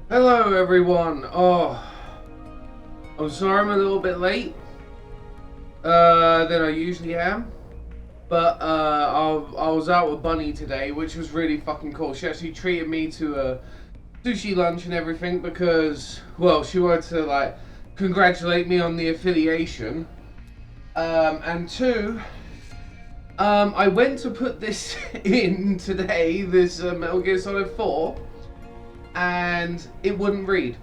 Hello everyone. I'm sorry I'm a little bit late than I usually am. But I was out with Bunny today, which was really fucking cool. She actually treated me to a sushi lunch and everything because, well, she wanted to like congratulate me on the affiliation. And two, I went to put this in today, this Metal Gear Solid 4, and it wouldn't read.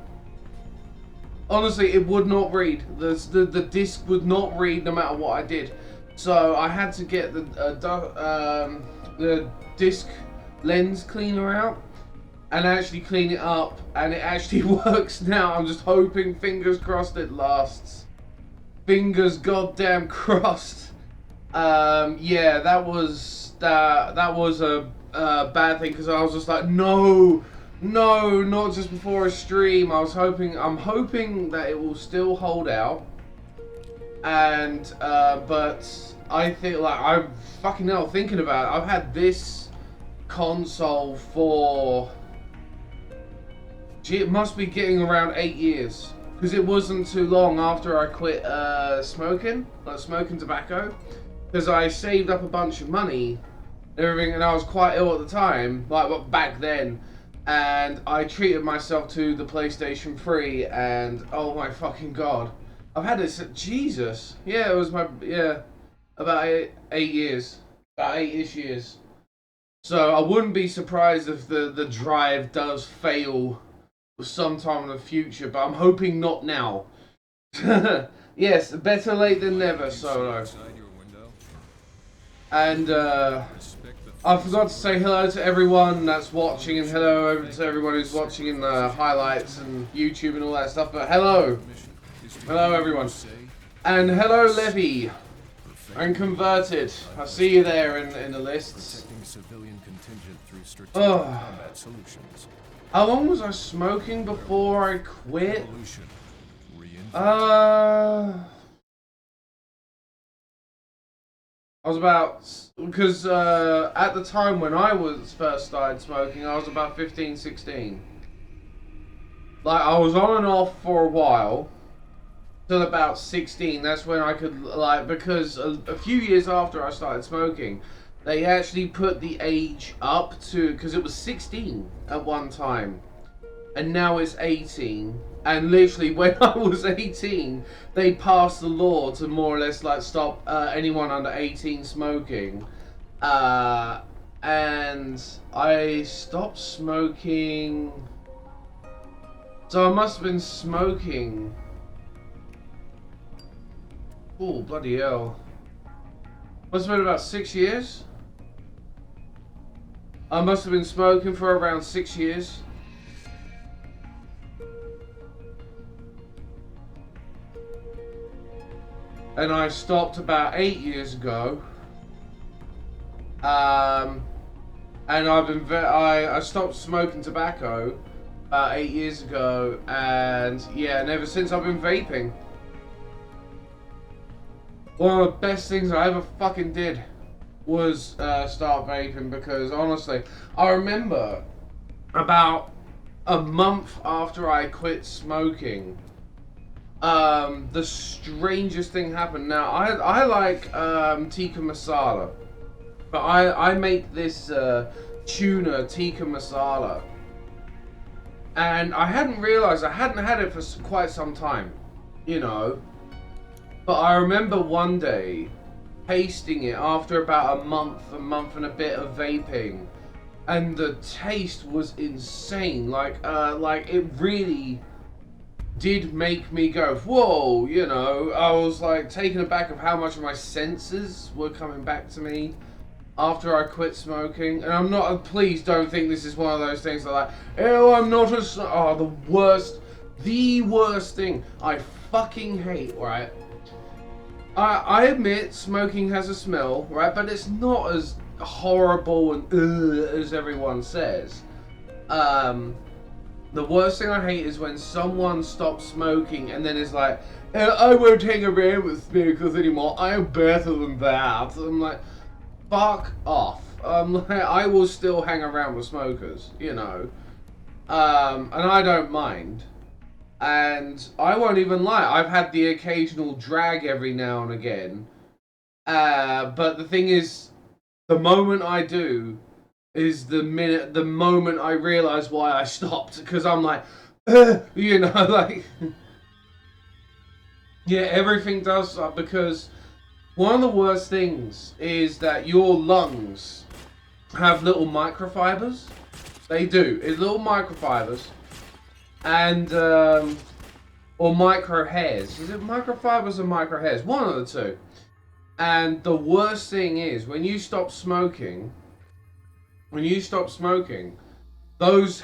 Honestly, it would not read. The disc would not read no matter what I did. So I had to get the disc lens cleaner out and actually clean it up, and it actually works now. I'm just hoping, fingers crossed, it lasts. Fingers goddamn crossed. Yeah, that was a bad thing because I was just like, no. No, not just before a stream. I'm hoping that it will still hold out. And, but I think, like, I'm fucking hell thinking about it. I've had this console for, gee, it must be getting around 8 years. Because it wasn't too long after I quit smoking tobacco. Because I saved up a bunch of money and everything, and I was quite ill at the time, like back then. And I treated myself to the PlayStation 3, and oh my fucking god. I've had this, Jesus. Yeah, it was about eight years. About 8-ish years. So I wouldn't be surprised if the drive does fail sometime in the future, but I'm hoping not now. Yes, better late than never, Solo. And, I forgot to say hello to everyone that's watching, and hello to everyone who's watching in the highlights and YouTube and all that stuff, but hello! Hello everyone. And hello Levy! I'm converted. I see you there in the lists. Oh. How long was I smoking before I quit? I was about, because at the time when I was first started smoking, I was about 15, 16. Like, I was on and off for a while, till about 16. That's when I could, like, because a few years after I started smoking, they actually put the age up to, because it was 16 at one time, and now it's 18. And literally, when I was 18, they passed the law to more or less like stop anyone under 18 smoking. And I stopped smoking. So I must have been smoking. Oh, bloody hell. Must have been about 6 years. I must have been smoking for around 6 years. And I stopped about 8 years ago. And I stopped smoking tobacco about 8 years ago, and yeah, and ever since I've been vaping. One of the best things I ever fucking did was start vaping, because honestly, I remember about a month after I quit smoking, the strangest thing happened. Now, I like tikka masala, but I make this tuna tikka masala, and I hadn't realized I hadn't had it for quite some time, you know. But I remember one day tasting it after about a month and a bit of vaping, and the taste was insane. Like it really did make me go, whoa, you know. I was like taken aback of how much of my senses were coming back to me after I quit smoking. And I'm not, please don't think this is one of those things that like, oh, I'm not a, oh, the worst thing I fucking hate, right? I admit smoking has a smell, right? But it's not as horrible and as everyone says. The worst thing I hate is when someone stops smoking and then is like, I won't hang around with smokers anymore, I am better than that. I'm like, fuck off. Like, I will still hang around with smokers, you know. And I don't mind. And I won't even lie, I've had the occasional drag every now and again. But the thing is, the moment I do is the moment I realise why I stopped. Because I'm like, you know, like... Yeah, everything does suck, because one of the worst things is that your lungs have little microfibers. They do. It's little microfibers. And, or micro hairs. Is it microfibers or micro hairs? One of the two. And the worst thing is, when you stop smoking, those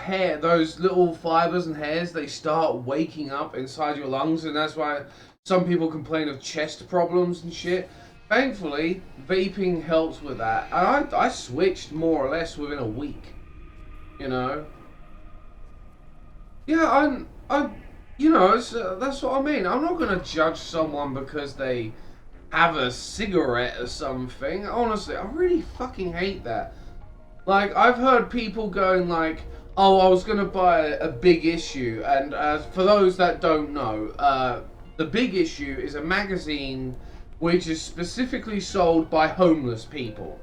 little fibers and hairs, they start waking up inside your lungs, and that's why some people complain of chest problems and shit. Thankfully, vaping helps with that. And I switched more or less within a week. You know? Yeah, you know, that's what I mean. I'm not gonna judge someone because they have a cigarette or something. Honestly, I really fucking hate that. Like, I've heard people going like, oh, I was gonna buy a Big Issue, and for those that don't know, the Big Issue is a magazine which is specifically sold by homeless people.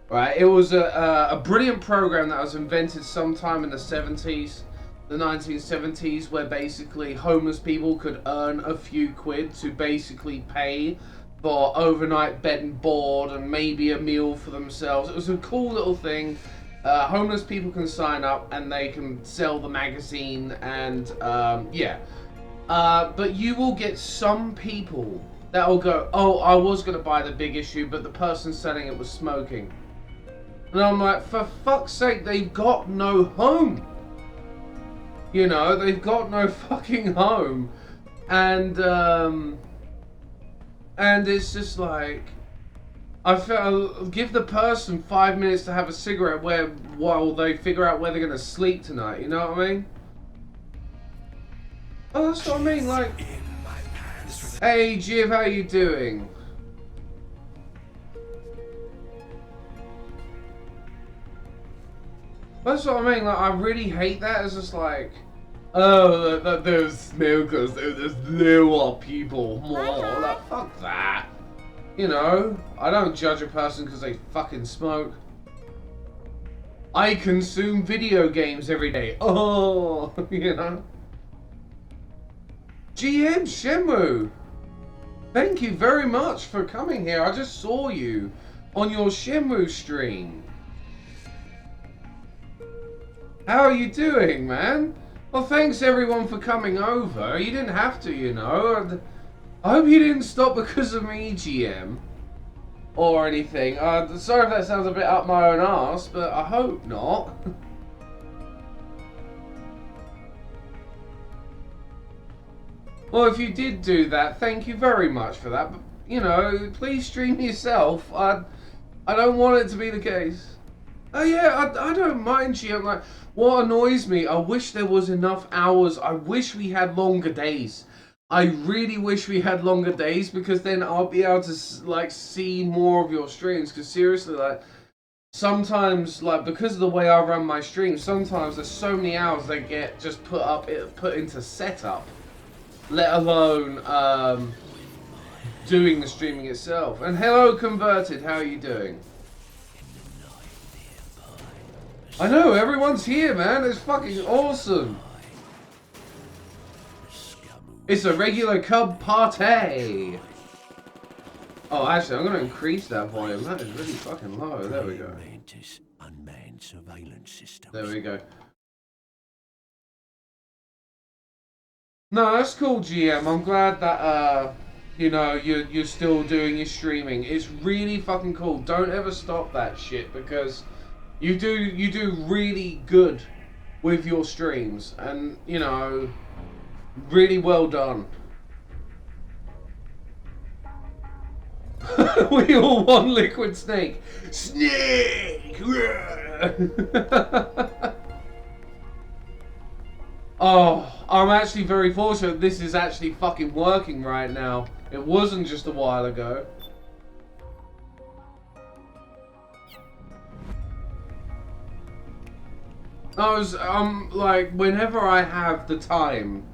Right? It was a brilliant program that was invented sometime in the 70s, the 1970s, where basically homeless people could earn a few quid to basically pay for overnight bed and board and maybe a meal for themselves. It was a cool little thing. Homeless people can sign up and they can sell the magazine, and yeah. But you will get some people that will go, oh, I was going to buy the Big Issue, but the person selling it was smoking. And I'm like, for fuck's sake, they've got no home. You know, they've got no fucking home. And it's just like, I'll give the person 5 minutes to have a cigarette while they figure out where they're going to sleep tonight, you know what I mean? Oh, that's what I mean, like, hey, Jiv, how you doing? That's what I mean, like, I really hate that. It's just like, oh, that there's smokers, there's lower people, more, like, fuck that. You know, I don't judge a person because they fucking smoke. I consume video games every day. Oh, you know. GM Shenmue, thank you very much for coming here. I just saw you on your Shenmue stream. How are you doing, man? Well, thanks everyone for coming over. You didn't have to, you know. I hope you didn't stop because of me, GM. Or anything. Sorry if that sounds a bit up my own arse, but I hope not. Well, if you did do that, thank you very much for that. But, you know, please stream yourself. I don't want it to be the case. Oh yeah, I don't mind, GM. Like, what annoys me, I wish there was enough hours. I wish we had longer days. I really wish we had longer days, because then I'll be able to, like, see more of your streams. Because seriously, like, sometimes, like, because of the way I run my streams, sometimes there's so many hours that get just put into setup, let alone doing the streaming itself. And hello, Converted, how are you doing? I know, everyone's here, man. It's fucking awesome. It's a regular cub party. Oh, actually, I'm going to increase that volume. That is really fucking low. There we go. There we go. No, that's cool, GM. I'm glad that, you know, you're still doing your streaming. It's really fucking cool. Don't ever stop that shit, because you do really good with your streams, and, you know, really well done. We all want Liquid Snake. Snake! Oh, I'm actually very fortunate this is actually fucking working right now. It wasn't just a while ago. like, whenever I have the time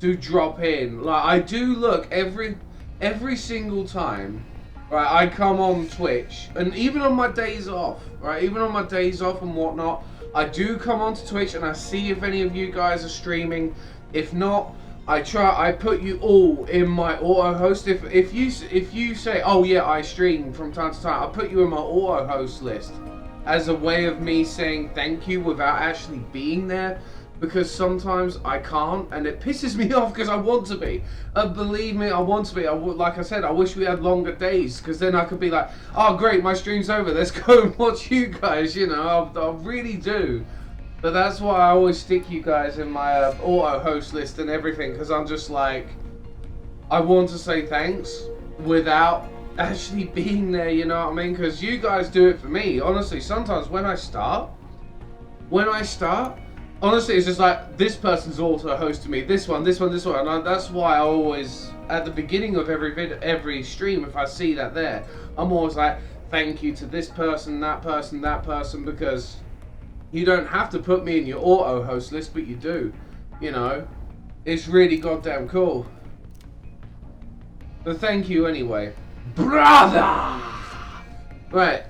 to drop in, like, I do look every single time, right, I come on Twitch, and even on my days off, right, even on my days off and whatnot, I do come onto Twitch and I see if any of you guys are streaming. If not, I put you all in my auto host. If you say, oh yeah, I stream from time to time, I'll put you in my auto host list as a way of me saying thank you without actually being there, because sometimes I can't and it pisses me off because I want to be. Believe me, I want to be. Like I said, I wish we had longer days, because then I could be like, oh great, my stream's over, let's go and watch you guys, you know. I really do. But that's why I always stick you guys in my auto host list and everything, because I'm just like, I want to say thanks without actually being there, you know what I mean? Because you guys do it for me. Honestly, sometimes when I start, honestly, it's just like, this person's auto hosting me, this one, and that's why I always, at the beginning of every stream, if I see that there, I'm always like, thank you to this person, that person, because you don't have to put me in your auto host list, but you do, you know. It's really goddamn cool. But thank you anyway. Brother! Right.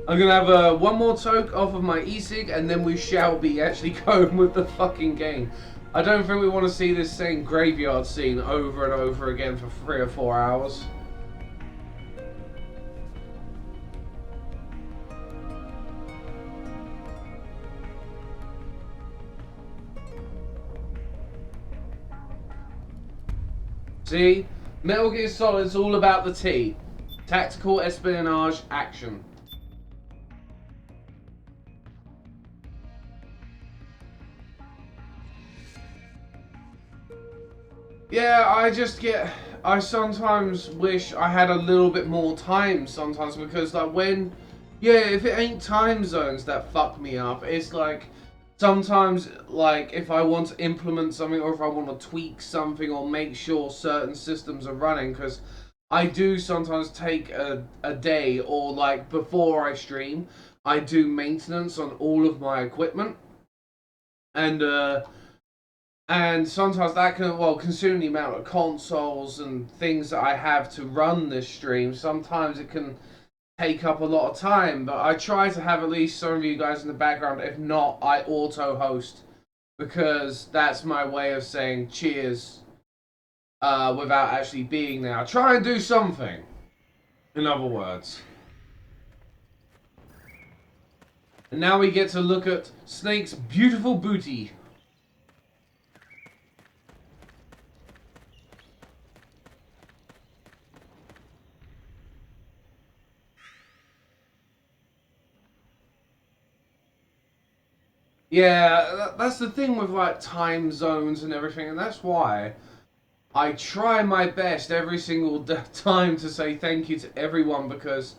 I'm gonna have one more toke off of my e-cig, and then we shall be actually going with the fucking game. I don't think we want to see this same graveyard scene over and over again for 3 or 4 hours. See? Metal Gear Solid's all about the T. Tactical espionage action. Yeah, I sometimes wish I had a little bit more time sometimes, because like if it ain't time zones that fuck me up, it's like, sometimes, like, if I want to implement something, or if I want to tweak something, or make sure certain systems are running, because I do sometimes take a day, or like before I stream, I do maintenance on all of my equipment, and sometimes that can, well, consume the amount of consoles and things that I have to run this stream. Sometimes it can take up a lot of time, but I try to have at least some of you guys in the background. If not, I auto host, because that's my way of saying cheers without actually being there. I try and do something, in other words. And now we get to look at Snake's beautiful booty. Yeah, that's the thing with like time zones and everything, and that's why I try my best every single time to say thank you to everyone, because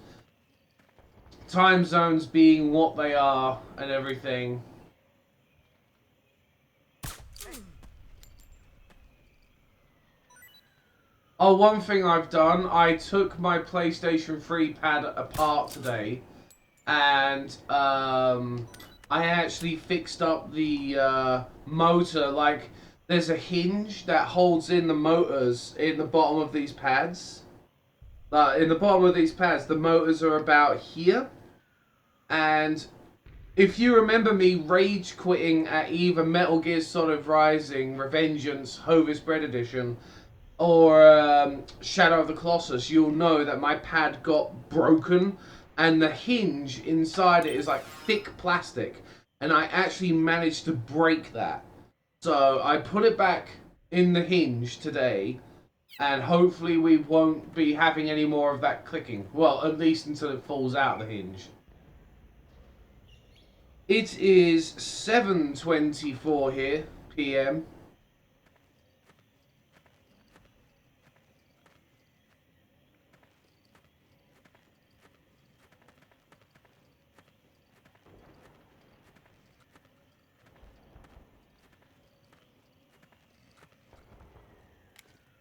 time zones being what they are and everything. Oh, one thing I've done, I took my PlayStation 3 pad apart today, and I actually fixed up the motor. Like, there's a hinge that holds in the motors in the bottom of these pads. In the bottom of these pads, the motors are about here. And if you remember me rage quitting at either Metal Gear Solid Rising, Revengeance, Hovis Bread Edition, or Shadow of the Colossus, you'll know that my pad got broken, and the hinge inside it is like thick plastic, and I actually managed to break that. So I put it back in the hinge today, and hopefully we won't be having any more of that clicking. Well, at least until it falls out the hinge. It is 7:24 here, PM.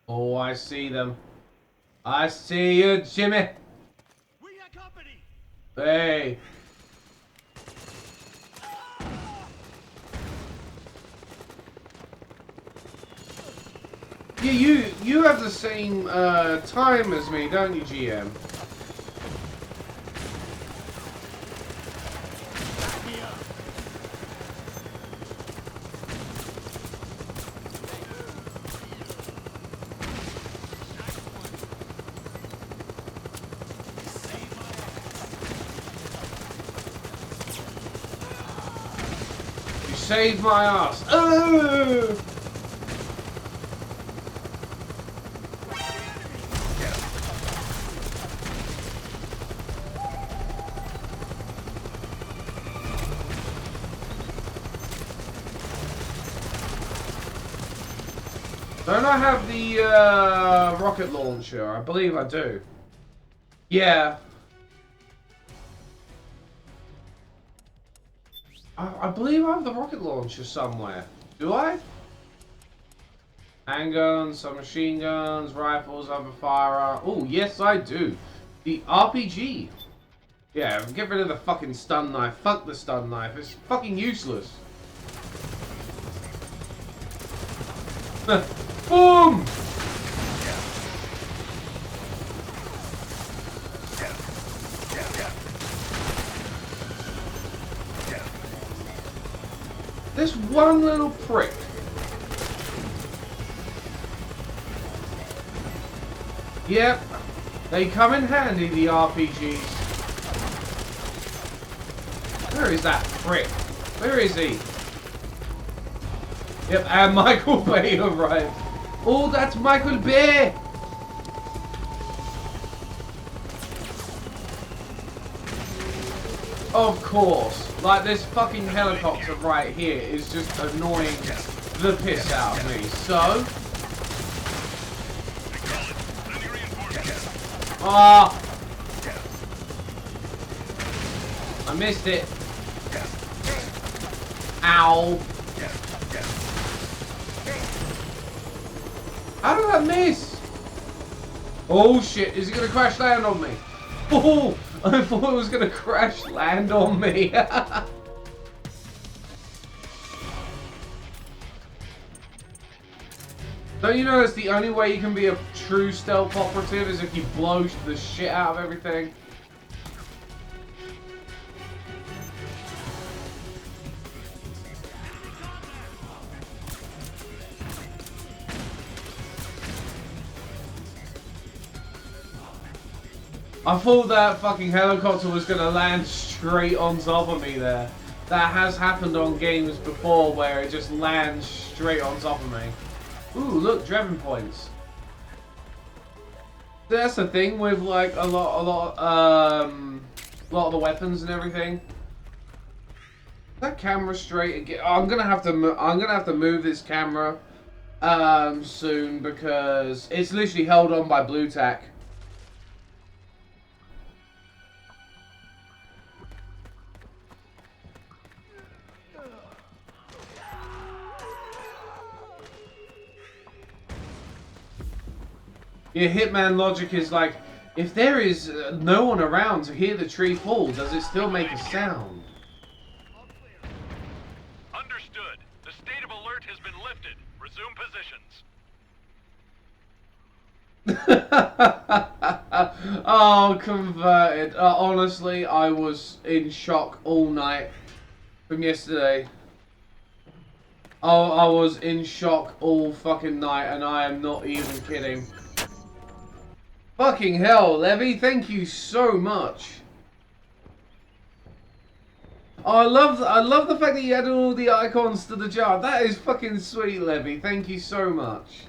Oh, I see them. I see you, Jimmy. We got company. Hey. Yeah, you have the same time as me, don't you, GM? You saved my ass. Oh! Don't I have the rocket launcher? I believe I do. Yeah. I believe I have the rocket launcher somewhere. Do I? Handguns, some machine guns, rifles, other firearm. Oh, yes I do. The RPG. Yeah, get rid of the fucking stun knife. Fuck the stun knife. It's fucking useless. Boom! This one little prick. Yep, they come in handy, the RPGs. Where is that prick? Where is he? Yep, and Michael Bay arrived. Oh, that's Michael Bay! Of course. Like, this fucking helicopter right here is just annoying the piss out of me. So... Ah! I missed it. Ow. How did I miss? Oh shit, is it gonna crash land on me? Oh, I thought it was gonna crash land on me. Don't you know it's the only way you can be a true stealth operative is if you blow the shit out of everything? I thought that fucking helicopter was gonna land straight on top of me there. That has happened on games before where it just lands straight on top of me. Ooh, look, Drevin points. That's the thing with like a lot of the weapons and everything. That camera straight again. Oh, I'm gonna have to move this camera soon because it's literally held on by blue tack. Yeah, Hitman logic is like, if there is no one around to hear the tree fall, does it still make a sound? Understood. The state of alert has been lifted. Resume positions. Oh, converted. Honestly, I was in shock all night from yesterday. Oh, I was in shock all fucking night, and I am not even kidding. Fucking hell, Levy, thank you so much. Oh, I love the fact that you added all the icons to the jar. That is fucking sweet, Levy. Thank you so much.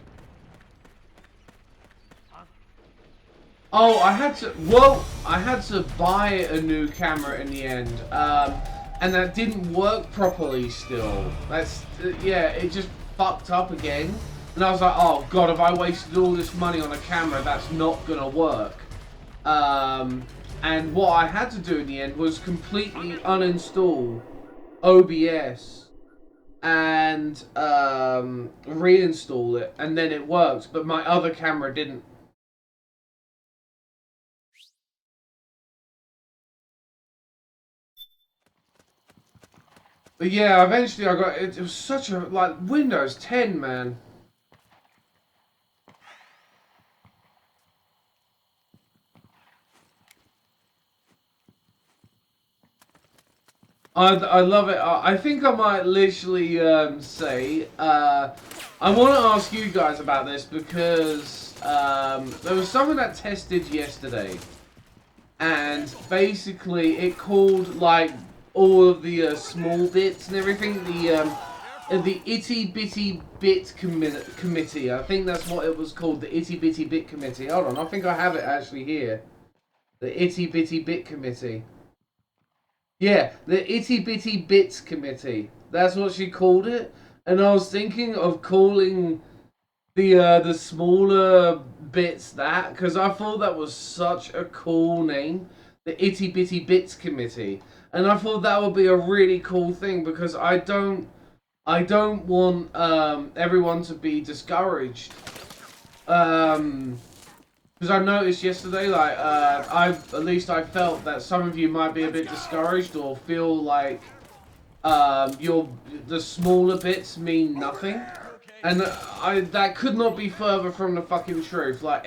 Oh, I had to buy a new camera in the end, and that didn't work properly still. That's, yeah, it just fucked up again. And I was like, oh god, have I wasted all this money on a camera that's not gonna work? And what I had to do in the end was completely uninstall OBS and reinstall it, and then it worked, but my other camera didn't. But yeah, eventually I got it. It was such a, like, Windows 10, man. I love it. I think I might literally say I want to ask you guys about this because there was something that tested yesterday, and basically it called like all of the small bits and everything. The Itty Bitty Bit Committee. I think that's what it was called. The Itty Bitty Bit Committee. Hold on, I think I have it actually here. The Itty Bitty Bit Committee. Yeah, the Itty Bitty Bits Committee. That's what she called it. And I was thinking of calling the smaller bits that, because I thought that was such a cool name. The Itty Bitty Bits Committee. And I thought that would be a really cool thing because I don't want everyone to be discouraged. Because I noticed yesterday, like, at least I felt that some of you might be a bit discouraged or feel like the smaller bits mean nothing. And that could not be further from the fucking truth. Like,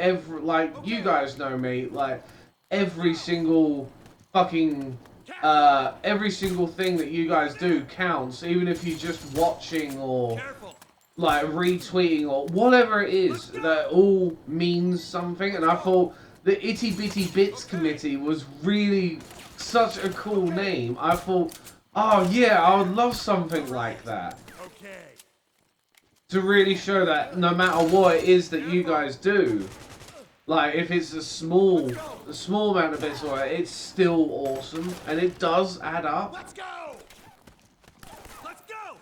you guys know me, like, every single fucking every single thing that you guys do counts, even if you're just watching or like retweeting or whatever it is. That all means something. And I thought the Itty Bitty Bits Committee was really such a cool name. I thought, oh yeah, I would love something like that to really show that no matter what it is that you guys do, like, if it's a small amount of bits, or it's still awesome, and it does add up. Let's go! Let's go!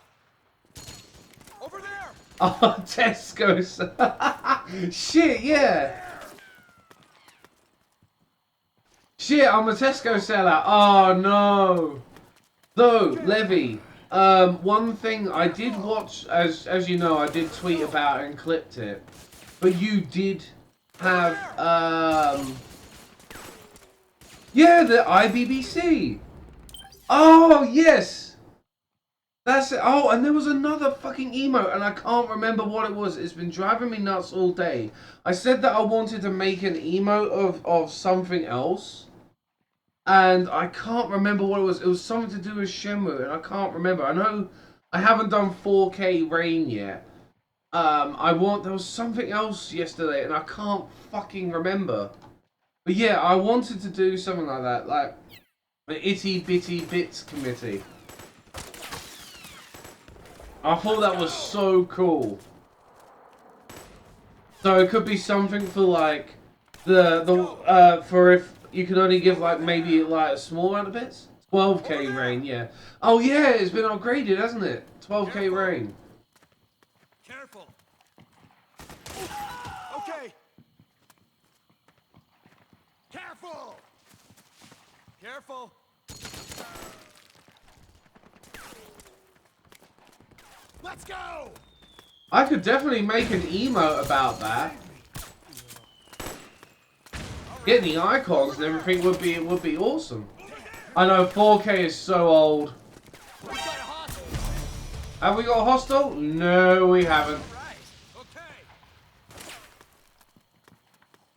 Over there! Oh, Tesco's. Shit, yeah. Shit, I'm a Tesco sellout. Oh no. Though, Levy, one thing I did watch, as you know, I did tweet about and clipped it, but you did have, yeah, the IBBC. Oh, yes. That's it. Oh, and there was another fucking emote, and I can't remember what it was. It's been driving me nuts all day. I said that I wanted to make an emote of something else, and I can't remember what it was. It was something to do with Shenmue, and I can't remember. I know I haven't done 4K Rain yet. There was something else yesterday, and I can't fucking remember. But yeah, I wanted to do something like that, like the Itty Bitty Bits Committee. I thought that was so cool. So it could be something for like for if you can only give like maybe like a small amount of bits. 12K Rain, yeah. Oh yeah, it's been upgraded, hasn't it? 12K Rain. Careful. Okay. Careful. Careful. Let's go. I could definitely make an emote about that. Getting the icons and everything would be awesome. I know 4K is so old. Have we got a hostile? No, we haven't.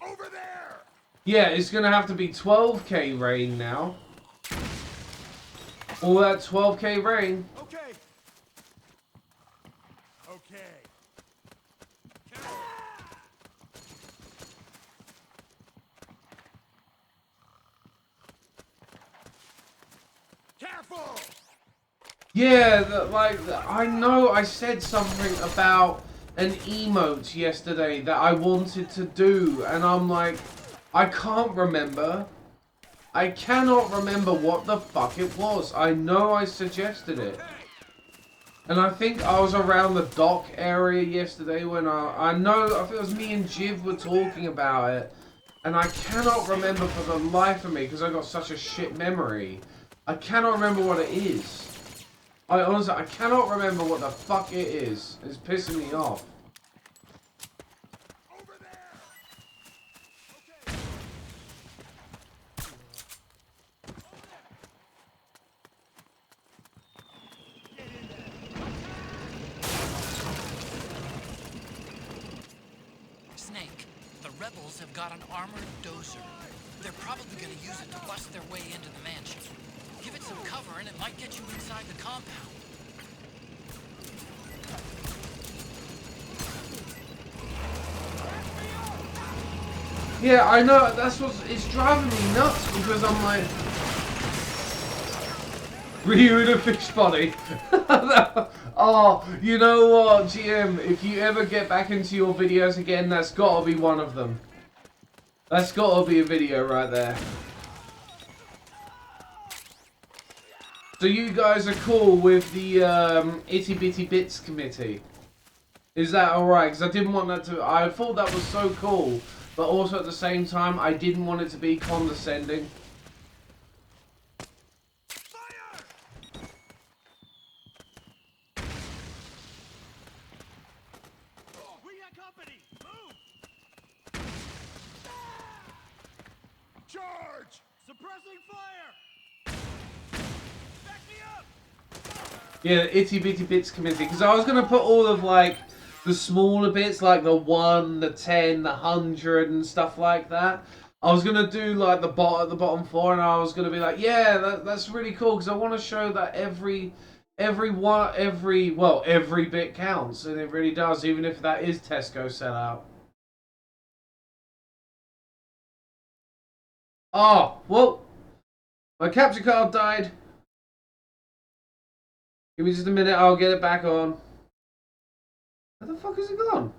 Over there. Yeah, it's gonna have to be 12K Rain now. All that 12K Rain. Okay. Okay. Careful. Yeah, I know I said something about an emote yesterday that I wanted to do, and I'm like, I can't remember. I cannot remember what the fuck it was. I know I suggested it. And I think I was around the dock area yesterday when I think it was me and Jiv were talking about it. And I cannot remember for the life of me, because I got such a shit memory. I cannot remember what it is. I honestly, I cannot remember what the fuck it is. It's pissing me off. Over there. Snake, the rebels have got an armored dozer. They're probably going to use it to bust their way into the mansion. Give it some cover and it might get you inside the compound. Yeah, I know. That's it's driving me nuts because I'm like, Ryu the fish body. Oh, you know what, GM? If you ever get back into your videos again, that's gotta be one of them. That's gotta be a video right there. So you guys are cool with the Itty Bitty Bits committee? Is that alright? Because I didn't want that to... I thought that was so cool, but also at the same time, I didn't want it to be condescending. Fire! We got company. Move! Charge! Suppressing fire! Back me up! Yeah, the Itty Bitty Bits committee. Because I was going to put all of, like, the smaller bits, like the 1, the 10, the 100 and stuff like that. I was going to do, like, the bottom 4, and I was going to be like, yeah, that's really cool, because I want to show that every bit counts, and it really does, even if that is Tesco sellout. Oh, well, my capture card died. Give me just a minute, I'll get it back on. Where the fuck is it gone?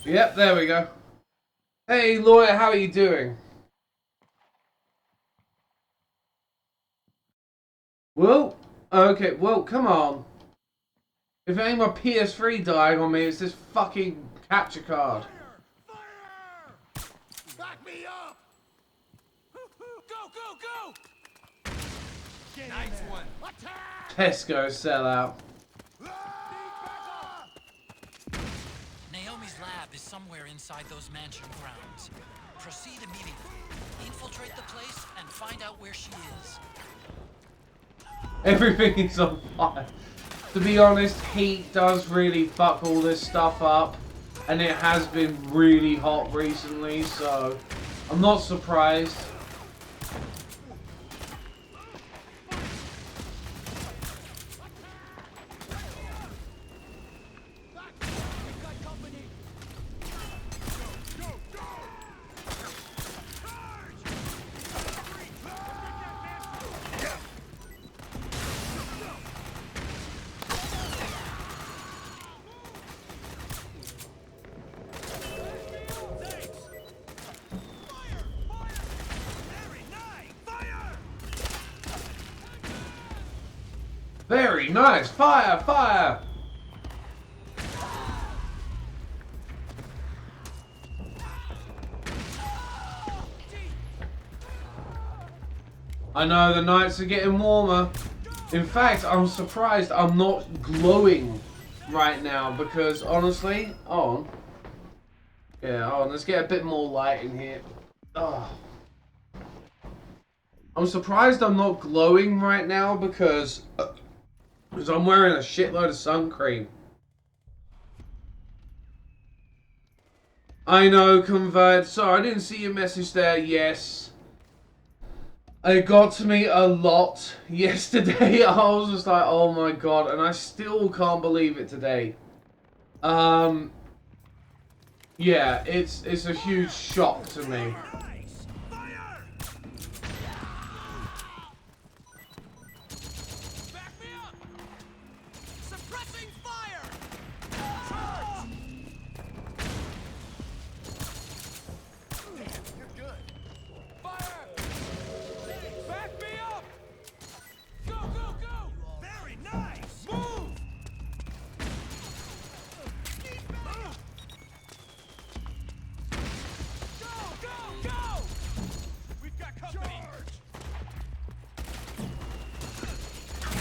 Yep, there we go. Hey, lawyer, how are you doing? Well, okay, well, come on. If it ain't my PS3 dying on me, it's this fucking capture card. Fire! Fire! Back me up! Go, go, go! Nice one. Attack! Tesco sellout. Ah! Naomi's lab is somewhere inside those mansion grounds. Proceed immediately. Infiltrate the place and find out where she is. Everything is on fire. To be honest, heat does really fuck all this stuff up. And it has been really hot recently, so I'm not surprised. Very nice. Fire, fire. I know the nights are getting warmer. In fact, I'm surprised I'm not glowing right now because honestly, let's get a bit more light in here. Oh. I'm surprised I'm not glowing right now because I'm wearing a shitload of sun cream. I know, Convert. Sorry, I didn't see your message there. Yes. It got to me a lot yesterday. I was just like, oh my god. And I still can't believe it today. Yeah, it's a huge shock to me.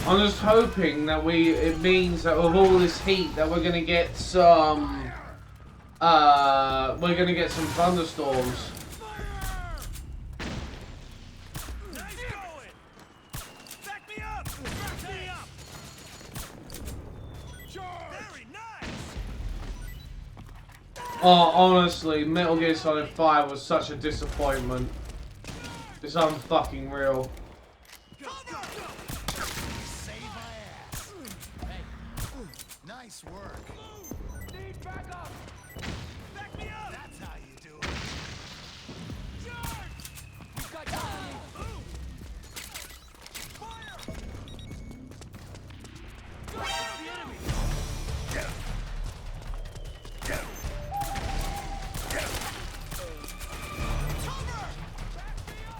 I'm just hoping that it means that with all this heat that we're gonna get some thunderstorms. Oh, honestly, Metal Gear Solid 5 was such a disappointment. It's unfucking real. Save my ass. Hey, nice work. Need backup. Back me up. That's how you do it. Charge! We've got company. Fire! Go the enemy. Cover! Back me up.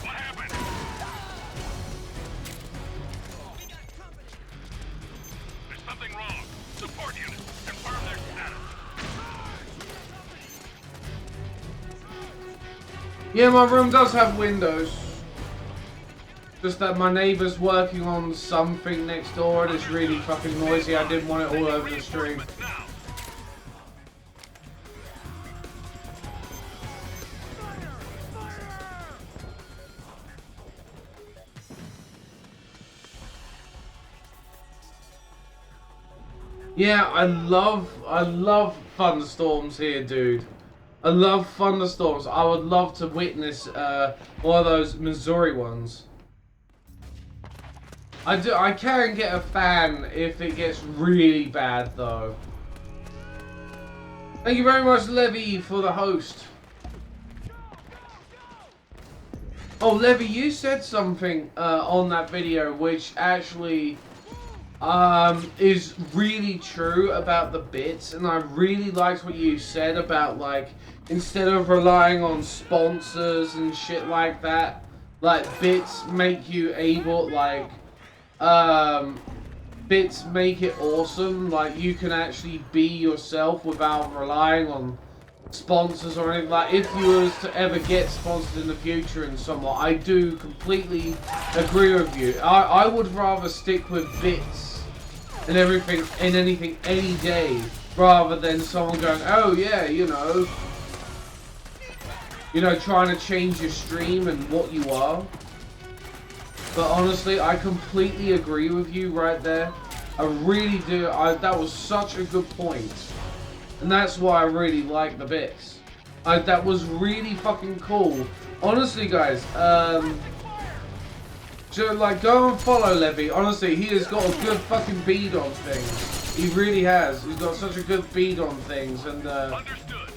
What happened? There's something wrong. Support unit, confirm their status. Yeah, my room does have windows. Just that my neighbour's working on something next door and it's really fucking noisy. I didn't want it all over the stream. Now. Yeah, I love thunderstorms here, dude. I love thunderstorms. I would love to witness one of those Missouri ones. I can get a fan if it gets really bad, though. Thank you very much, Levy, for the host. Oh, Levy, you said something on that video which actually is really true about the bits, and I really liked what you said about, like, instead of relying on sponsors and shit like that, like, bits make you able, like, bits make it awesome, like, you can actually be yourself without relying on sponsors or anything. Like, if you was to ever get sponsored in the future and somewhat, I do completely agree with you. I would rather stick with bits and everything and anything any day rather than someone going, oh yeah, you know, trying to change your stream and what you are. But honestly, I completely agree with you right there. I really do. That was such a good point. And that's why I really like the bits. That was really fucking cool. Honestly, guys, so, like, go and follow Levy. Honestly, he has got a good fucking bead on things. He really has. He's got such a good bead on things. And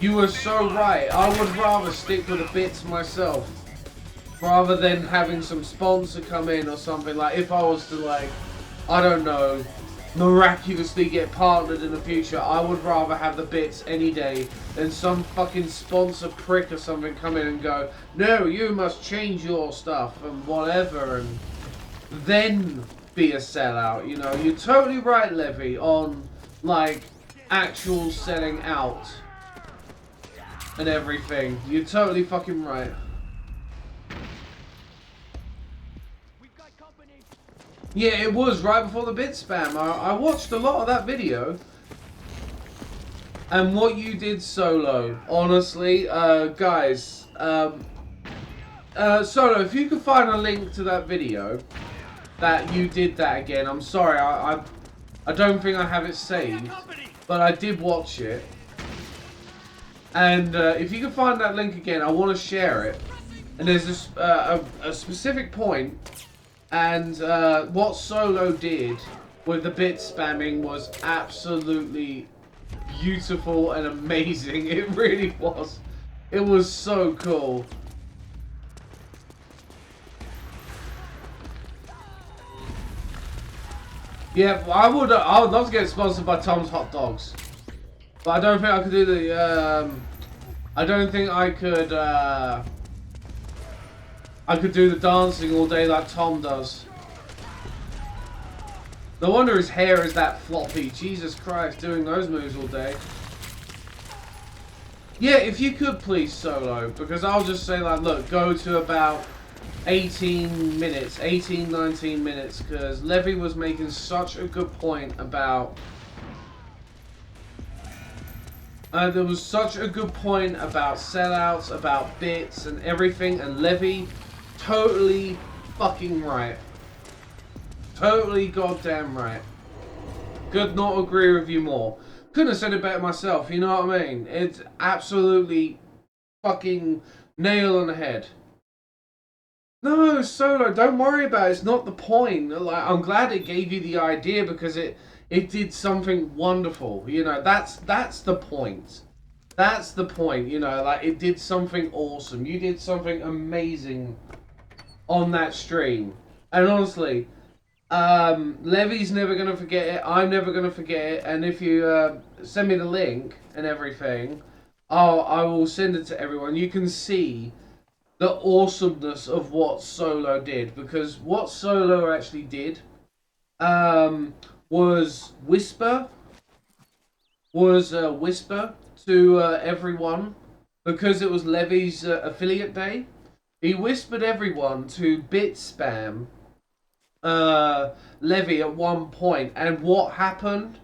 you were so right. I would rather stick with the bits myself, rather than having some sponsor come in or something. Like, if I was to, like, I don't know, miraculously get partnered in the future, I would rather have the bits any day than some fucking sponsor prick or something come in and go, no, you must change your stuff and whatever, and then be a sellout. You know, you're totally right, Levy, on, like, actual selling out and everything. You're totally fucking right. Yeah, it was right before the bit spam. I watched a lot of that video. And what you did solo, honestly, guys, Solo, if you could find a link to that video that you did that again, I'm sorry, I don't think I have it saved, but I did watch it. And if you can find that link again, I want to share it. And there's a specific point. And what Solo did with the bit spamming was absolutely beautiful and amazing. It really was. It was so cool. Yeah, I would love to get sponsored by Tom's Hot Dogs, but I don't think I could do the. I don't think I could. I could do the dancing all day like Tom does. No wonder his hair is that floppy. Jesus Christ, doing those moves all day. Yeah, if you could please, Solo, because I'll just say, like, look, go to about 18 minutes, 19 minutes, because Levy was making such a good point about... there was such a good point about sellouts, about bits and everything, and Levy totally fucking right. Totally goddamn right. Could not agree with you more. Couldn't have said it better myself, you know what I mean? It's absolutely fucking nail on the head. No, Solo, don't worry about it. It's not the point. Like, I'm glad it gave you the idea because it did something wonderful. You know, that's the point. That's the point, you know, like it did something awesome. You did something amazing on that stream. And honestly, Levy's never gonna forget it. I'm never gonna forget it. And if you send me the link and everything, I will send it to everyone. You can see the awesomeness of what Solo did, because what Solo actually did was whisper to everyone, because it was Levy's affiliate day. He whispered everyone to bit spam Levy at one point, and what happened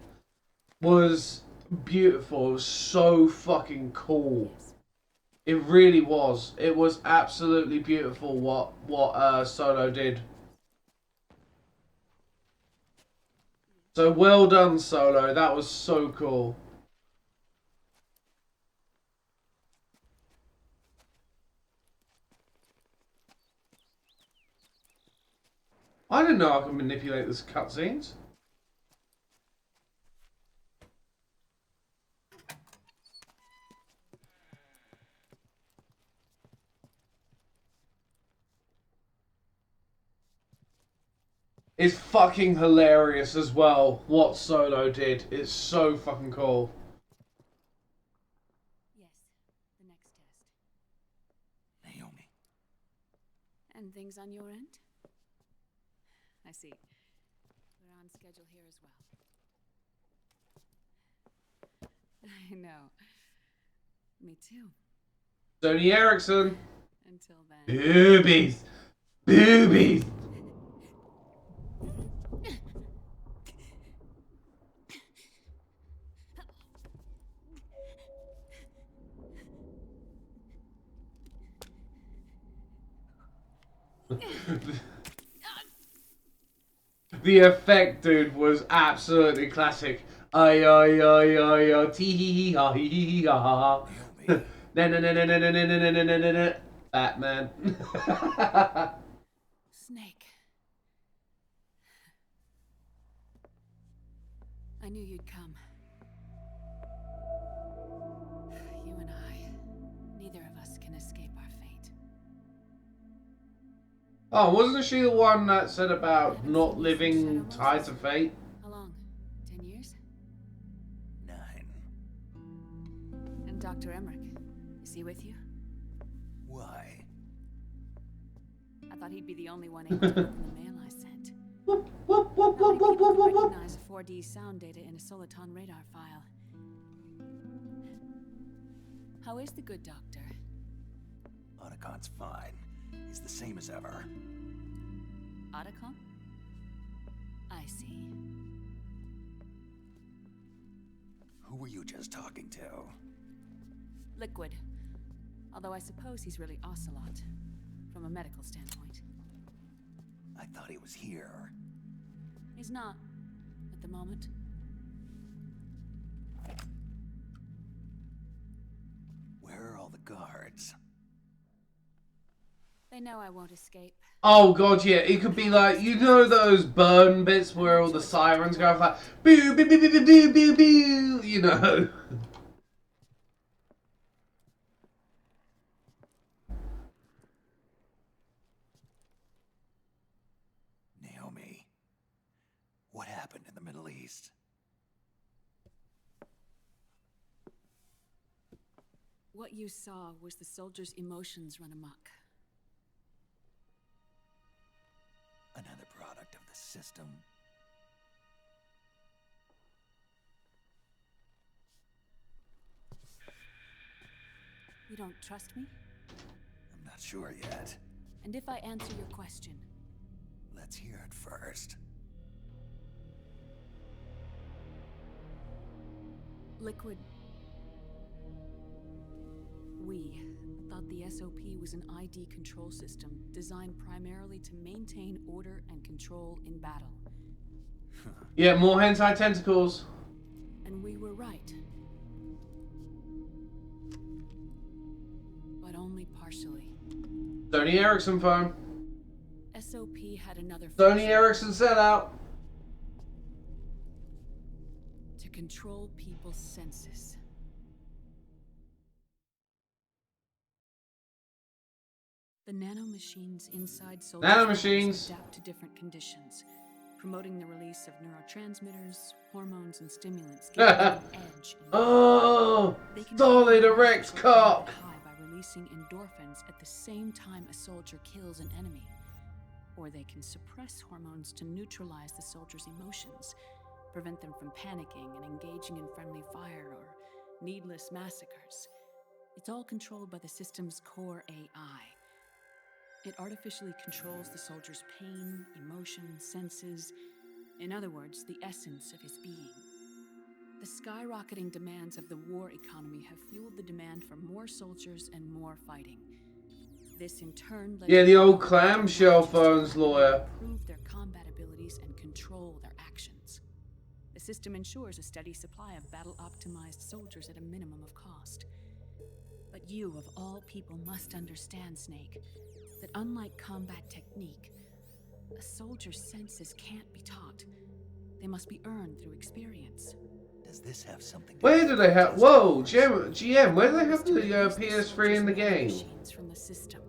was beautiful. It was so fucking cool. It really was. It was absolutely beautiful what Solo did. So well done, Solo. That was so cool. I didn't know I could manipulate this cutscenes. It's fucking hilarious as well what Solo did. It's so fucking cool. Yes, the next test. Naomi. And things on your end? I see. We're on schedule here as well. I know. Me too. Sony Ericsson. Until then. Boobies. Boobies. The effect, dude, was absolutely classic. Ay ay ay ay ay tee hee hee ha hee hee ha ha. Na na na na na na na na na na na na. Batman. Snake. I knew you'd come. You and I, neither of us can escape our fate. Oh, wasn't she the one that said about not living tied to fate? How long? 10 years? 9. And Dr. Emmerich, is he with you? Why? I thought he'd be the only one able to open the mail I sent. Whoop, whoop, whoop, How whoop, many whoop, people whoop, could whoop, whoop. recognize 4D sound data in a Soliton radar file? How is the good doctor? Otacon's fine. He's the same as ever. Otacon? I see. Who were you just talking to? Liquid. Although I suppose he's really Ocelot, from a medical standpoint. I thought he was here. He's not, at the moment. Where are all the guards? They know I won't escape. Oh god, yeah, it could be like, you know those burn bits where all the sirens go off like, boo, boo, boo, boo, boo, boo, boo, boo, you know? Naomi. What happened in the Middle East? What you saw was the soldiers' emotions run amok. Another product of the system. You don't trust me? I'm not sure yet. And if I answer your question, Let's hear it first. Liquid. We thought the SOS SOP was an ID control system designed primarily to maintain order and control in battle. Yeah, more hentai tentacles. And we were right. But only partially. Sony Ericsson phone. SOP had another Sony function: Ericsson set out. to control people's senses. The nanomachines inside soldiers' Nanomachines. bodies adapt to different conditions, promoting the release of neurotransmitters, hormones, and stimulants, giving them an edge. Oh, They can solid feel erect artificial cock. high by releasing endorphins at the same time a soldier kills an enemy. Or they can suppress hormones to neutralize the soldier's emotions, prevent them from panicking and engaging in friendly fire or needless massacres. It's all controlled by the system's core AI. It artificially controls the soldier's pain, emotion, senses. In other words, the essence of his being. The skyrocketing demands of the war economy have fueled the demand for more soldiers and more fighting. This in turn led Yeah, to the old technologies clamshell to phones lawyer. improve their combat abilities and control their actions. The system ensures a steady supply of battle-optimized soldiers at a minimum of cost. But you, of all people, must understand, Snake, that unlike combat technique, a soldier's senses can't be taught. They must be earned through experience. Does this have something to Where do do with they have? Tessa's Whoa, powers? GM. Where do they have To the release PS3 in the soldier's game? nanomachines from the system.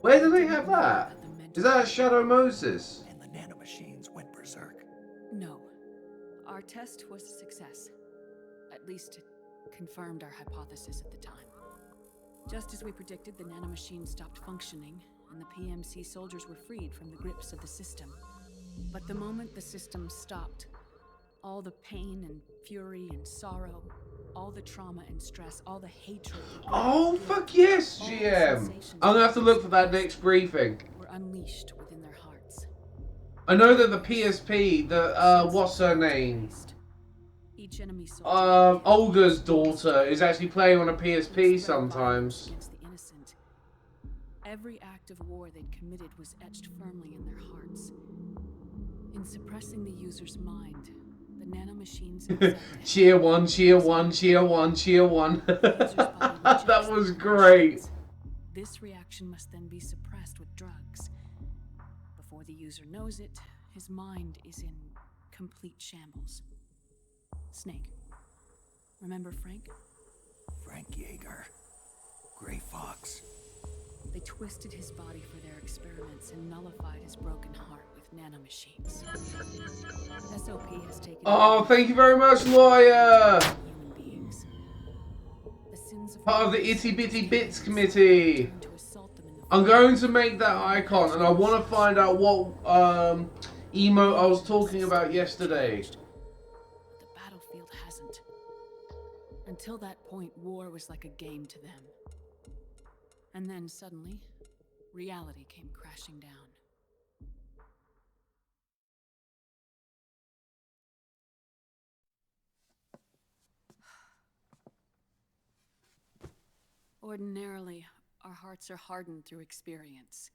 Where do they didn't have know that? about the mental Is that Shadow Moses? And the nanomachines went berserk. No. Our test was a success. At least it confirmed our hypothesis at the time. Just as we predicted, the nanomachine stopped functioning, and the PMC soldiers were freed from the grips of the system. But the moment the system stopped, all the pain and fury and sorrow, all the trauma and stress, all the hatred, Oh, fuck yes, GM. I'm gonna have to look for that next briefing. were unleashed within their hearts. I know that the PSP, what's her name? Each enemy soldier Olga's daughter is actually playing on a PSP sometimes. against the innocent. Every act of war they'd committed was etched firmly in their hearts. In suppressing the user's mind, the nanomachines accepted Cheer one, cheer one, cheer one, cheer one. the user's body rejects That was the great. nanomachines. This reaction must then be suppressed with drugs. Before the user knows it, his mind is in complete shambles. Snake. Remember Frank? Frank Yeager. Gray Fox. They twisted his body for their experiments and nullified his broken heart with nanomachines. SOP has taken Oh, thank you very much, lawyer. human beings. The sins of Part of the Itty Bitty Bits Committee. turned to assault them in the I'm going to make that icon, and I want to find out what emote I was talking about yesterday. But the battlefield hasn't. Until that point, war was like a game to them. And then suddenly, reality came crashing down. Ordinarily, our hearts are hardened through experience.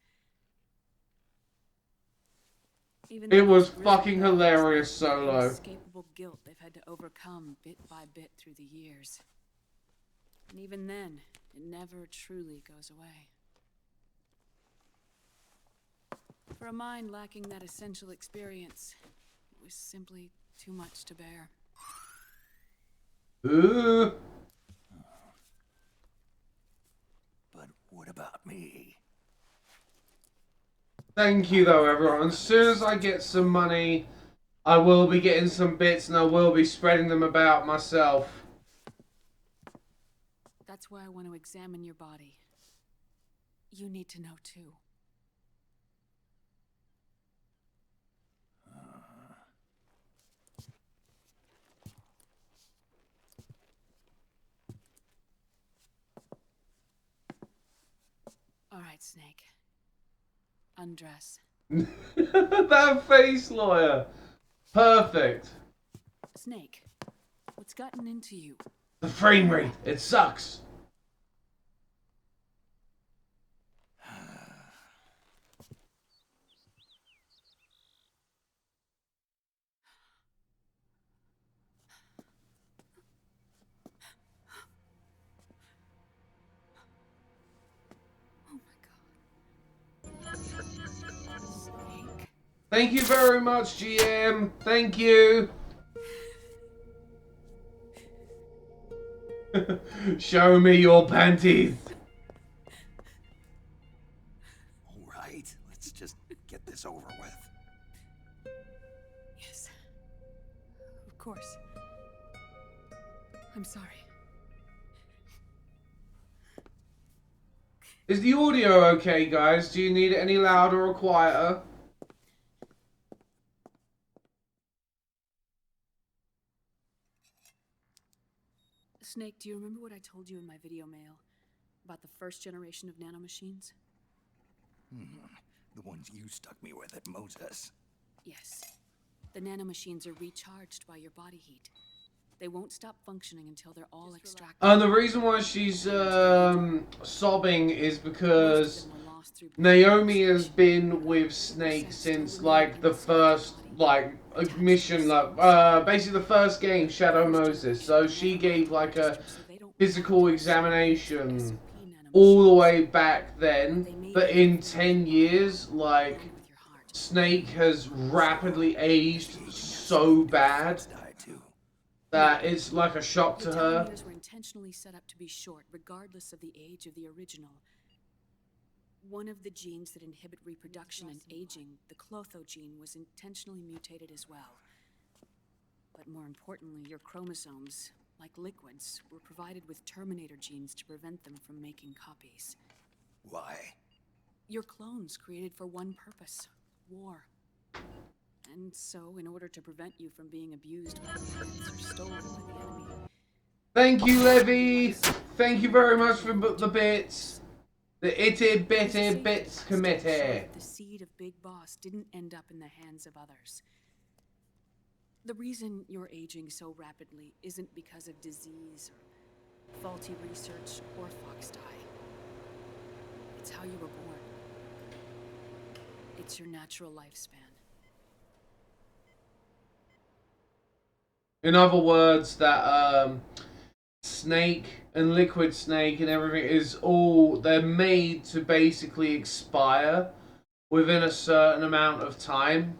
Even It though was these fucking grisly hilarious, battles are the Solo. inescapable guilt they've had to overcome bit by bit through the years. And even then, it never truly goes away. For a mind lacking that essential experience, it was simply too much to bear. Ooh. But what about me? Thank you, though, everyone. As soon as I get some money, I will be getting some bits, and I will be spreading them about myself. That's why I want to examine your body. You need to know too. All right, Snake. Undress. That face, lawyer. Perfect. Snake, what's gotten into you? The frame rate, it sucks. Thank you very much, GM. Thank you. Show me your panties. All right, let's just get this over with. Yes. Of course. I'm sorry. Is the audio okay, guys? Do you need it any louder or quieter? Snake, do you remember what I told you in my video mail about the first generation of nanomachines? The ones you stuck me with at Moses. Yes. The nanomachines are recharged by your body heat. They won't stop functioning until they're all extracted. And the reason why she's sobbing is because Naomi has been with Snake since like the first mission, basically the first game, Shadow Moses. So she gave like a physical examination all the way back then, but in 10 years, like, Snake has rapidly aged so bad that it's like a shock to her. The telomeres were intentionally set up to be short, regardless of the age of the original. One of the genes that inhibit reproduction and aging, the clotho gene, was intentionally mutated as well. But more importantly, your chromosomes, like liquids, were provided with terminator genes to prevent them from making copies. Why? Your clones created for one purpose: war. And so, in order to prevent you from being abused by millions or stolen by the enemy... Thank you, Levy! Thank you very much for the bits. The itty bitty bits committee. The seed of Big Boss didn't end up in the hands of others. The reason you're aging so rapidly isn't because of disease or faulty research or fox dye. It's how you were born. It's your natural lifespan. In other words, that Snake and Liquid Snake and everything is all, they're made to basically expire within a certain amount of time.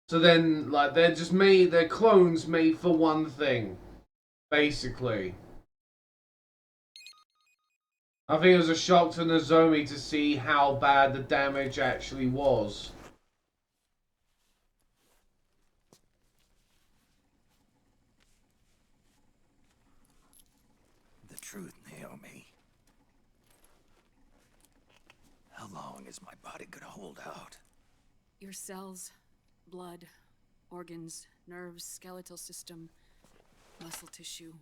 So then, like, they're just made, they're clones made for one thing, basically. I think it was a shock to Nozomi to see how bad the damage actually was. The truth, Naomi. How long is my body gonna hold out? Your cells, blood, organs, nerves, skeletal system, muscle tissue.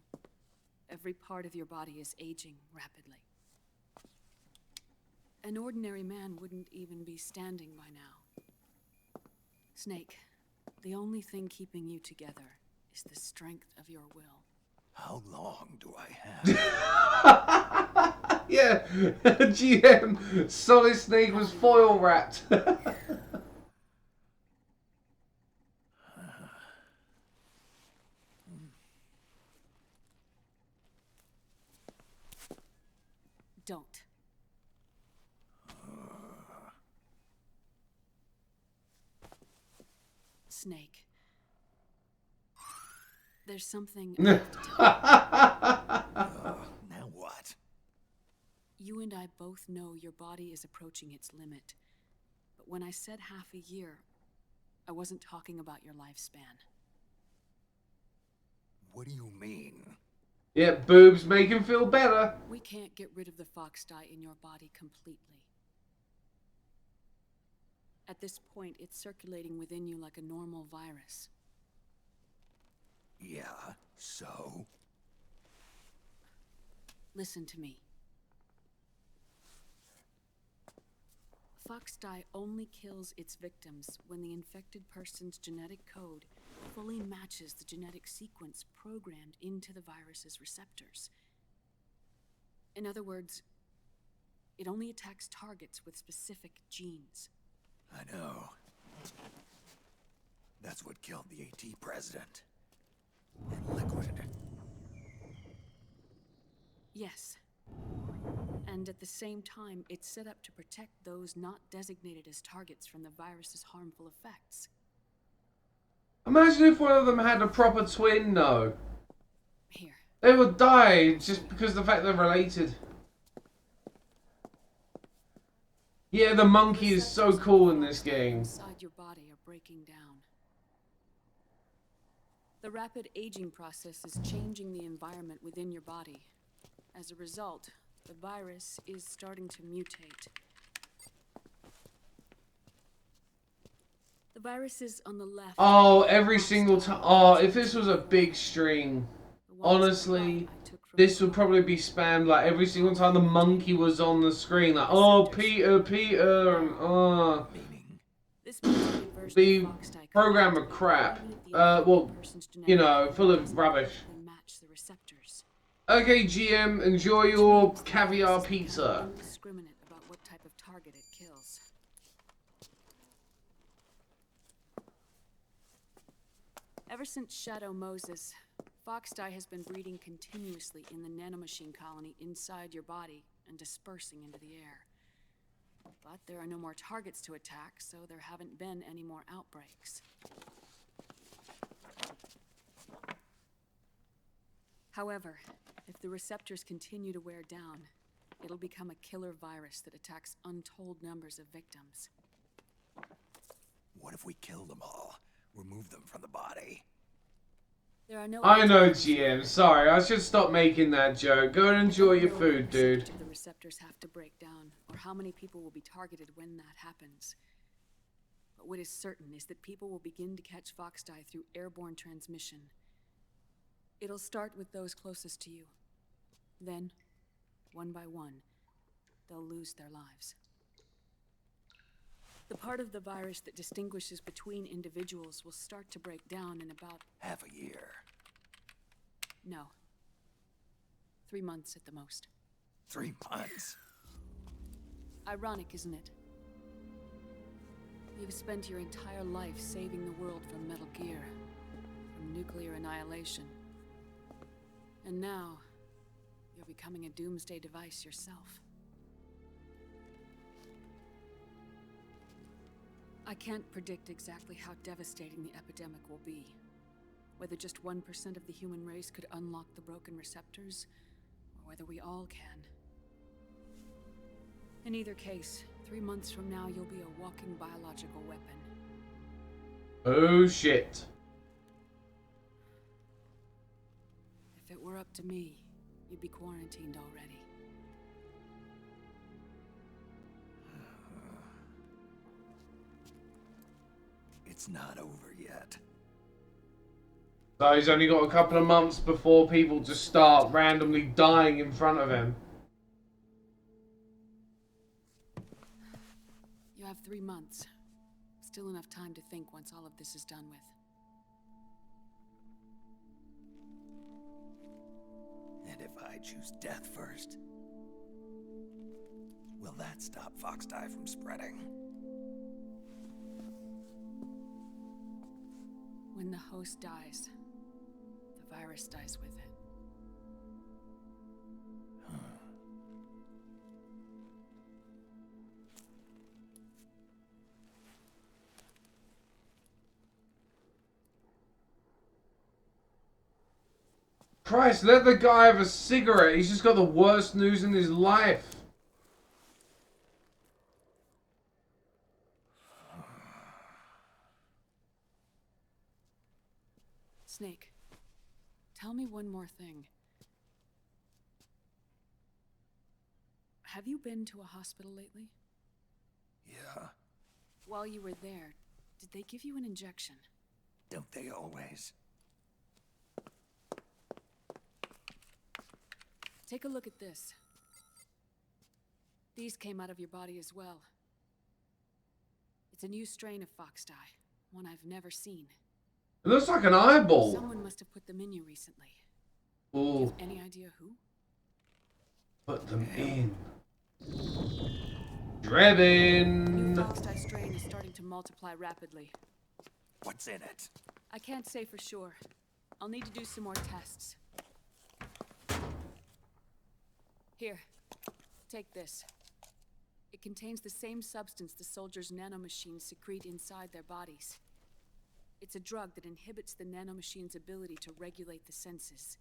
Every part of your body is aging rapidly. An ordinary man wouldn't even be standing by now. Snake, the only thing keeping you together is the strength of your will. How long do I have? Yeah, GM, Solid Snake was foil wrapped. Don't. Snake. There's something I have to tell you. Now what? You and I both know your body is approaching its limit. But when I said half a year, I wasn't talking about your lifespan. What do you mean? Yeah, boobs make him feel better. We can't get rid of the fox dye in your body completely. At this point, it's circulating within you like a normal virus. Yeah, so? Listen to me. Fox dye only kills its victims when the infected person's genetic code fully matches the genetic sequence programmed into the virus's receptors. In other words, it only attacks targets with specific genes. I know. That's what killed the AT president. And Liquid. Yes. And at the same time, it's set up to protect those not designated as targets from the virus's harmful effects. Imagine if one of them had a proper twin, though. Here. They would die just because of the fact they're related. Yeah, the monkey is so cool in this game. Inside your body are breaking down. The rapid aging process is changing the environment within your body. As a result, the virus is starting to mutate. The viruses on the left. Oh, every single time. Oh, if this was a big stream, honestly, this would probably be spammed like every single time the monkey was on the screen. Like, oh, Peter, Peter, and oh. The program of crap. Well, you know, full of rubbish. Okay, GM, enjoy your caviar pizza. Indiscriminate about what type of target it kills. Ever since Shadow Moses, Foxdie has been breeding continuously in the nanomachine colony inside your body and dispersing into the air. But there are no more targets to attack, so there haven't been any more outbreaks. However, if the receptors continue to wear down, it'll become a killer virus that attacks untold numbers of victims. What if we kill them all? Remove them from the body? There are no I know, GM. Sorry, I should stop making that joke. Go and enjoy your food, dude. The receptors have to break down, or how many people will be targeted when that happens. But what is certain is that people will begin to catch Foxdie through airborne transmission. It'll start with those closest to you. Then, one by one, they'll lose their lives. The part of the virus that distinguishes between individuals will start to break down in about... half a year. No. 3 months at the most. 3 months? Ironic, isn't it? You've spent your entire life saving the world from Metal Gear, from nuclear annihilation. And now, you're becoming a doomsday device yourself. I can't predict exactly how devastating the epidemic will be. Whether just 1% of the human race could unlock the broken receptors, or whether we all can. In either case, 3 months from now, you'll be a walking biological weapon. Oh, shit. If it were up to me, you'd be quarantined already. It's not over yet. So he's only got a couple of months before people just start randomly dying in front of him. You have 3 months. Still enough time to think once all of this is done with. And if I choose death first, will that stop Foxdie from spreading? When the host dies, the virus dies with it. Christ, let the guy have a cigarette. He's just got the worst news in his life. Snake, tell me one more thing. Have you been to a hospital lately? Yeah, While you were there, did they give you an injection? don't they always? Take a look at this. These came out of your body as well. It's a new strain of Foxdie, one I've never seen. It looks like an eyeball. Someone must have put them in you recently. Do Ooh, you have any idea who? put them in. New Drebin. Foxdie strain is starting to multiply rapidly. What's in it? I can't say for sure. I'll need to do some more tests. Here. Take this. It contains the same substance the soldiers' nanomachines secrete inside their bodies. It's a drug that inhibits the nanomachine's ability to regulate the senses.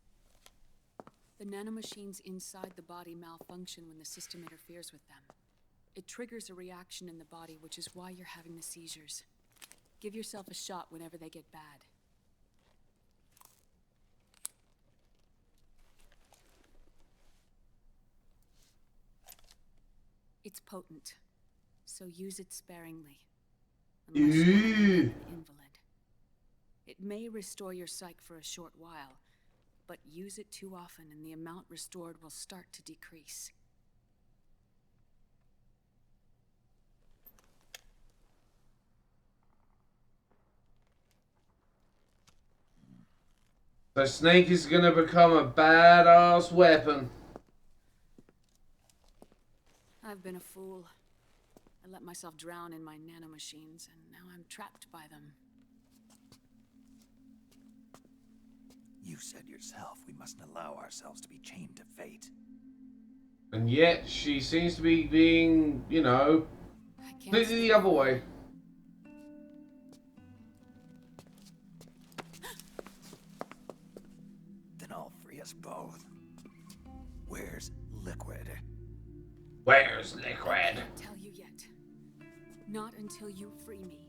The nanomachines inside the body malfunction when the system interferes with them. It triggers a reaction in the body, which is why you're having the seizures. Give yourself a shot whenever they get bad. It's potent, so use it sparingly. Unless you're an invalid. It may restore your psyche for a short while, but use it too often and the amount restored will start to decrease. So Snake is gonna become a badass weapon. I've been a fool. I let myself drown in my nanomachines, and now I'm trapped by them. You said yourself we mustn't allow ourselves to be chained to fate. And yet, she seems to be being, you know, completely the other way. Then I'll free us both. Where's Liquid? Where's Liquid? I can't tell you yet. Not until you free me.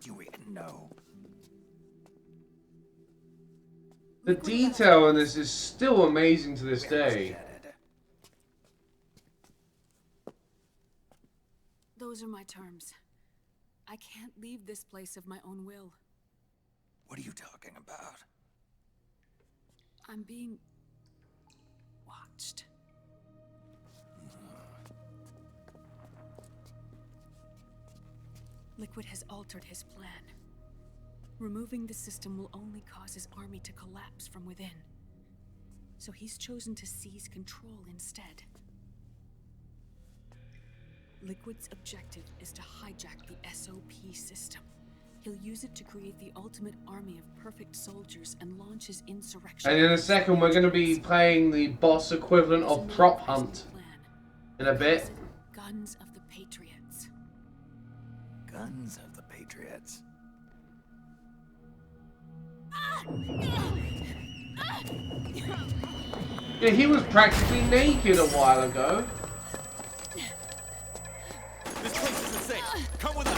Do we know? The detail in this is still amazing to this day. Those are my terms. I can't leave this place of my own will. What are you talking about? I'm being watched. Liquid has altered his plan. Removing the system will only cause his army to collapse from within. So he's chosen to seize control instead. Liquid's objective is to hijack the SOP system. He'll use it to create the ultimate army of perfect soldiers and launch his insurrection. And in a second, we're going to be playing the boss equivalent of Prop Hunt in a bit. Guns of the Patriots. Guns of the Patriots. Yeah, he was practically naked a while ago. This place isn't safe. Come with us.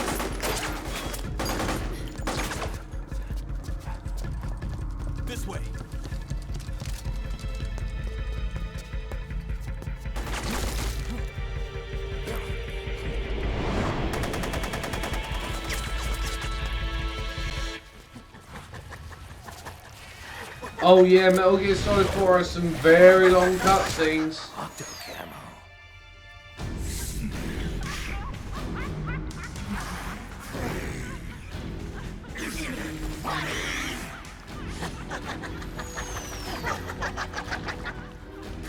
This way. Oh yeah, Metal Gear Solid 4 has some very long cutscenes. Octo camo.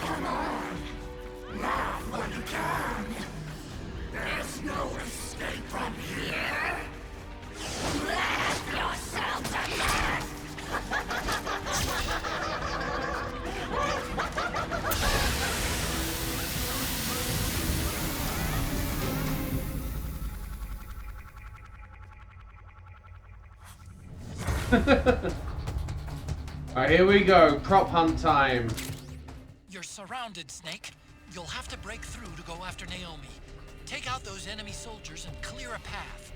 Come on. Laugh when you can. There's no escape from here. Laugh yourself to death. Alright, here we go. Prop hunt time. You're surrounded, Snake. You'll have to break through to go after Naomi. Take out those enemy soldiers and clear a path.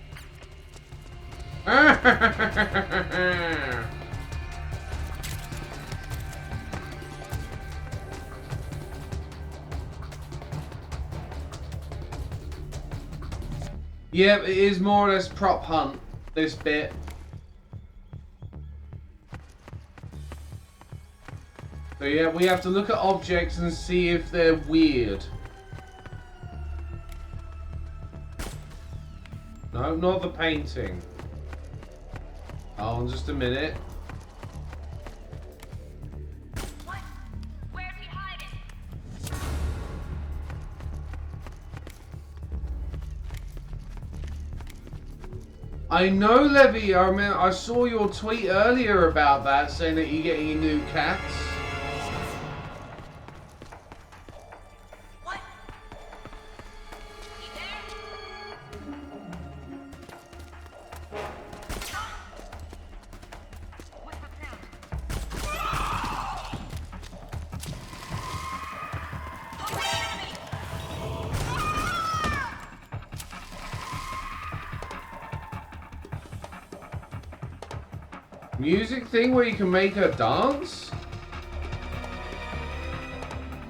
Yep, it is more or less prop hunt, this bit. So yeah, we have to look at objects and see if they're weird. No, not the painting. Hold on just a minute. What? Where's he hiding? I know, Levy, I saw your tweet earlier about that, saying that you're getting new cats. What? Music thing where you can make her dance?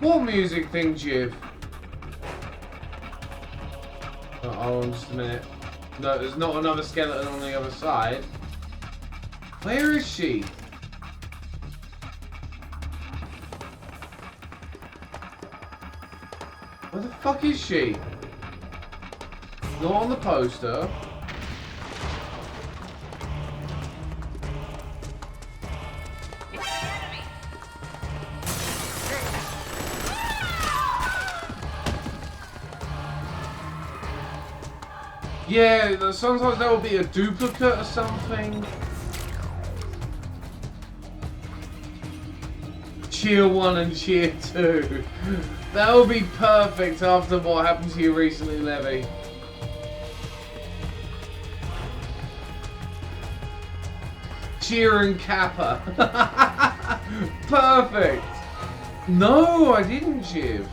What music thing, Jiv? Oh, hold on just a minute. No, there's not another skeleton on the other side. Where is she? Where the fuck is she? Not on the poster. Yeah, sometimes there will be a duplicate or something. Cheer 1 and Cheer 2. That would be perfect after what happened to you recently, Levy. Cheer and Kappa. Perfect. No, I didn't, Jiv.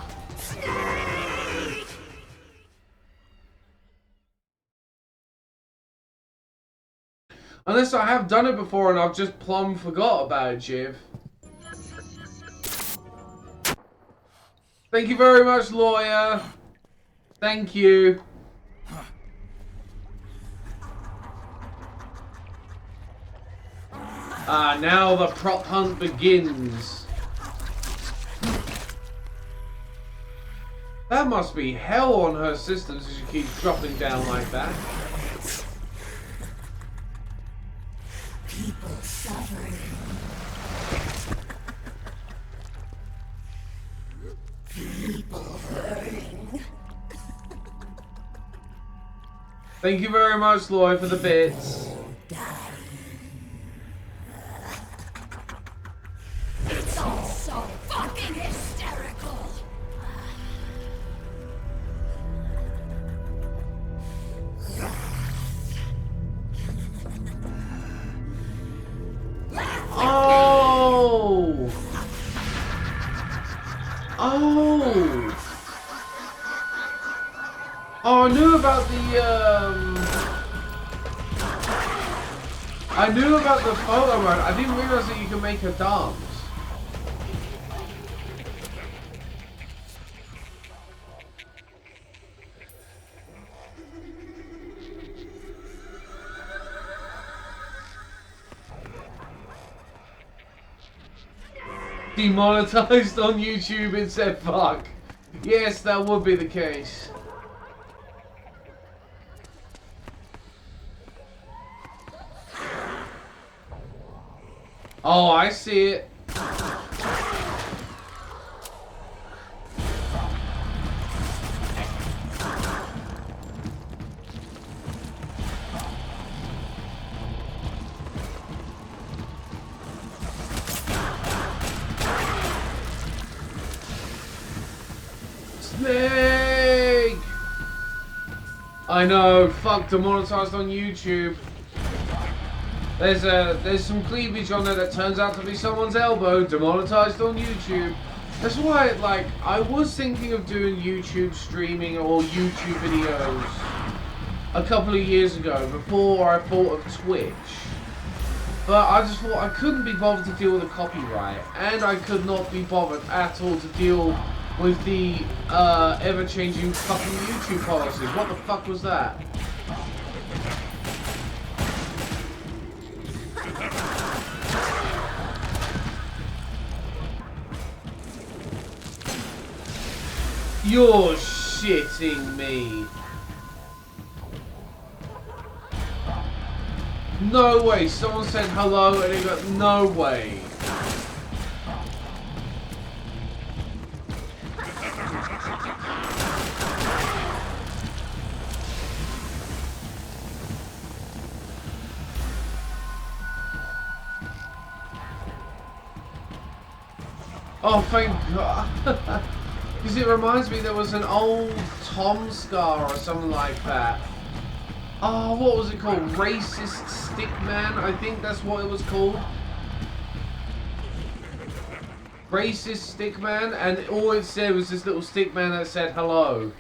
Unless I have done it before and I've just plumb forgot about it, Jiv. Thank you very much, lawyer. Thank you. Now the prop hunt begins. That must be hell on her systems as she keeps dropping down like that. People suffering. People hurting. Thank you very much, Lloyd, for the bits. It's all so fucking hysterical. Oh! Oh! Oh, I knew about I knew about the photo mode. I didn't realize that you can make her dance. Demonetized on YouTube, it said fuck. Yes, that would be the case. Oh, I see it. Snake! I know, fuck, demonetized on YouTube. There's some cleavage on there that turns out to be someone's elbow, demonetized on YouTube. That's why, like, I was thinking of doing YouTube streaming or YouTube videos a couple of years ago before I thought of Twitch. But I just thought I couldn't be bothered to deal with the copyright, and I could not be bothered at all to deal with the ever-changing fucking YouTube policies. What the fuck was that? You're shitting me. No way. Someone said hello and they got no way. Oh, thank God. Because it reminds me there was an old Tom Scar or something like that. Oh, what was it called? Racist Stickman? I think that's what it was called. Racist Stickman, and all it said was this little stickman that said hello.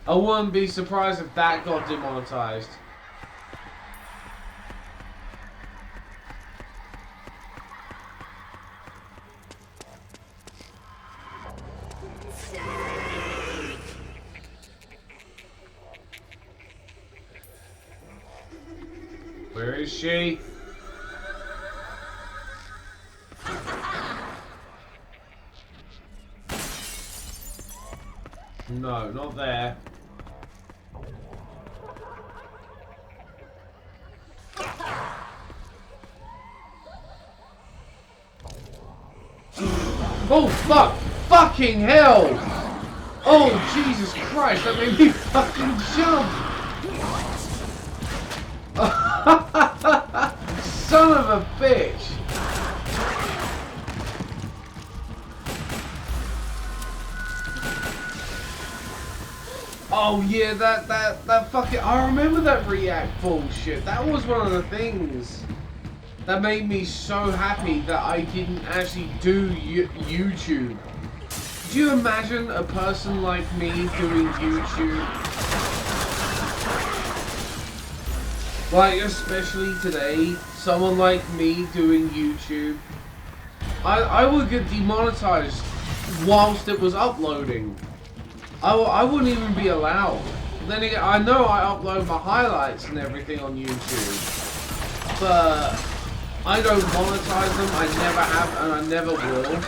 I wouldn't be surprised if that got demonetized. Where is she? No, not there. Oh fuck! Fucking hell! Oh Jesus Christ! That made me fucking jump! Son of a bitch! Oh yeah, that fucking... I remember that react bullshit. That was one of the things that made me so happy that I didn't actually do YouTube. Do you imagine a person like me doing YouTube? Like, especially today, someone like me doing YouTube. I would get demonetized whilst it was uploading. I wouldn't even be allowed. Then again, I know I upload my highlights and everything on YouTube, but I don't monetize them. I never have, and I never will.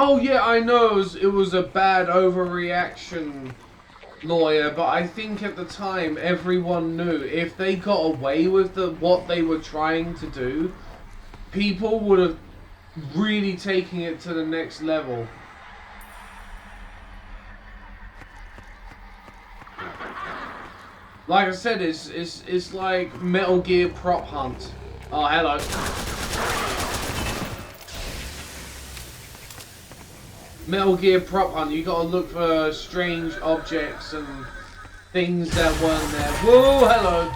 Oh yeah, I know it was a bad overreaction, lawyer, but I think at the time everyone knew if they got away with what they were trying to do, people would have really taken it to the next level. Like I said, it's like Metal Gear prop hunt. Oh, hello. Metal Gear prop hunt, you gotta look for strange objects and things that weren't there. Whoa, hello!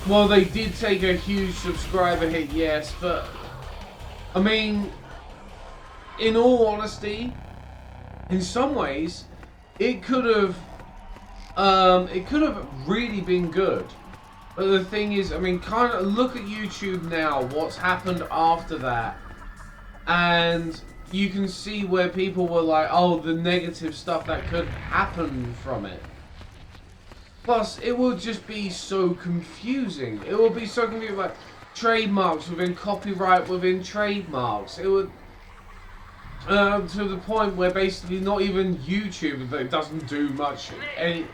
Well, they did take a huge subscriber hit, yes, but I mean, in all honesty, in some ways, it could have really been good. But the thing is, I mean, kind of look at YouTube now, what's happened after that, and you can see where people were like, oh, the negative stuff that could happen from it. Plus, it will just be so confusing. It will be so confusing, like trademarks within copyright within trademarks. It would. To the point where basically not even YouTube doesn't do much. It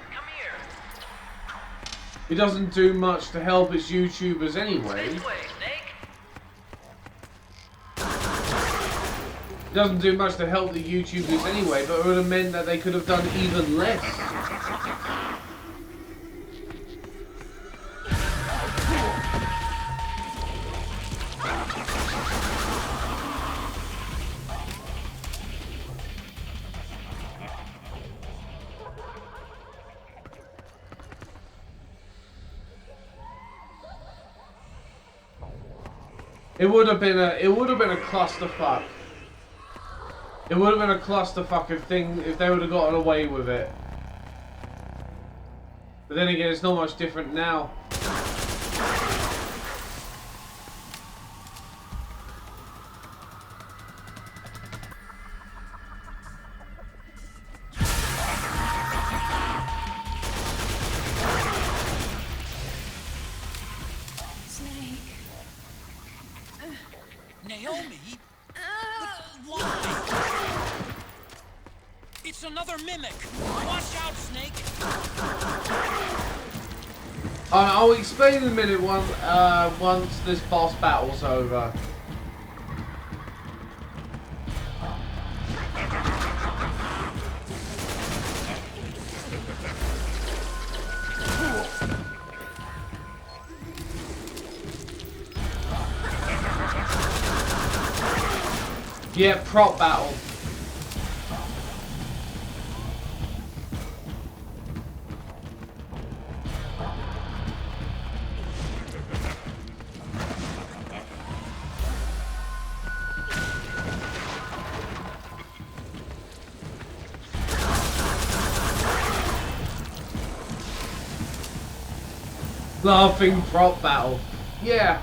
doesn't do much to help its YouTubers anyway. It doesn't do much to help the YouTubers anyway, but it would have meant that they could have done even less. It would have been a clusterfuck. It would have been a clusterfuck if they would have gotten away with it. But then again, it's not much different now. Naomi? But why? It's another mimic! Watch out, Snake! I'll explain in a minute once this boss battle's over. Yeah, prop battle. Laughing prop battle. Yeah.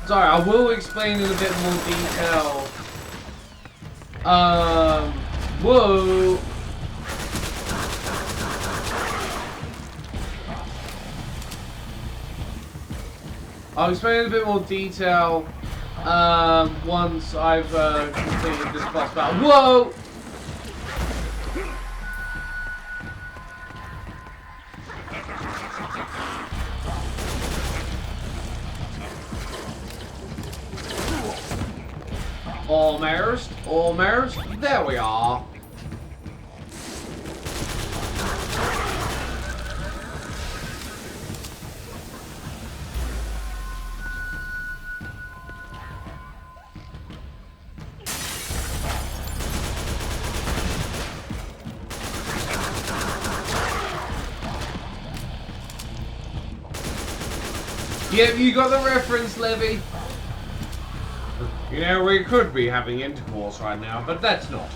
Sorry, I will explain in a bit more detail. Whoa. I'll explain in a bit more detail once I've completed this boss battle. Whoa! Almost, there we are. Yep, you got the reference, Levy. You know, we could be having intercourse right now, but that's not.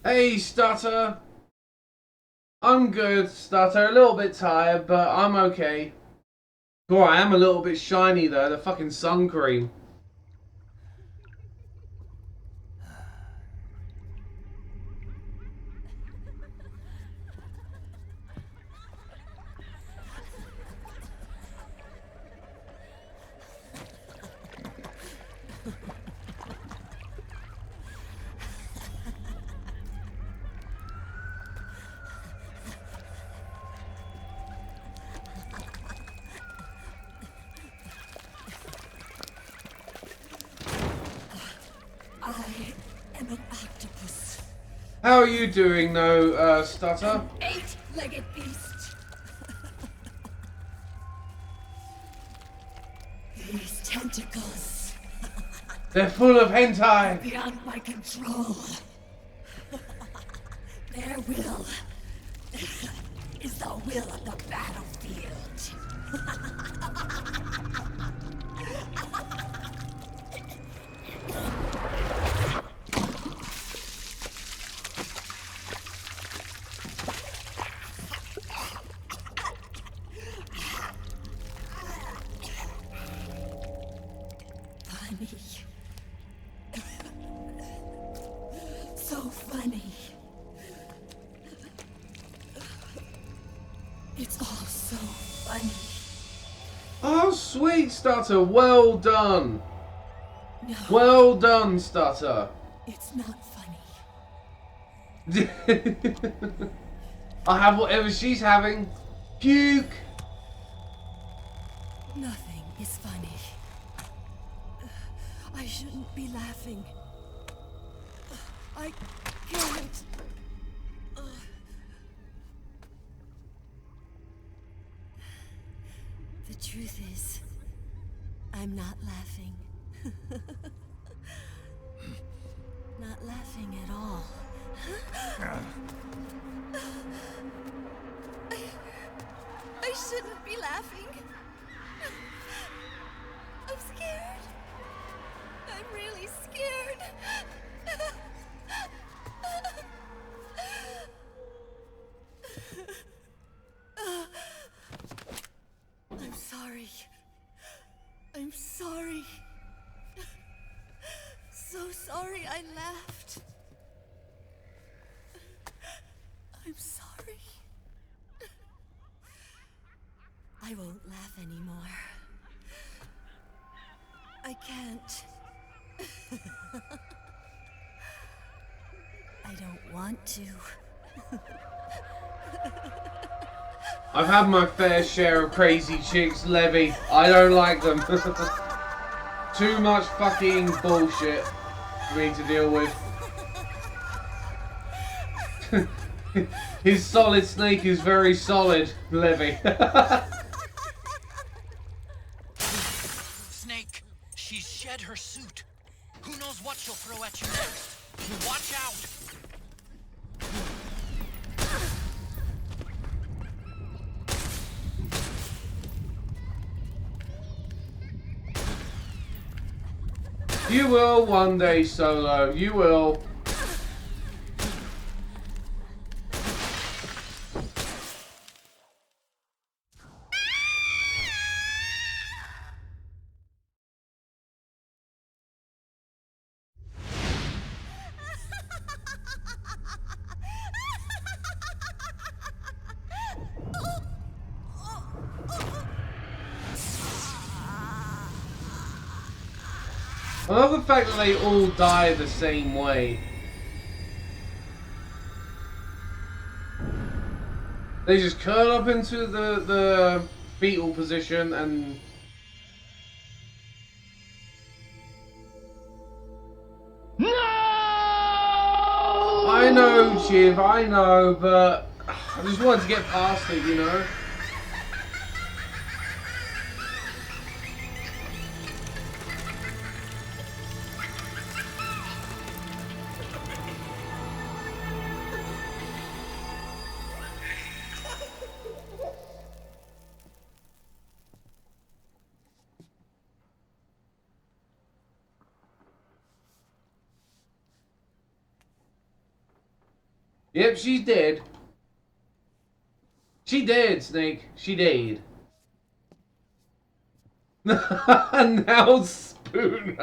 Hey, Stutter. I'm good, Stutter. A little bit tired, but I'm okay. Oh, I am a little bit shiny, though. The fucking sun cream. I am an octopus. How are you doing, though, Stutter? Eight-legged beast. These tentacles They're full of hentai. beyond my control. Their will is the will of the battlefield. Funny. So funny. It's all so funny. Oh, sweet, Stutter. Well done. No, Well done, Stutter. it's not funny. I'll have whatever she's having. Puke. Nothing is funny. I shouldn't be laughing. I can't. The truth is, I'm not laughing. Not laughing at all. I shouldn't be laughing. I'm scared. I'm really scared. I'm sorry. I'm sorry. So sorry I laughed. I'm sorry. I won't laugh anymore. I can't. I don't want to. I've had my fair share of crazy chicks, Levy. I don't like them. Too much fucking bullshit for me to deal with. His solid snake is very solid, Levy. Snake, she's shed her suit. Who knows what she'll throw at you next? Watch out! You will one day, Solo. You will. I love the fact that they all die the same way. They just curl up into the fetal position and... No! I know, Chiv, I know, but I just wanted to get past it, you know? Yep, she's dead. She did, Snake. She did. Now Spoon.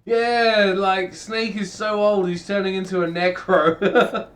Yeah, like Snake is so old he's turning into a necro.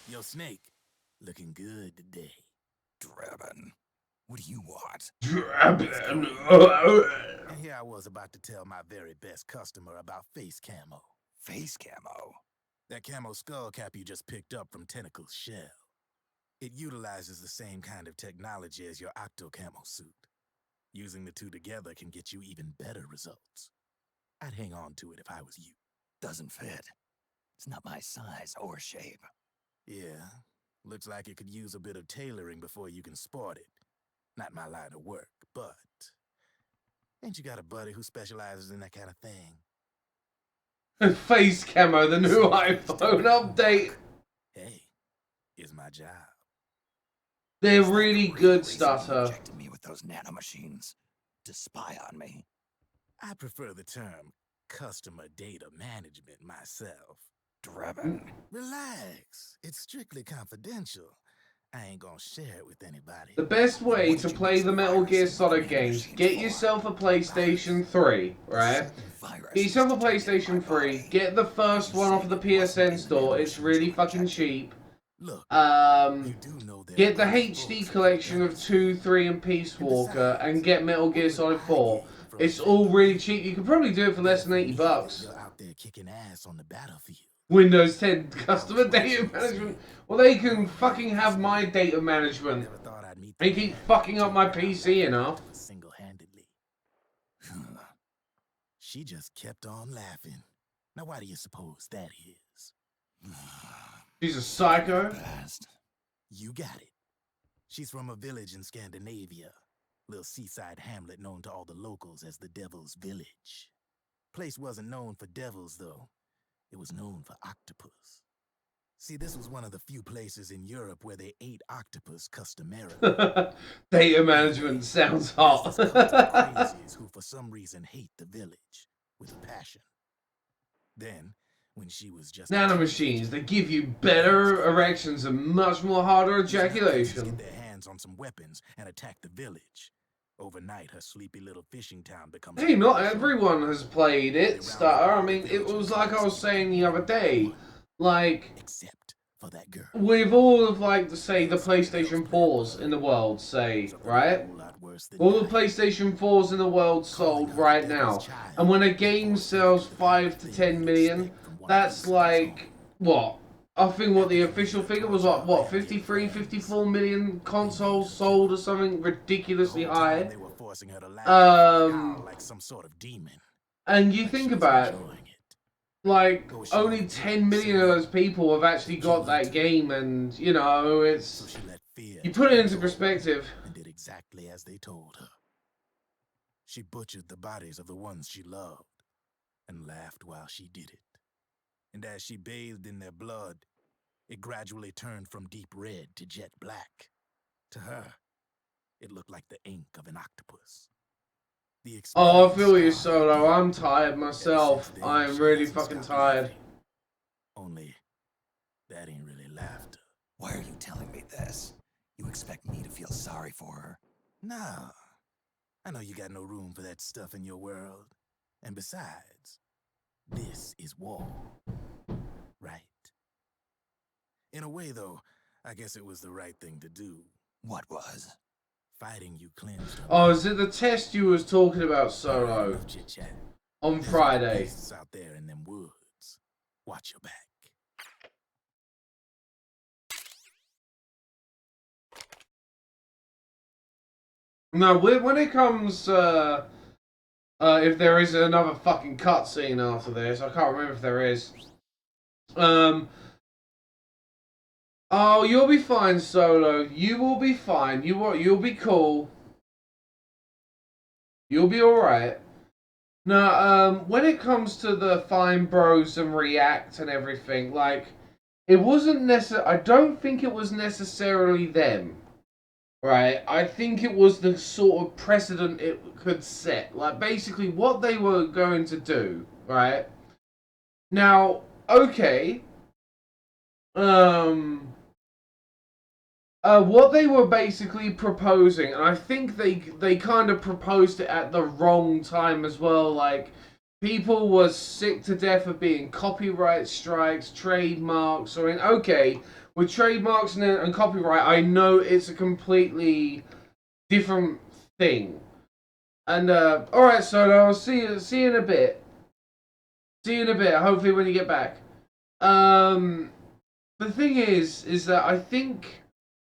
Yo, Snake, looking good today. Draven, what do you want? Draven. And here I was about to tell my very best customer about face camo. Face camo? That camo skull cap you just picked up from Tentacle's shell. It utilizes the same kind of technology as your octo camo suit. Using the two together can get you even better results. I'd hang on to it if I was you. Doesn't fit. It's not my size or shape. Yeah, looks like it could use a bit of tailoring before you can sport it. Not my line of work, but... Ain't you got a buddy who specializes in that kind of thing? Face camo, the new iPhone update. Hey, it's my job. They're really good, Stutter. Injected me with those nanomachines to spy on me. I prefer the term customer data management myself. Draven. Relax. It's strictly confidential. I ain't gonna share it with anybody. The best way to play the Metal Gear Solid games, get yourself a PlayStation 3, right? Get yourself a PlayStation 3, get the first one off the PSN store, it's really fucking cheap. Look, Get the HD collection of 2, 3, and Peace Walker, and get Metal Gear Solid 4. It's all really cheap. You could probably do it for less than $80. You're out there kicking ass on the battlefield. Windows 10 customer data management. Well, they can fucking have my data management. They keep fucking up my PC enough. Single-handedly. She just kept on laughing. Now, why do you suppose that is? She's a psycho. You got it. She's from a village in Scandinavia. Little seaside hamlet known to all the locals as the Devil's Village. Place wasn't known for devils, though. It was known for octopus. See, this was one of the few places in Europe where they ate octopus customarily. Data management sounds hot. Crazies who for some reason hate the village with a passion. Then, when she was just... Nanomachines, they give you better erections and much more harder ejaculation. Get their hands hands on some weapons and attack the village. Overnight, her sleepy little fishing town becomes... Hey, not everyone has played it, Stutter. I mean, it was like I was saying the other day, like, Except for that girl. with all of, like, say, the PlayStation 4s in the world, say, right? All the PlayStation 4s in the world sold right now. And when a game sells 5 to 10 million, that's like, what? I think what the official figure was, what 53, 54 million consoles sold or something ridiculously high. Like some sort of demon. And you think about it, like, only 10 million of those people have actually got that game, and, you know, it's... You put it into perspective. And did exactly as they told her. She butchered the bodies of the ones she loved, and laughed while she did it. And as she bathed in their blood, it gradually turned from deep red to jet black. To her, it looked like the ink of an octopus. Oh, I feel you, Solo. I'm tired myself. I'm really fucking tired. Only, that ain't really laughter. Why are you telling me this? You expect me to feel sorry for her? No. I know you got no room for that stuff in your world. And besides, this is war. Right? In a way, though, I guess it was the right thing to do. What was? Fighting you cleansed. Oh, is it the test you was talking about, Solo? On Friday. Out there in them woods. Watch your back. No, when it comes, if there is another fucking cutscene after this, I can't remember if there is. Oh, you'll be fine, Solo. You will be fine. You'll be cool. You'll be alright. No, when it comes to the Fine Bros and React and everything, like, it wasn't I don't think it was necessarily them. Right? I think it was the sort of precedent it could set. Like, basically, what they were going to do, right? Now, okay. What they were basically proposing, and I think they kind of proposed it at the wrong time as well, like, people were sick to death of being copyright strikes, trademarks, I mean, okay, with trademarks and copyright, I know it's a completely different thing. And, alright, Solo, I'll see you in a bit. See you in a bit, hopefully when you get back. The thing is that I think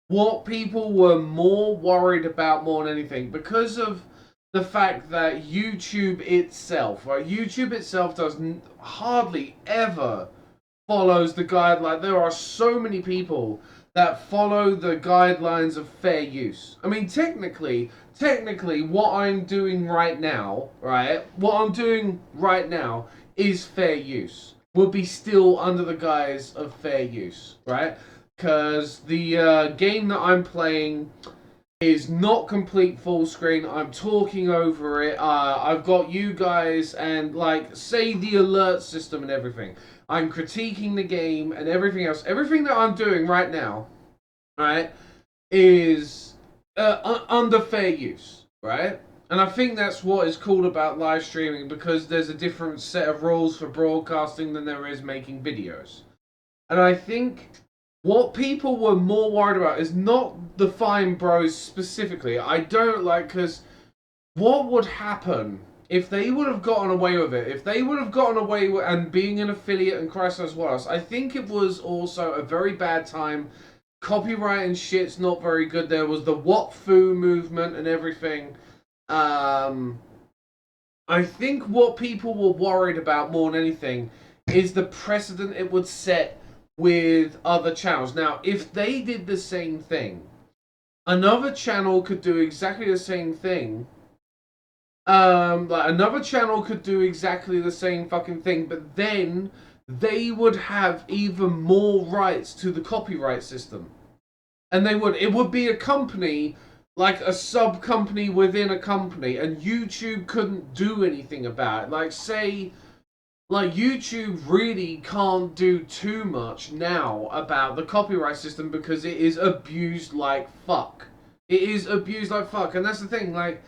what people were more worried about more than anything, because of the fact that YouTube itself, right? YouTube itself does hardly ever follows the guideline. There are so many people that follow the guidelines of fair use. I mean, technically, what I'm doing right now, right? What I'm doing right now is fair use. Would be still under the guise of fair use, right? Because the game that I'm playing is not complete full screen. I'm talking over it. I've got you guys and, like, say the alert system and everything. I'm critiquing the game and everything else. Everything that I'm doing right now, right, is under fair use, right? And I think that's what is cool about live streaming, because there's a different set of rules for broadcasting than there is making videos. And I think what people were more worried about is not the Fine Bros specifically. I don't like, because what would happen if they would have gotten away with it? If they would have gotten away with and being an affiliate and Christ knows what else, I think it was also a very bad time. Copyright and shit's not very good. There was the What Fu movement and everything. I think what people were worried about more than anything is the precedent it would set with other channels. Now, if they did the same thing, another channel could do exactly the same thing. Like, another channel could do exactly the same fucking thing, but then they would have even more rights to the copyright system. And it would be a company, like a sub-company within a company, and YouTube couldn't do anything about it. Like, say, like, YouTube really can't do too much now about the copyright system because it is abused like fuck. It is abused like fuck. And that's the thing, like,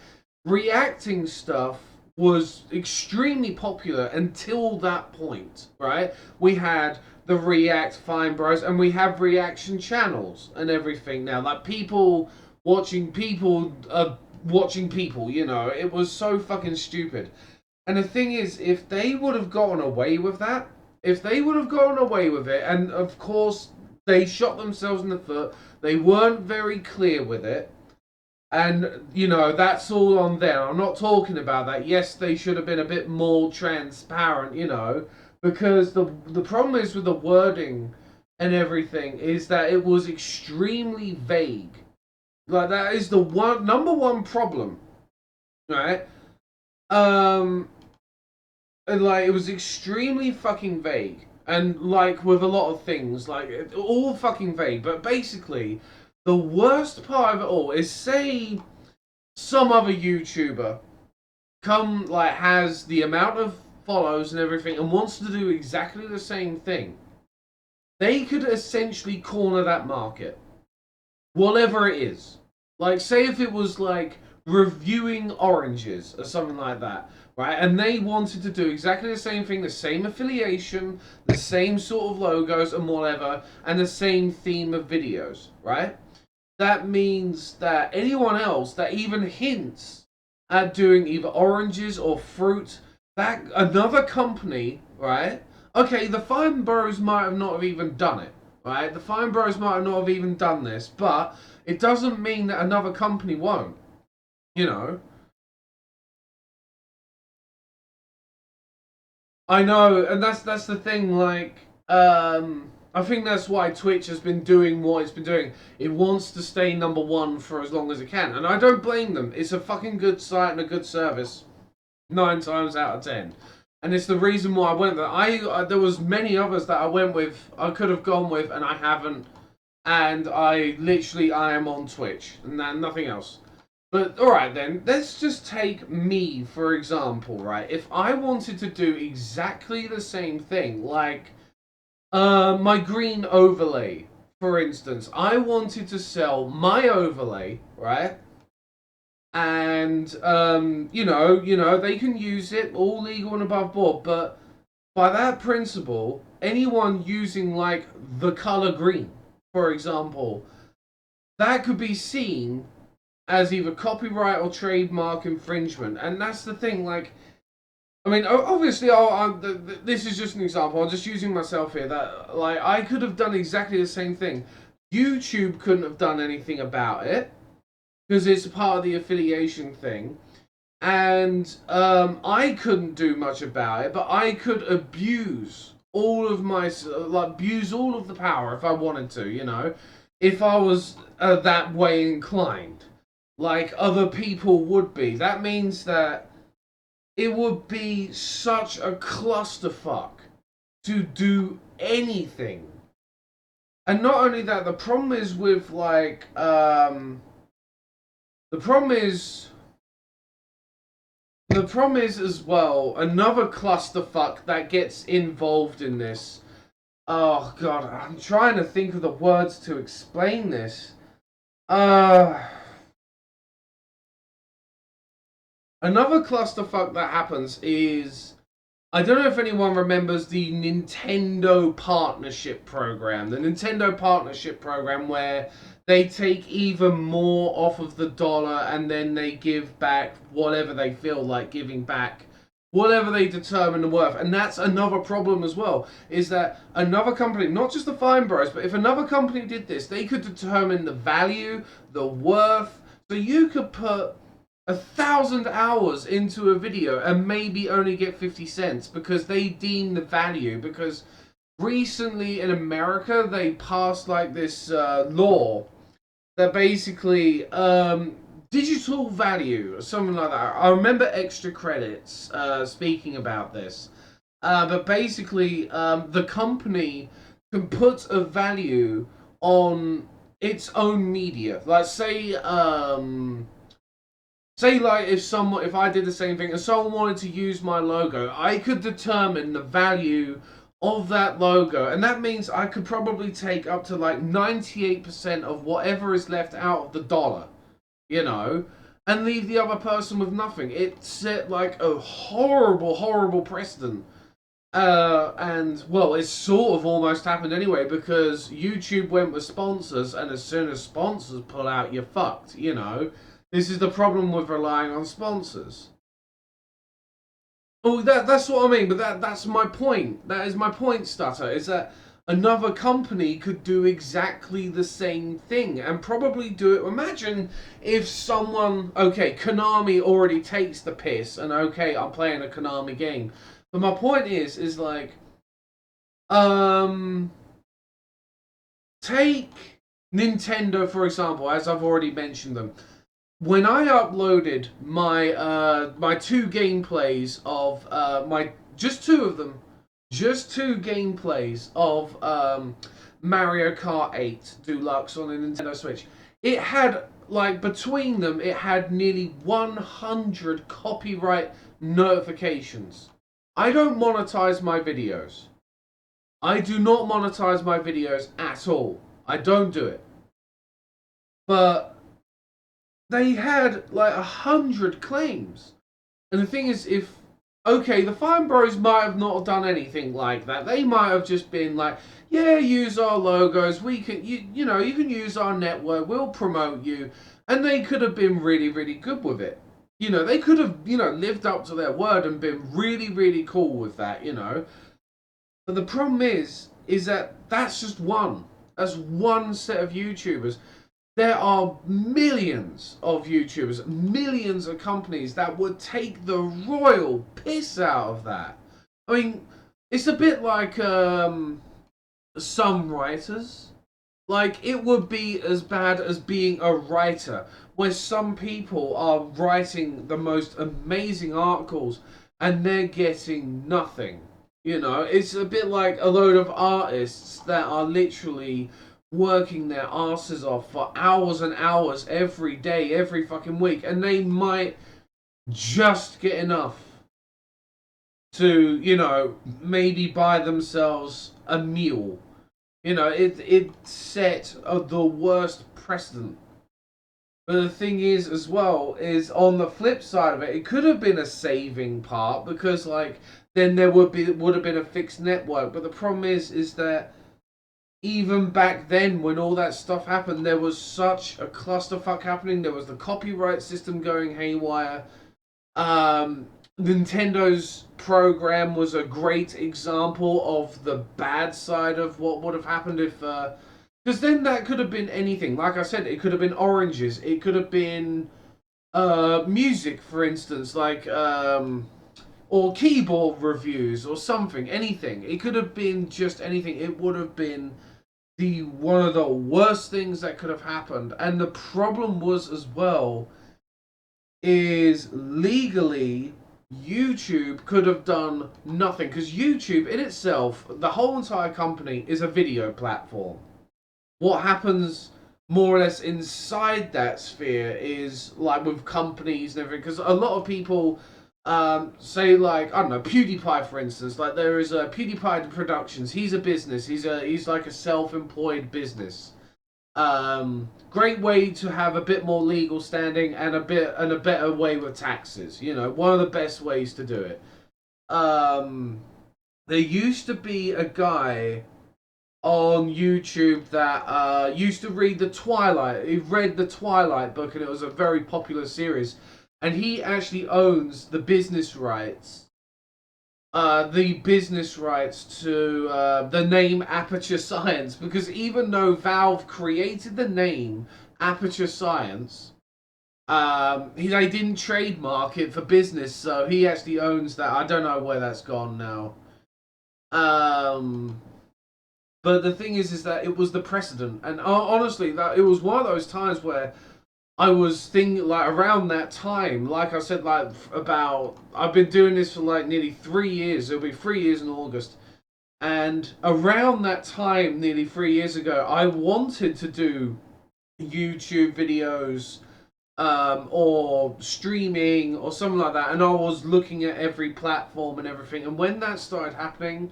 reacting stuff was extremely popular until that point, right? We had the React Fine Bros, and we have reaction channels and everything now. Like, people watching people, you know? It was so fucking stupid. And the thing is, if they would have gotten away with that, if they would have gotten away with it, and of course, they shot themselves in the foot, they weren't very clear with it, and, you know, that's all on them. I'm not talking about that. Yes, they should have been a bit more transparent, you know, because the problem is with the wording and everything is that it was extremely vague. Like, that is the number one problem, right? And, like, it was extremely fucking vague. And, like, with a lot of things, like, all fucking vague. But basically, the worst part of it all is, say, some other YouTuber has the amount of follows and everything and wants to do exactly the same thing. They could essentially corner that market. Whatever it is. Like, say if it was, like, reviewing oranges or something like that, right? And they wanted to do exactly the same thing, the same affiliation, the same sort of logos and whatever, and the same theme of videos, right? That means that anyone else that even hints at doing either oranges or fruit, that another company, right? Okay, the Fine Bros might have not have even done it, right? The Fine Bros might have not have even done this, but it doesn't mean that another company won't, you know? I know, and that's the thing, like, I think that's why Twitch has been doing what it's been doing. It wants to stay number one for as long as it can, and I don't blame them. It's a fucking good site and a good service, 9 times out of 10. And it's the reason why I went there. There was many others that I went with, I could have gone with, and I haven't. And I am on Twitch, and nothing else. But, alright then, let's just take me, for example, right? If I wanted to do exactly the same thing, like, my green overlay, for instance. I wanted to sell my overlay, right? And, you know, they can use it, all legal and above board, but by that principle, anyone using, like, the color green, for example, that could be seen as either copyright or trademark infringement. And that's the thing, like, I mean, obviously, this is just an example. I'm just using myself here. That, like, I could have done exactly the same thing. YouTube couldn't have done anything about it because it's part of the affiliation thing, and I couldn't do much about it. But I could abuse all of my abuse all of the power if I wanted to. You know, if I was that way inclined, like other people would be. That means that it would be such a clusterfuck to do anything. And not only that, the problem is with, like, the problem is as well, another clusterfuck that gets involved in this. Oh god, I'm trying to think of the words to explain this. Another clusterfuck that happens is, I don't know if anyone remembers the Nintendo Partnership Program. The Nintendo Partnership Program where they take even more off of the dollar and then they give back whatever they feel like giving back, whatever they determine the worth. And that's another problem as well, is that another company, not just the Fine Bros, but if another company did this, they could determine the value, the worth. So you could put 1,000 hours into a video and maybe only get 50 cents because they deem the value. Because recently in America they passed like this law that basically digital value or something like that. I remember Extra Credits speaking about this, but basically the company can put a value on its own media. Like say like if I did the same thing and someone wanted to use my logo, I could determine the value of that logo, and that means I could probably take up to like 98% of whatever is left out of the dollar, you know, and leave the other person with nothing. It set like a horrible, horrible precedent. And well, it's sort of almost happened anyway, because YouTube went with sponsors, and as soon as sponsors pull out, you're fucked, you know. This is the problem with relying on sponsors. Oh, that's what I mean, but that's my point. That is my point, Stutter, is that another company could do exactly the same thing and probably do it. Imagine if someone, okay, Konami already takes the piss, and okay, I'm playing a Konami game. But my point is like, take Nintendo, for example, as I've already mentioned them. When I uploaded my my 2 gameplays of just 2 of them, just 2 gameplays of Mario Kart 8 Deluxe on the Nintendo Switch, it had, like, between them, it had nearly 100 copyright notifications. I don't monetize my videos. I do not monetize my videos at all. I don't do it. But they had like 100 claims. And the thing is, if, okay, the Fine Bros might have not done anything like that. They might have just been like, yeah, use our logos. We can, you know, you can use our network. We'll promote you. And they could have been really, really good with it. You know, they could have, you know, lived up to their word and been really, really cool with that, you know. But the problem is that that's just one. That's one set of YouTubers. There are millions of YouTubers, millions of companies that would take the royal piss out of that. I mean, it's a bit like some writers. Like, it would be as bad as being a writer, where some people are writing the most amazing articles and they're getting nothing. You know, it's a bit like a load of artists that are literally working their asses off for hours and hours every day, every fucking week, and they might just get enough to, you know, maybe buy themselves a meal. You know, it set the worst precedent. But the thing is, as well, is on the flip side of it, it could have been a saving part, because like then there would have been a fixed network. But the problem is that even back then, when all that stuff happened, there was such a clusterfuck happening. There was the copyright system going haywire. Nintendo's program was a great example of the bad side of what would have happened if... because then that could have been anything. Like I said, it could have been oranges. It could have been music, for instance, like... or keyboard reviews or something. Anything. It could have been just anything. It would have been one of the worst things that could have happened. And the problem was, as well, is legally YouTube could have done nothing, because YouTube in itself, the whole entire company, is a video platform. What happens more or less inside that sphere is like with companies and everything, because a lot of people say, like, I don't know, PewDiePie, for instance. Like, there is a PewDiePie Productions. He's a business. He's like a self-employed business. Great way to have a bit more legal standing and a better way with taxes. You know, one of the best ways to do it. There used to be a guy on YouTube that used to read the Twilight. He read the Twilight book, and it was a very popular series. And he actually owns the business rights. The business rights to the name Aperture Science. Because even though Valve created the name Aperture Science, they didn't trademark it for business. So he actually owns that. I don't know where that's gone now. But the thing is that it was the precedent. And honestly, that it was one of those times where I was thinking, like, around that time, like I said, like, I've been doing this for, like, nearly 3 years. It'll be 3 years in August. And around that time, nearly 3 years ago, I wanted to do YouTube videos, or streaming, or something like that. And I was looking at every platform and everything. And when that started happening,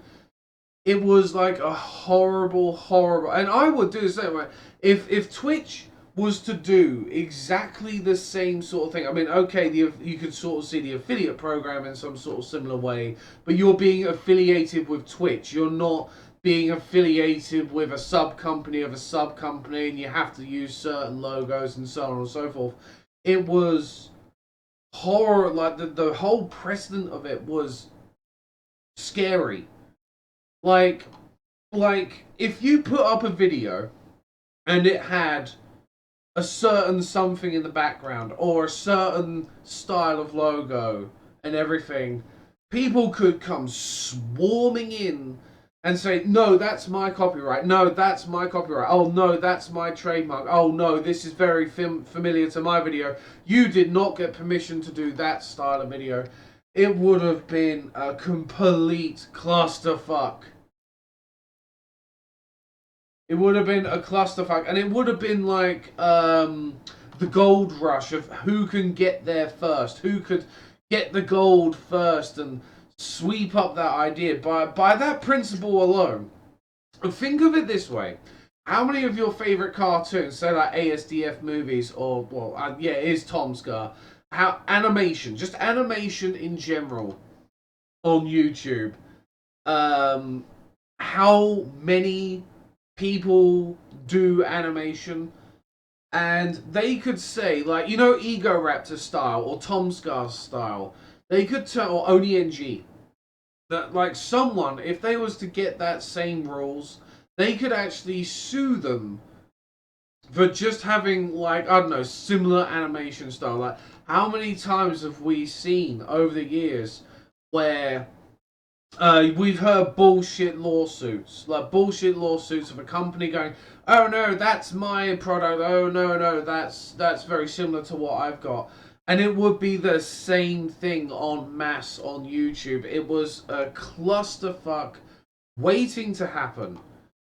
it was, like, a horrible, horrible... And I would do the same way. If Twitch was to do exactly the same sort of thing. I mean, okay, you could sort of see the affiliate program in some sort of similar way, but you're being affiliated with Twitch. You're not being affiliated with a sub-company of a sub-company, and you have to use certain logos and so on and so forth. It was horror, like the whole precedent of it was scary. Like if you put up a video and it had a certain something in the background or a certain style of logo and everything, people could come swarming in and say, no, that's my copyright. No, that's my copyright. Oh, no, that's my trademark. Oh, no, this is very familiar to my video. You did not get permission to do that style of video. It would have been a complete clusterfuck. It would have been a clusterfuck. And it would have been like the gold rush of who can get there first. Who could get the gold first and sweep up that idea by that principle alone. Think of it this way. How many of your favorite cartoons, say like ASDF movies or, well, yeah, it is Tom Scar, how animation, just animation in general on YouTube, how many people do animation, and they could say, like, you know, Ego Raptor style or Tom Scar style, they could tell, or OniNG, that like someone, if they was to get that same rules, they could actually sue them for just having, like, I don't know, similar animation style. Like, how many times have we seen over the years where we've heard bullshit lawsuits, like bullshit lawsuits of a company going, oh no, that's my product, oh no, that's very similar to what I've got. And it would be the same thing en masse on YouTube. It was a clusterfuck waiting to happen.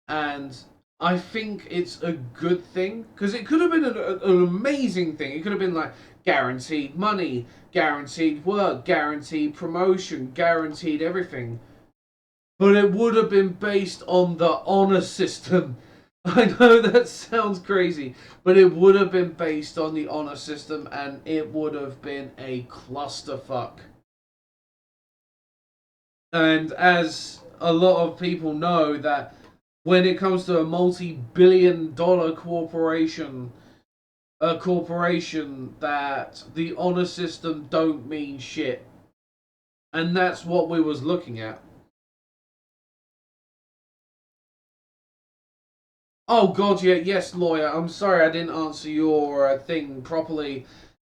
And I think it's a good thing, because it could have been an amazing thing. It could have been like guaranteed money, guaranteed work, guaranteed promotion, guaranteed everything. But it would have been based on the honor system. I know that sounds crazy, but it would have been based on the honor system, and it would have been a clusterfuck. And as a lot of people know, that when it comes to a multi-billion-dollar corporation, a corporation, that the honor system don't mean shit. And that's what we was looking at. Oh god, yeah, yes, lawyer. I'm sorry I didn't answer your thing properly.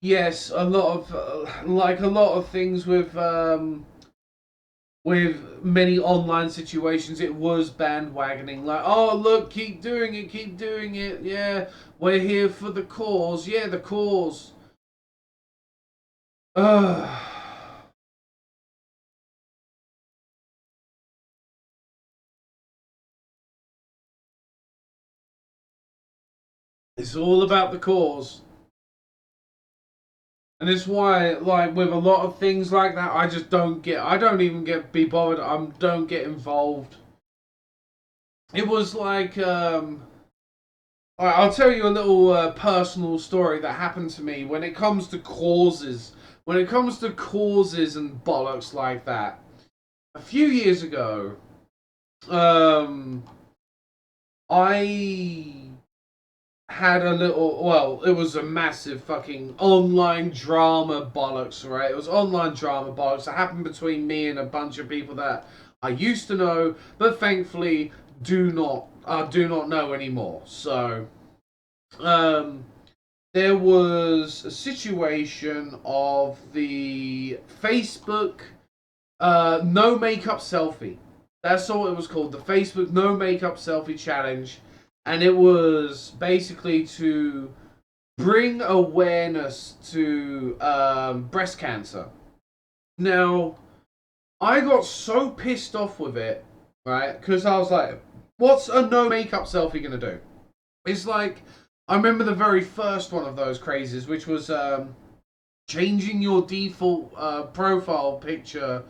Yes, a lot of like a lot of things with many online situations, it was bandwagoning. Like, oh look, keep doing it. Yeah, we're here for the cause. Yeah, the cause. Ugh. It's all about the cause. And it's why, like, with a lot of things like that, I just don't get, I don't even be bothered, don't get involved. It was like, I'll tell you a little personal story that happened to me when it comes to causes. When it comes to causes and bollocks like that. A few years ago, I had a little, well, it was a massive fucking online drama bollocks, right? It was online drama bollocks that happened between me and a bunch of people that I used to know, but thankfully do not know anymore. So, there was a situation of the Facebook no makeup selfie. That's all it was called. The Facebook no makeup selfie challenge. And it was basically to bring awareness to breast cancer. Now, I got so pissed off with it, right? Because I was like, what's a no makeup selfie going to do? It's like, I remember the very first one of those crazes, which was changing your default profile picture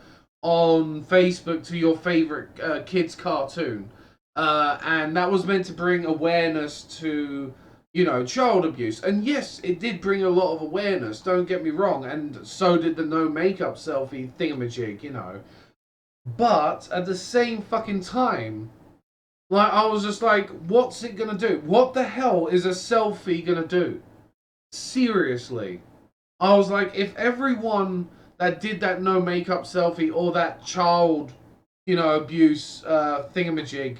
on Facebook to your favorite kids cartoon. And that was meant to bring awareness to, you know, child abuse. And yes, it did bring a lot of awareness, don't get me wrong, and so did the no makeup selfie thingamajig, you know. But at the same fucking time, like, I was just like, what's it gonna do? What the hell is a selfie gonna do? Seriously. I was like, if everyone that did that no makeup selfie or that child, you know, abuse thingamajig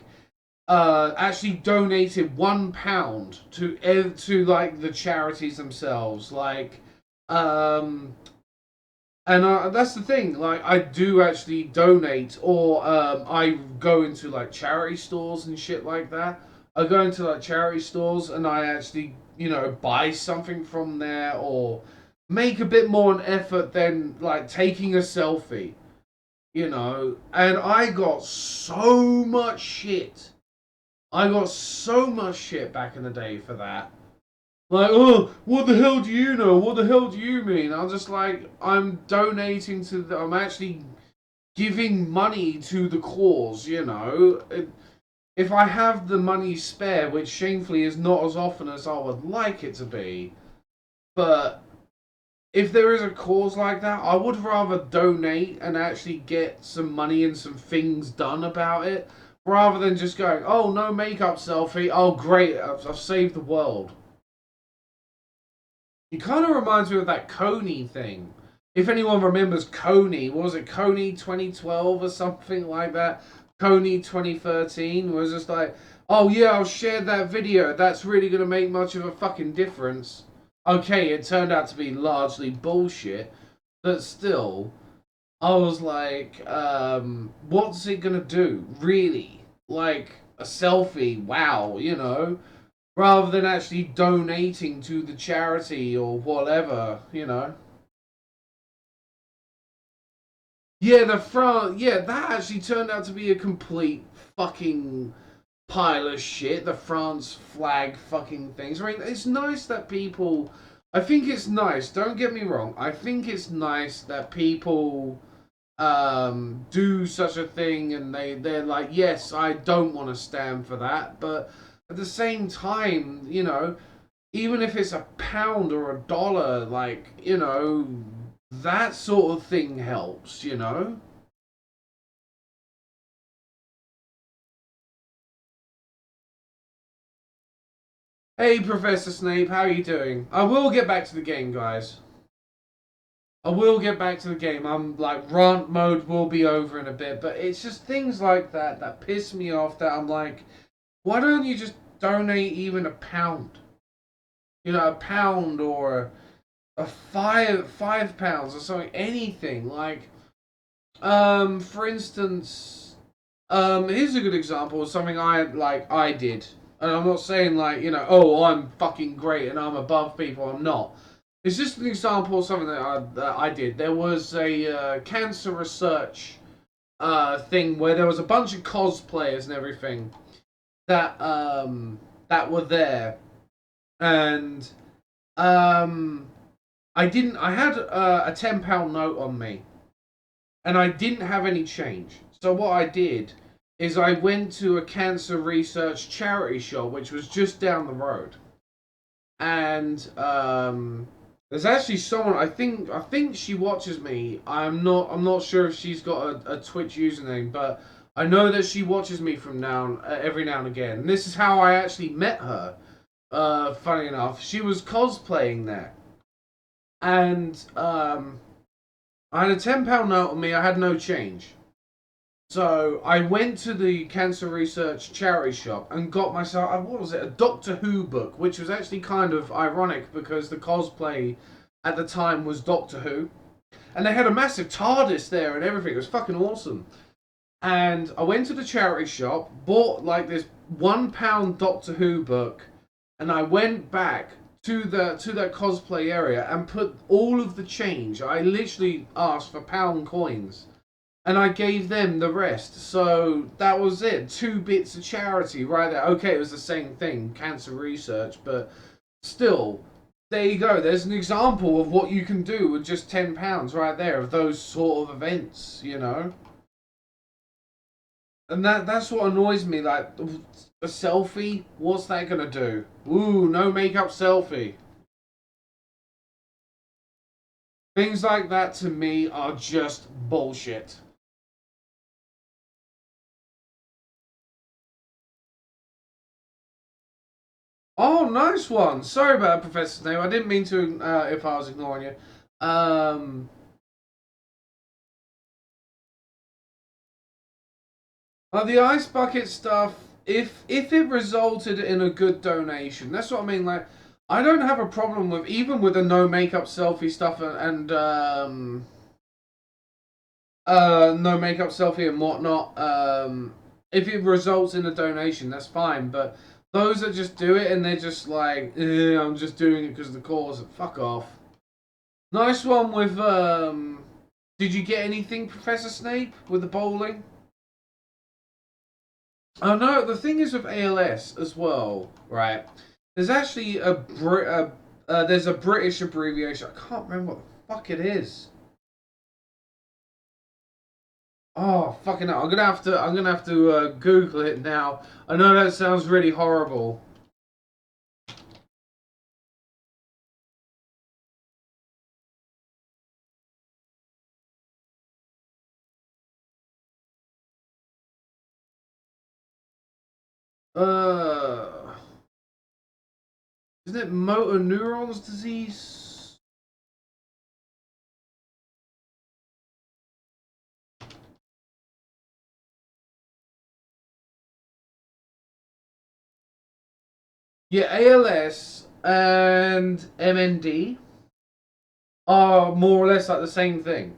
actually donated £1 to like the charities themselves, like and that's the thing, like, I do actually donate, or I go into like charity stores and shit like that. I go into like charity stores and I actually, you know, buy something from there, or make a bit more an effort than like taking a selfie, you know. And I got so much shit. I got so much shit back in the day for that. Like, oh, what the hell do you know? What the hell do you mean? I'm just like, I'm donating to I'm actually giving money to the cause, you know. If I have the money spare, which shamefully is not as often as I would like it to be, but if there is a cause like that, I would rather donate and actually get some money and some things done about it, rather than just going, oh, no makeup selfie, oh great, I've saved the world. It kind of reminds me of that Coney thing. If anyone remembers Coney, what was it, Coney 2012 or something like that? Coney 2013 was just like, oh yeah, I'll share that video. That's really going to make much of a fucking difference. Okay, it turned out to be largely bullshit, but still, I was like, what's it going to do, really? Like, a selfie, wow, you know? Rather than actually donating to the charity or whatever, you know. Yeah, that actually turned out to be a complete fucking pile of shit. The France flag fucking things. I mean, it's nice that people. I think it's nice. Don't get me wrong. I think it's nice that people do such a thing, and they're like, yes, I don't want to stand for that, but at the same time, you know, even if it's £1 or $1, like, you know, that sort of thing helps, you know. Hey, Professor Snape, how are you doing? I will get back to the game, guys. I will get back to the game. I'm like, rant mode will be over in a bit, but it's just things like that that piss me off, that I'm like, why don't you just donate even £1? You know, £1 or a £5 or something, anything. Like, for instance, here's a good example of something I did. And I'm not saying, like, you know, oh, I'm fucking great and I'm above people. I'm not. It's just an example of something that I did. There was a cancer research thing where there was a bunch of cosplayers and everything that that were there, and I had a £10 note on me, and I didn't have any change. So what I did is I went to a cancer research charity shop, which was just down the road, and there's actually someone, I think she watches me. I'm not sure if she's got a Twitch username, but I know that she watches me from every now and again. And this is how I actually met her. Funny enough, she was cosplaying there, and I had a £10 note on me. I had no change. So I went to the cancer research charity shop and got myself, what was it, a Doctor Who book, which was actually kind of ironic because the cosplay at the time was Doctor Who. And they had a massive TARDIS there and everything. It was fucking awesome. And I went to the charity shop, bought like this £1 Doctor Who book, and I went back to that cosplay area and put all of the change. I literally asked for pound coins, and I gave them the rest. So that was it. 2 bits of charity right there. Okay, it was the same thing, cancer research, but still, there you go. There's an example of what you can do with just £10 right there, of those sort of events, you know. And that's what annoys me. Like, a selfie, what's that gonna do? Ooh, no makeup selfie. Things like that to me are just bullshit. Oh, nice one. Sorry about that, Professor Snape. I didn't mean to if I was ignoring you. The ice bucket stuff, if it resulted in a good donation, that's what I mean. Like, I don't have a problem with even with the no makeup selfie stuff and no makeup selfie and whatnot. If it results in a donation, that's fine. But those that just do it and they're just like, I'm just doing it because of the cause. Fuck off. Nice one with Did you get anything, Professor Snape, with the bowling? Oh no, the thing is with ALS as well, right? There's actually there's a British abbreviation. I can't remember what the fuck it is. Oh fucking hell. I'm gonna have to Google it now. I know that sounds really horrible. Uh isn't it motor neurons disease? Yeah, ALS and MND are more or less like the same thing.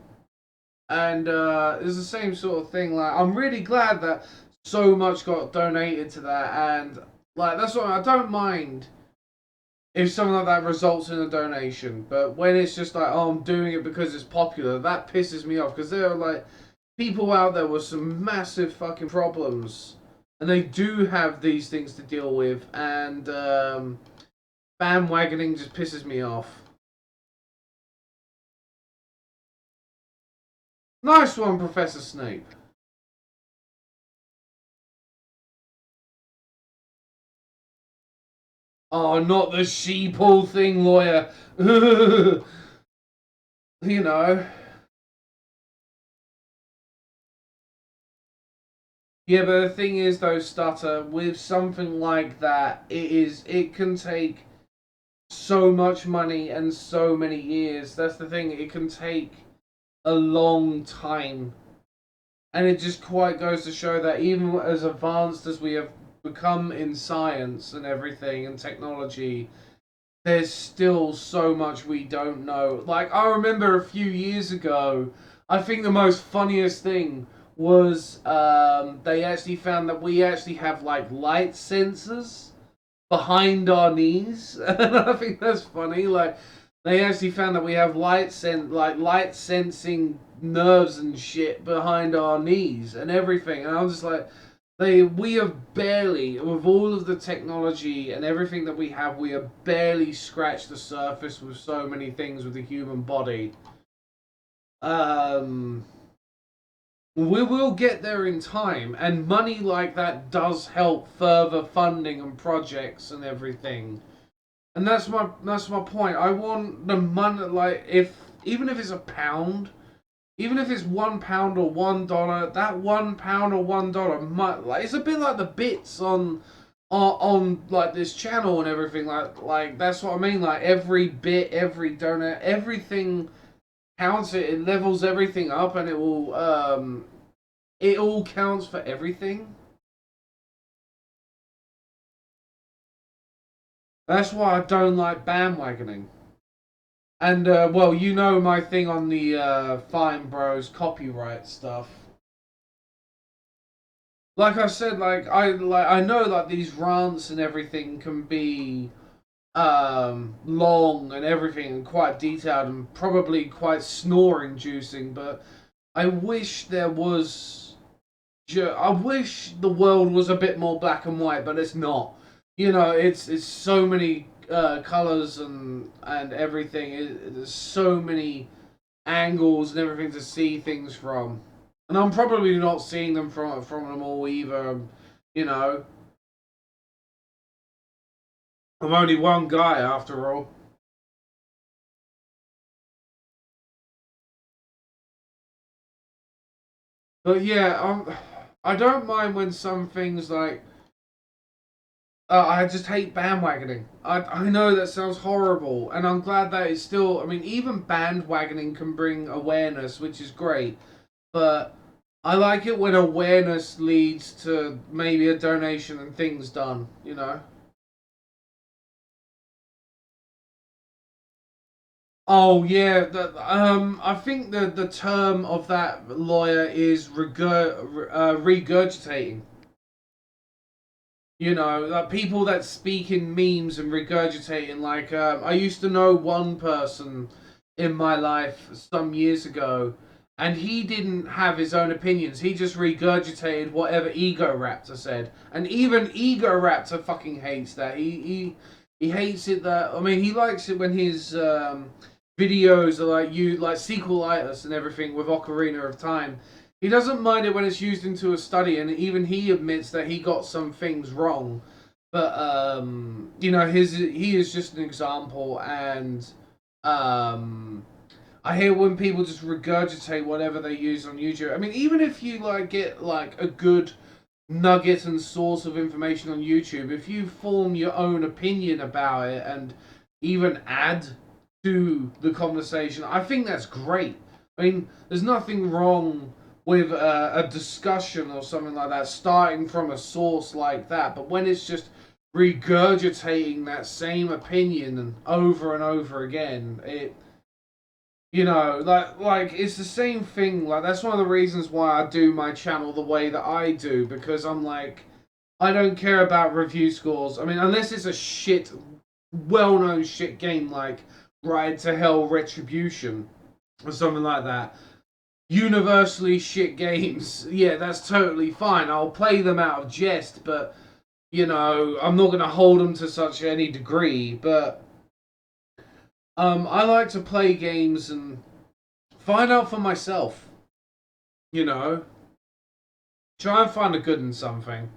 And it's the same sort of thing. Like, I'm really glad that so much got donated to that, and like that's what I don't mind if something like that results in a donation. But when it's just like, oh, I'm doing it because it's popular, that pisses me off because there are like people out there with some massive fucking problems, and they do have these things to deal with, and bandwagoning just pisses me off. Nice one, Professor Snape. Oh, not the sheeple thing, lawyer. You know. Yeah, but the thing is, though, Stutter, with something like that, it can take so much money and so many years. That's the thing. It can take a long time. And it just quite goes to show that even as advanced as we have become in science and everything and technology, there's still so much we don't know. Like, I remember a few years ago, I think the most funniest thing was they actually found that we actually have like light sensors behind our knees. And I think that's funny. Like, they actually found that we have light sensing nerves and shit behind our knees and everything. And I'm just like, we have barely, with all of the technology and everything that we have barely scratched the surface with so many things with the human body. We will get there in time, and money like that does help further funding and projects and everything. And that's my point. I want the money, like, if even if it's a pound, even if it's £1 or $1, that £1 or $1, like, it's a bit like the bits on like this channel and everything. Like that's what I mean. Like, every bit, every donut, everything counts. It levels everything up, and it all counts for everything. That's why I don't like bandwagoning. And well, you know my thing on the Fine Bros copyright stuff. Like I said, I know that these rants and everything can be long and everything and quite detailed and probably quite snore inducing, but I wish there was I wish the world was a bit more black and white, but it's not. You know, it's so many colors and everything. There's so many angles and everything to see things from. And I'm probably not seeing them from them all either. You know, I'm only one guy after all. But yeah, I don't mind when some things like I just hate bandwagoning. I know that sounds horrible, and I'm glad that it's still. I mean, even bandwagoning can bring awareness, which is great. But I like it when awareness leads to maybe a donation and things done. You know. Oh yeah, I think the term of that lawyer is regurgitating. You know, like people that speak in memes and regurgitating. Like, I used to know one person in my life some years ago, and he didn't have his own opinions. He just regurgitated whatever Ego Raptor said, and even Ego Raptor fucking hates that. He hates it that. I mean, he likes it when his videos are like sequelitis and everything with Ocarina of Time. He doesn't mind it when it's used into a study, and even he admits that he got some things wrong. But you know, he is just an example, and I hear when people just regurgitate whatever they use on YouTube. I mean, even if you like get like a good nugget and source of information on YouTube, if you form your own opinion about it and even add to the conversation, I think that's great. I mean, there's nothing wrong with a discussion or something like that starting from a source like that, but when it's just regurgitating that same opinion and over again, it, you know, like it's the same thing. Like, that's one of the reasons why I do my channel the way that I do, because I'm like, I don't care about review scores. I mean, unless it's a shit, well-known shit game like Ride to Hell Retribution or something like that. Universally shit games, yeah, that's totally fine. I'll play them out of jest, but you know, I'm not going to hold them to such any degree. But I like to play games and find out for myself. You know, try and find the good in something.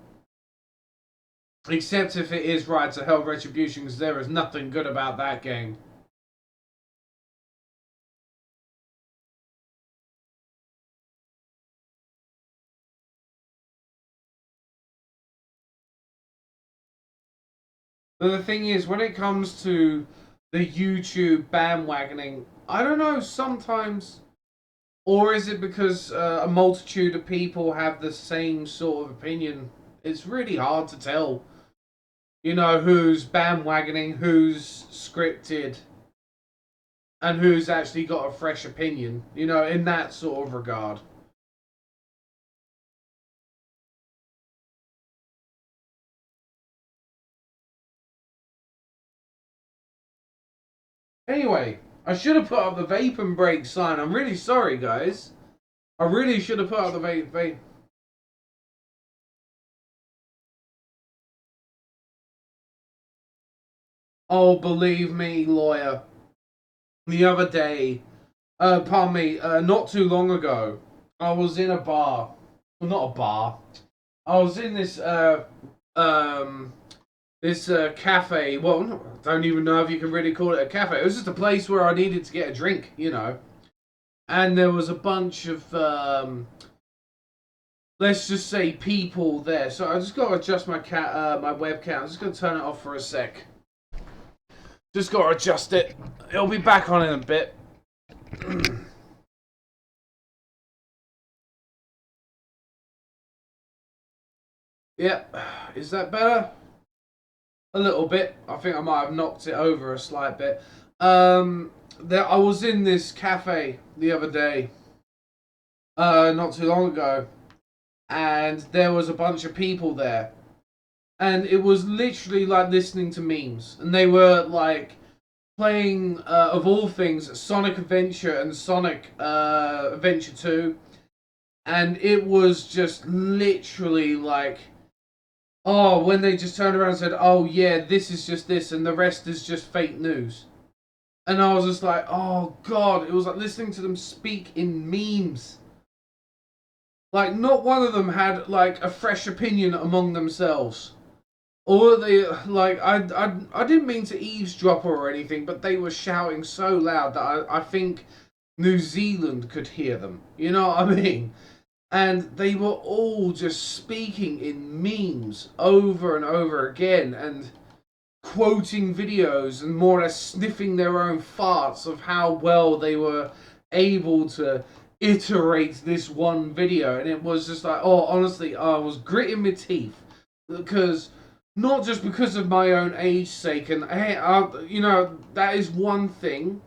Except if it is Ride to Hell Retribution, because there is nothing good about that game. But the thing is, when it comes to the YouTube bandwagoning, I don't know, sometimes, or is it because a multitude of people have the same sort of opinion? It's really hard to tell, you know, who's bandwagoning, who's scripted, and who's actually got a fresh opinion, you know, in that sort of regard. Anyway, I should have put up the vape and break sign. I'm really sorry, guys. I really should have put up the vape. Oh, believe me, lawyer. The other day, pardon me, not too long ago, I was in a bar. Well, not a bar. I was in this cafe. Well, I don't even know if you can really call it a cafe. It was just a place where I needed to get a drink, you know. And there was a bunch of let's just say people there. So I just got to adjust my my webcam. I'm just gonna turn it off for a sec. Just got to adjust it. It'll be back on in a bit. Yep. Is that better? A little bit. I think I might have knocked it over a slight bit. I was in this cafe the other day, not too long ago, and there was a bunch of people there, and it was literally like listening to memes, and they were like playing, of all things, Sonic Adventure and Sonic Adventure 2, and it was just literally like, oh, when they just turned around and said, oh yeah, this is just this, and the rest is just fake news. And I was just like, oh god, it was like listening to them speak in memes. Like, not one of them had, like, a fresh opinion among themselves. Or they, like, I didn't mean to eavesdrop or anything, but they were shouting so loud that I think New Zealand could hear them. You know what I mean? And they were all just speaking in memes over and over again and quoting videos and more or less sniffing their own farts of how well they were able to iterate this one video. And it was just like, oh, honestly, I was gritting my teeth because not just because of my own age sake, and hey, you know, that is one thing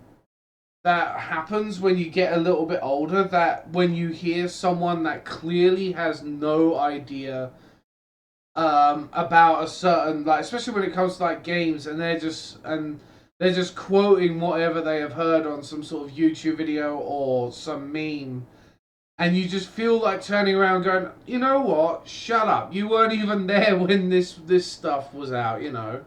that happens when you get a little bit older, that when you hear someone that clearly has no idea about a certain, like, especially when it comes to like games, and they're just quoting whatever they have heard on some sort of YouTube video or some meme, and you just feel like turning around going, you know what, shut up, you weren't even there when this stuff was out, you know.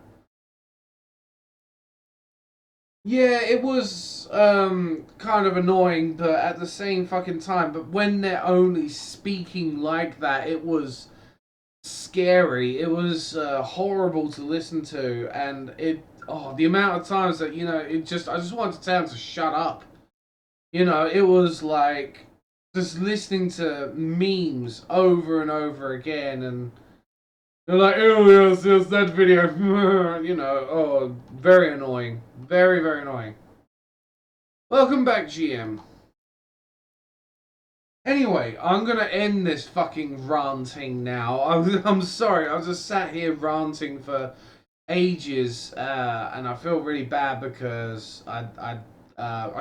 Yeah, it was kind of annoying, but at the same fucking time, but when they're only speaking like that, it was scary. It was horrible to listen to, and the amount of times that, you know, I just wanted to tell them to shut up. You know, it was like just listening to memes over and over again, and they're like, oh, yes, that video. You know, oh, very annoying. Very, very annoying. Welcome back, GM. Anyway, I'm gonna end this fucking ranting now. I'm sorry, I just sat here ranting for ages, and I feel really bad because I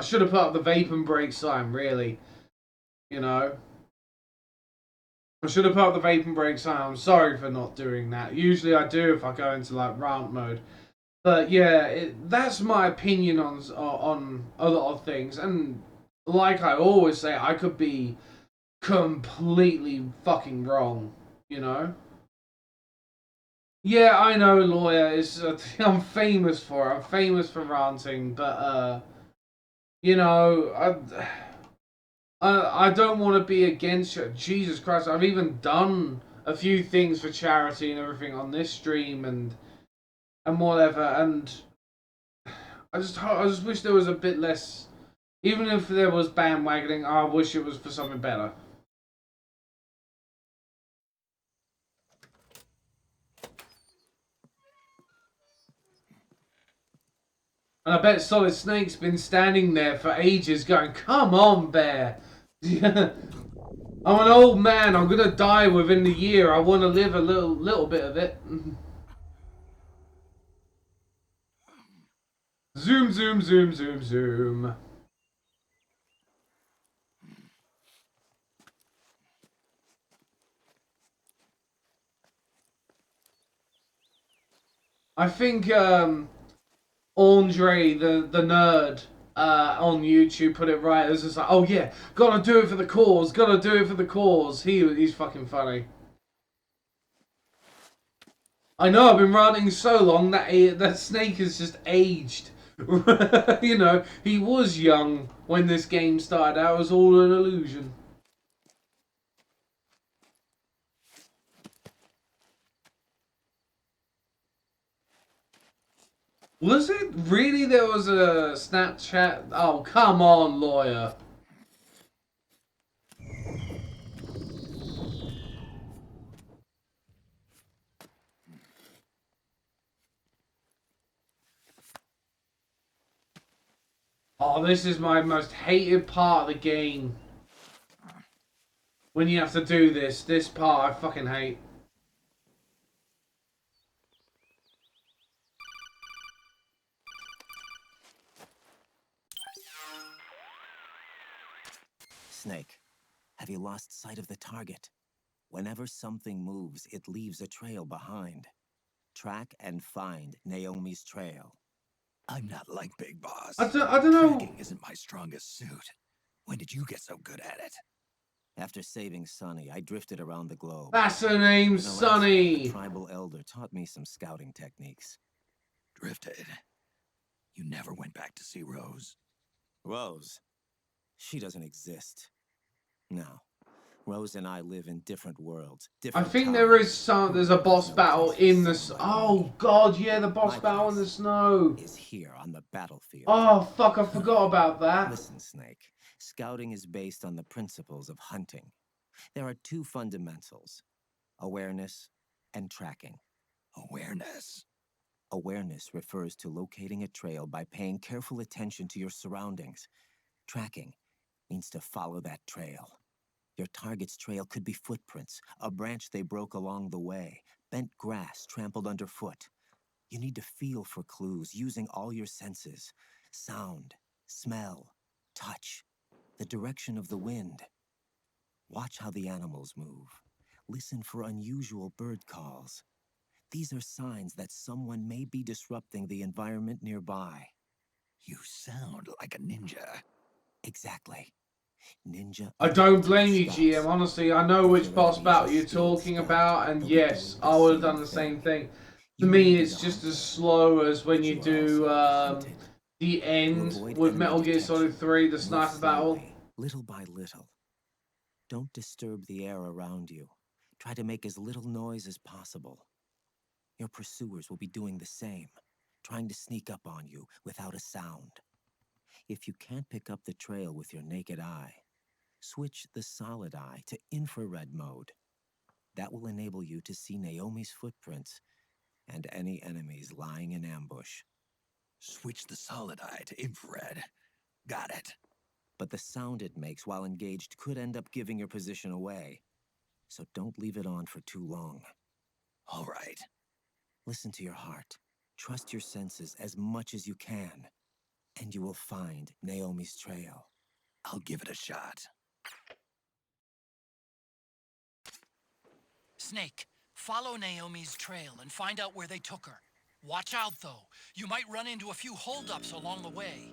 should have put up the vape and break sign, really. You know? I should have put up the vape and break sign. I'm sorry for not doing that. Usually I do if I go into like rant mode. But yeah, that's my opinion on a lot of things. And like I always say, I could be completely fucking wrong, you know? Yeah, I know, lawyer. I'm famous for it. I'm famous for ranting, but you know, I don't want to be against you. Jesus Christ, I've even done a few things for charity and everything on this stream and whatever, and I just wish there was a bit less. Even if there was bandwagoning, I wish it was for something better. And I bet Solid Snake's been standing there for ages going, come on, Bear. I'm an old man. I'm going to die within the year. I want to live a little bit of it. Zoom, zoom, zoom, zoom, zoom. I think Andre, the nerd, on YouTube put it right. It was just like, oh yeah, gotta do it for the cause, gotta do it for the cause. He's fucking funny. I know, I've been running so long that that Snake has just aged. You know, he was young when this game started out. It was all an illusion. Was it really? There was a Snapchat? Oh, come on, lawyer. Oh, this is my most hated part of the game. When you have to do this. This part I fucking hate. Snake, have you lost sight of the target? Whenever something moves, it leaves a trail behind. Track and find Naomi's trail. I'm not like Big Boss. I don't know. Tracking isn't my strongest suit. When did you get so good at it? After saving Sonny, I drifted around the globe. That's her name, In Alaska, Sonny. a tribal elder taught me some scouting techniques. Drifted. You never went back to see Rose? Rose? She doesn't exist. No. Rose and I live in different worlds. I Different think there is times. there's a boss No battle place for in the... someone like Oh, me. God, yeah, the boss My battle in the place snow. is here on the battlefield. Oh, fuck, I forgot about that. Listen, Snake. Scouting is based on the principles of hunting. There are two fundamentals: awareness and tracking. Awareness. Awareness refers to locating a trail by paying careful attention to your surroundings. Tracking means to follow that trail. Your target's trail could be footprints, a branch they broke along the way, bent grass trampled underfoot. You need to feel for clues using all your senses: sound, smell, touch, the direction of the wind. Watch how the animals move. Listen for unusual bird calls. These are signs that someone may be disrupting the environment nearby. You sound like a ninja. Exactly. Ninja. I don't blame you, GM. Honestly, I know which boss battle you're talking about, and yes, I would have done the same thing. To me, it's just as slow as when you do the end with Metal Gear Solid 3, the sniper battle. Little by little. Don't disturb the air around you. Try to make as little noise as possible. Your pursuers will be doing the same, trying to sneak up on you without a sound. If you can't pick up the trail with your naked eye, switch the solid eye to infrared mode. That will enable you to see Naomi's footprints and any enemies lying in ambush. Switch the solid eye to infrared. Got it. But the sound it makes while engaged could end up giving your position away. So don't leave it on for too long. All right. Listen to your heart. Trust your senses as much as you can. And you will find Naomi's trail. I'll give it a shot. Snake, follow Naomi's trail and find out where they took her. Watch out, though. You might run into a few holdups along the way.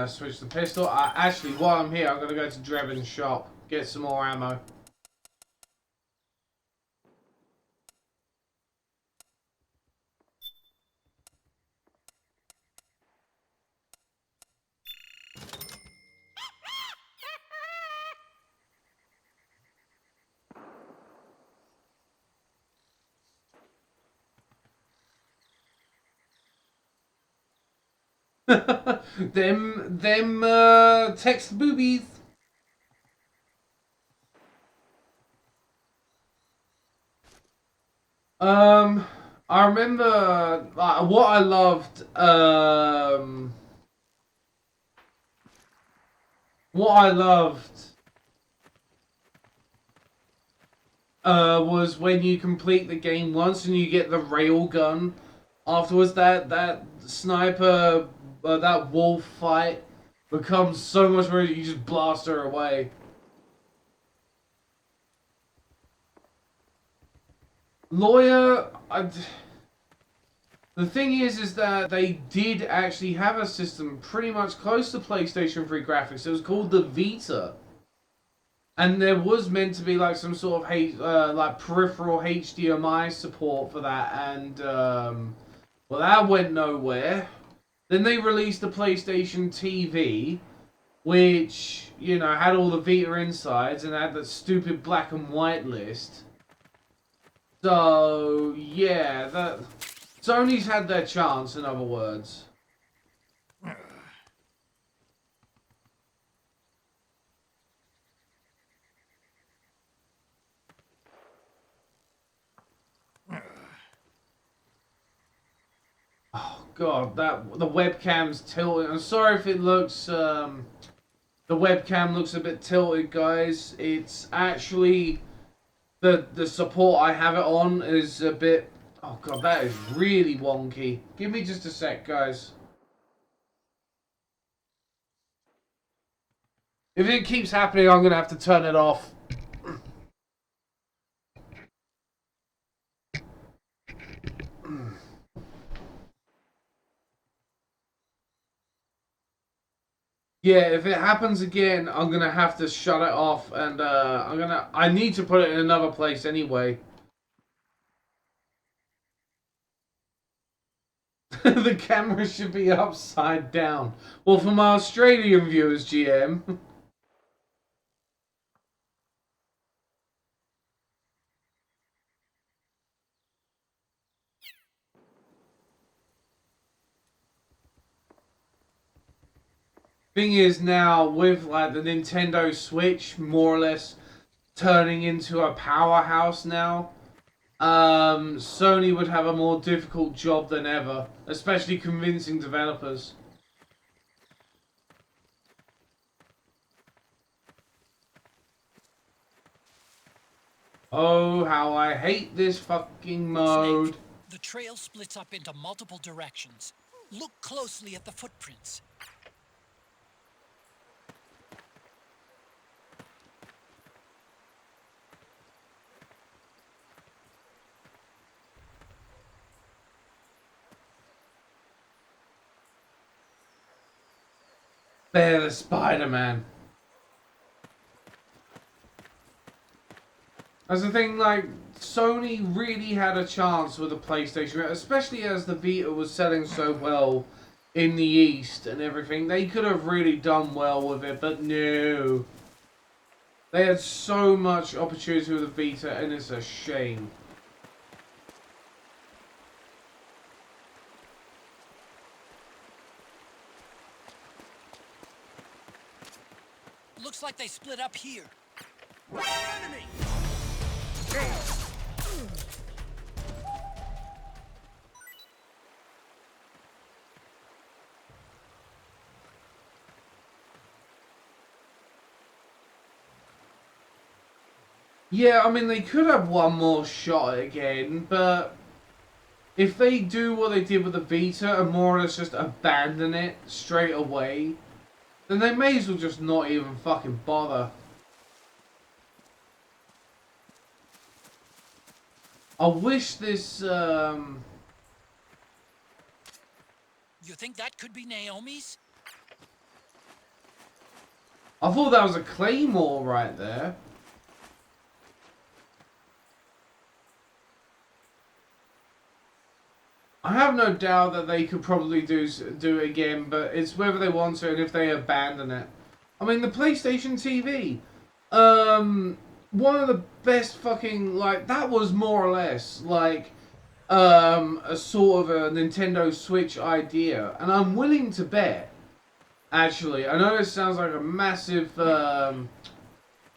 Switch the pistol. Actually, while I'm here, I'm gonna go to Drebin's shop, get some more ammo. them text boobies. I remember what I loved. What I loved was when you complete the game once and you get the rail gun. Afterwards, that sniper, that wolf fight becomes so much more. You just blast her away. Lawyer, the thing is that they did actually have a system pretty much close to PlayStation 3 graphics. It was called the Vita. And there was meant to be like some sort of like peripheral HDMI support for that, and well, that went nowhere. Then they released the PlayStation TV, which, you know, had all the Vita insides and had that stupid black and white list. So yeah, that Sony's had their chance, in other words. Oh god, the webcam's tilted. I'm sorry if it looks the webcam looks a bit tilted, guys. It's actually the support I have it on is a bit... Oh god, that is really wonky. Give me just a sec, guys. If it keeps happening, I'm gonna have to turn it off. Yeah, if it happens again, I'm gonna have to shut it off, and I need to put it in another place anyway. The camera should be upside down. Well, for my Australian viewers, GM. Thing is now, with like the Nintendo Switch more or less turning into a powerhouse now, Sony would have a more difficult job than ever, especially convincing developers. Oh, how I hate this fucking mode. Snake, the trail splits up into multiple directions. Look closely at the footprints. They're the Spider-Man. That's the thing, like, Sony really had a chance with the PlayStation, especially as the Vita was selling so well in the East and everything. They could have really done well with it, but no. They had so much opportunity with the Vita, and it's a shame. Looks like they split up here. Enemy! Yeah, I mean, they could have one more shot again, but if they do what they did with the Vita and more or less just abandon it straight away, then they may as well just not even fucking bother. I wish this, You think that could be Naomi's? I thought that was a claymore right there. I have no doubt that they could probably do it again, but it's whether they want to and if they abandon it. I mean, the PlayStation TV, one of the best fucking, like, that was more or less like a sort of a Nintendo Switch idea, and I'm willing to bet, actually, I know it sounds like a massive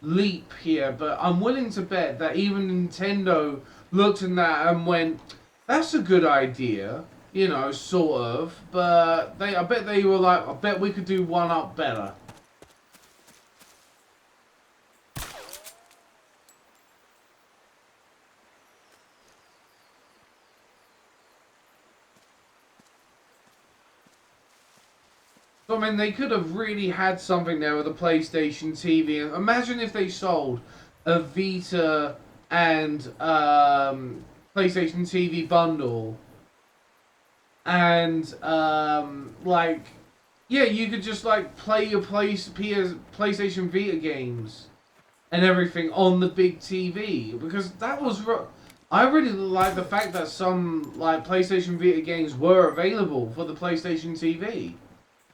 leap here, but I'm willing to bet that even Nintendo looked at that and went, that's a good idea, you know, sort of, but I bet they were like, I bet we could do one up better. So, I mean, they could have really had something there with a PlayStation TV. Imagine if they sold a Vita and PlayStation TV bundle. And, like, yeah, you could just, like, play your PlayStation Vita games and everything on the big TV. Because that was... I really like the fact that some, like, PlayStation Vita games were available for the PlayStation TV.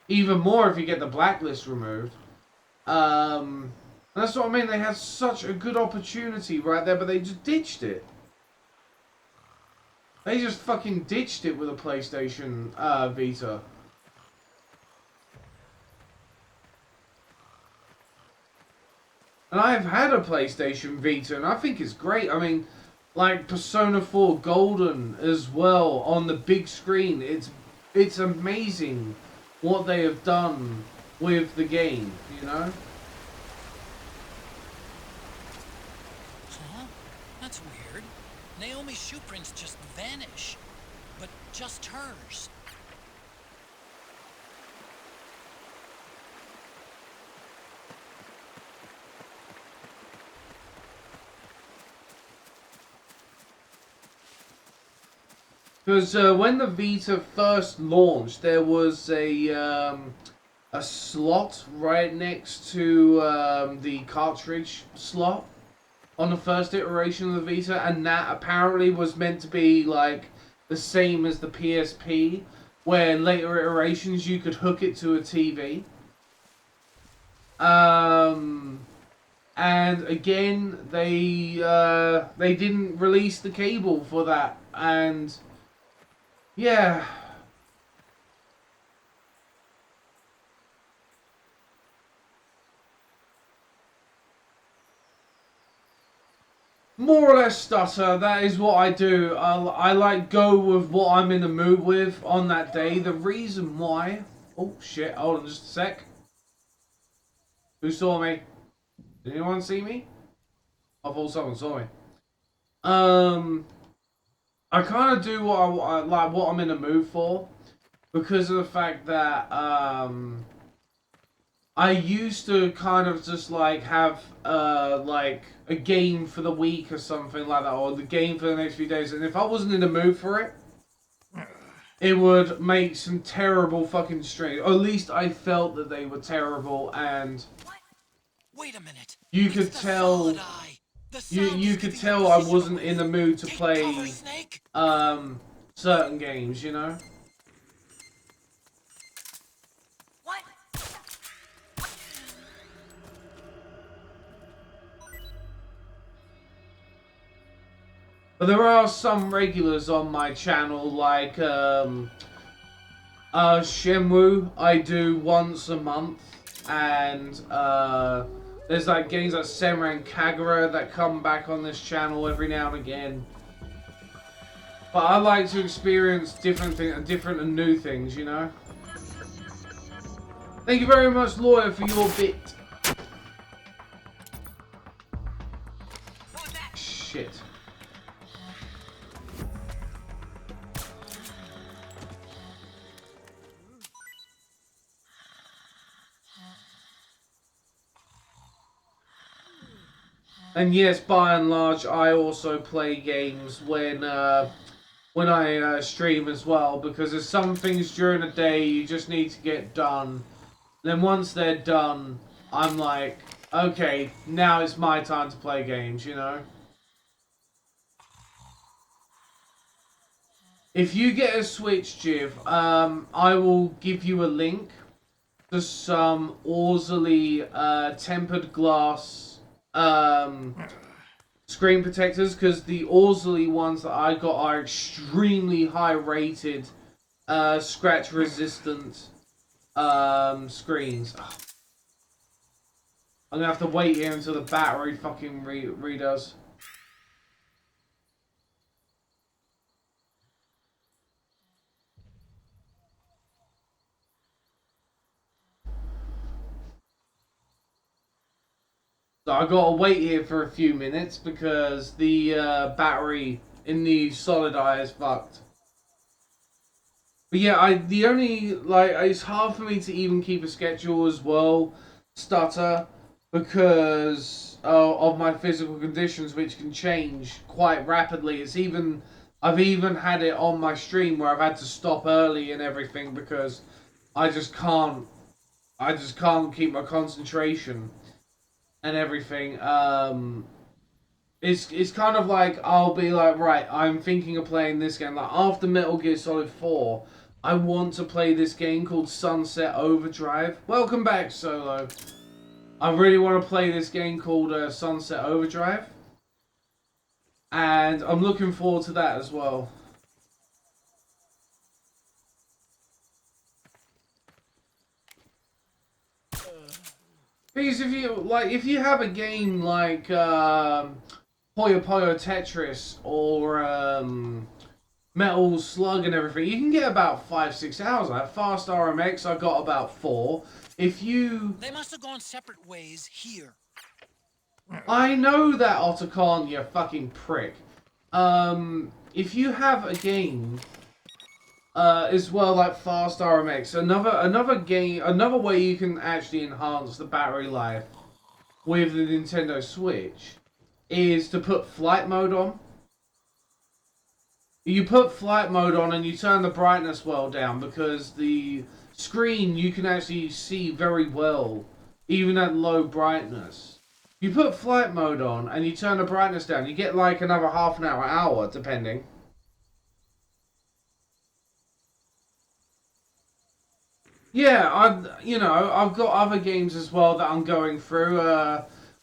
Even more if you get the blacklist removed. That's what I mean. They had such a good opportunity right there, but they just ditched it. They just fucking ditched it with a PlayStation Vita. And I've had a PlayStation Vita, and I think it's great. I mean, like Persona 4 Golden as well on the big screen. It's amazing what they have done with the game, you know? Huh? That's weird. Naomi's shoe prints just vanish. But just hers. Because when the Vita first launched, there was a slot right next to the cartridge slot on the first iteration of the Vita, and that apparently was meant to be like the same as the PSP. where later iterations you could hook it to a TV. And again, they didn't release the cable for that, and yeah. More or less stutter, that is what I do. I like go with what I'm in the mood with on that day. The reason why... Oh shit, hold on just a sec. Who saw me? Did anyone see me? I thought someone saw me. I kind of do what I like, what I'm in the mood for, because of the fact that I used to kind of just like have like a game for the week or something like that, or the game for the next few days, and if I wasn't in the mood for it, it would make some terrible fucking streams. Or at least I felt that they were terrible, and Wait a minute. you It's could the tell solid eye. The you sound you is could giving tell your I position wasn't away. in the mood to Take play cover, Snake. certain games, you know. What? But there are some regulars on my channel, like Shenmue, I do once a month, and there's like games like Senran and Kagura that come back on this channel every now and again. But I like to experience different things, different and new things, you know. Thank you very much, Lawyer, for your bit. Shit. And yes, by and large, I also play games when I stream as well, because there's some things during the day you just need to get done. Then once they're done, I'm like, okay, now it's my time to play games, you know? If you get a Switch, Jiv, I will give you a link to some Orsley tempered glass screen protectors, because the Orsley ones that I got are extremely high rated, scratch resistant screens. Oh. I'm gonna have to wait here until the battery fucking redoes. So I gotta wait here for a few minutes because the battery in the solid eye is fucked. But yeah, it's hard for me to even keep a schedule as well, stutter, because of my physical conditions, which can change quite rapidly. I've even had it on my stream where I've had to stop early and everything because I just can't keep my concentration and everything. It's kind of like I'll be like, right, I'm thinking of playing this game. Like after Metal Gear Solid 4, I want to play this game called Sunset Overdrive. Welcome back, Solo. I really want to play this game called Sunset Overdrive. And I'm looking forward to that as well. Because if you have a game like Puyo Puyo Tetris or Metal Slug and everything, you can get about 5-6 hours. Like Fast RMX, I got about 4. If you... They must have gone separate ways here. I know that, Otacon, you fucking prick. If you have a game as well like Fast RMX, another way you can actually enhance the battery life with the Nintendo Switch is to put flight mode on. You put flight mode on and you turn the brightness well down, because the screen you can actually see very well even at low brightness. You put flight mode on and you turn the brightness down, you get like another half an hour, depending. Yeah, I've got other games as well that I'm going through.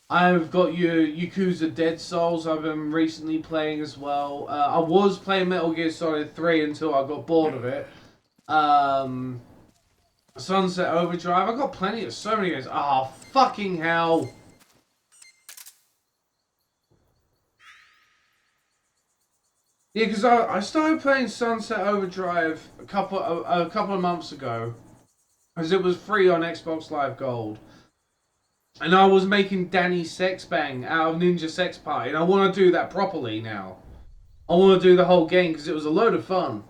I've got Yakuza Dead Souls I've been recently playing as well. I was playing Metal Gear Solid 3 until I got bored of it. Um, Sunset Overdrive. I've got plenty of so many games. Oh, fucking hell. Yeah, because I started playing Sunset Overdrive a couple of months ago. Because it was free on Xbox Live Gold. And I was making Danny Sexbang out of Ninja Sex Party. And I want to do that properly now. I want to do the whole game because it was a load of fun.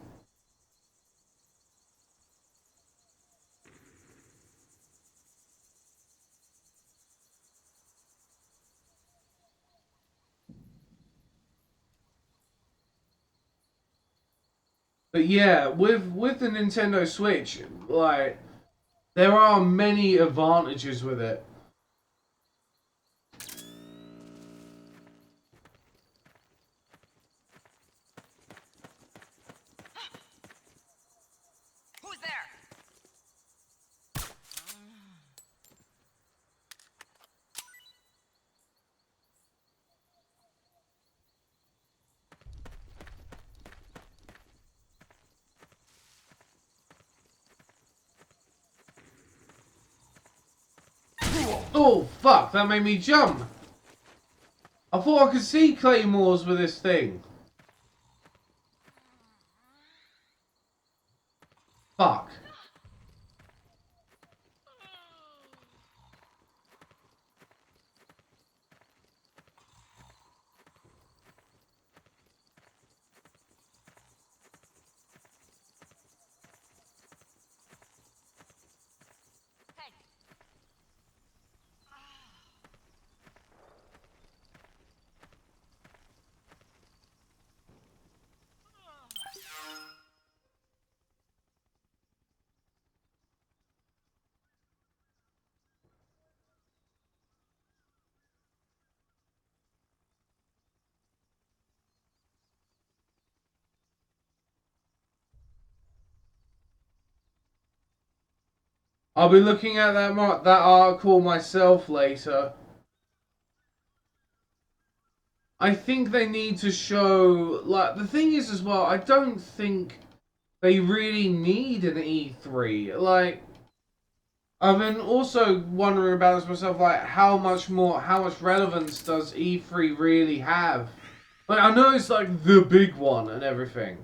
But yeah, with the Nintendo Switch, like, there are many advantages with it. Who's there? Oh, fuck, that made me jump. I thought I could see claymores with this thing. Fuck. Hey. I'll be looking at that article myself later. I think they need to show, like, the thing is as well, I don't think they really need an E3. Like, I've been also wondering about this myself, like, how much relevance does E3 really have? Like, I know it's like the big one and everything,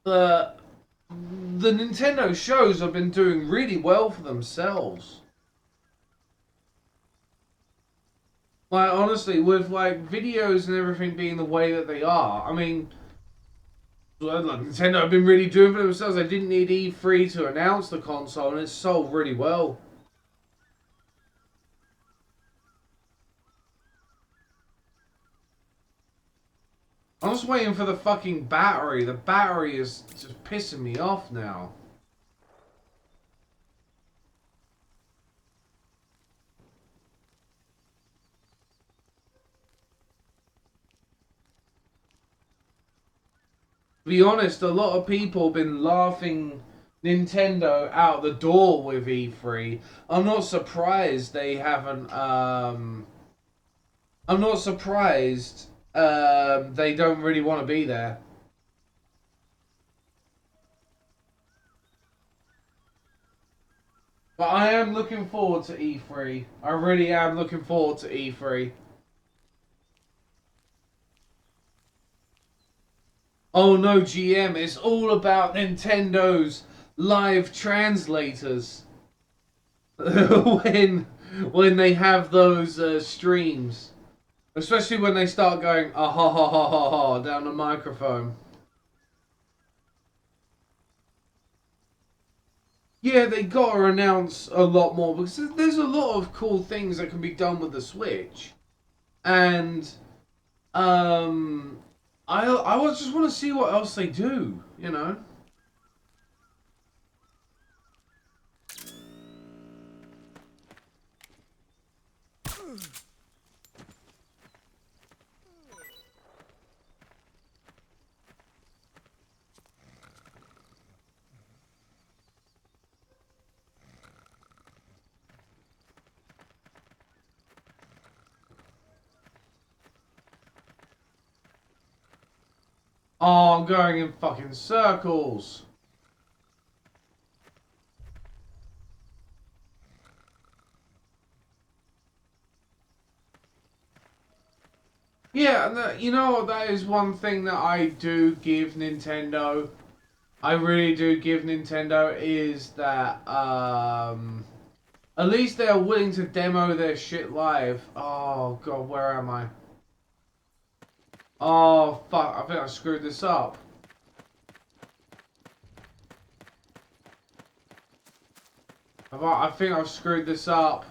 but the Nintendo shows have been doing really well for themselves. Like, honestly, with, like, videos and everything being the way that they are, I mean, well, like, Nintendo have been really doing for themselves. They didn't need E3 to announce the console, and it's sold really well. I'm just waiting for the fucking battery. The battery is just pissing me off now. To be honest, a lot of people have been laughing Nintendo out the door with E3. I'm not surprised they haven't, I'm not surprised they don't really want to be there. But I am looking forward to E3. I really am looking forward to E3. Oh no, GM, it's all about Nintendo's live translators. when they have those streams. Especially when they start going, ah ha ha ha ha ha, down the microphone. Yeah, they gotta announce a lot more because there's a lot of cool things that can be done with the Switch. And, I just want to see what else they do, you know? Oh, I'm going in fucking circles. Yeah, and you know what? That is one thing that I do give Nintendo. I really do give Nintendo is that at least they're willing to demo their shit live. Oh god, where am I? Oh fuck, I think I screwed this up. I think I've screwed this up.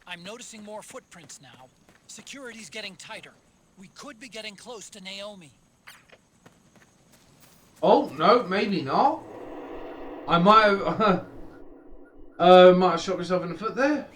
I'm noticing more footprints now. Security's getting tighter. We could be getting close to Naomi. Oh, no, maybe not. I might have, might have shot myself in the foot there.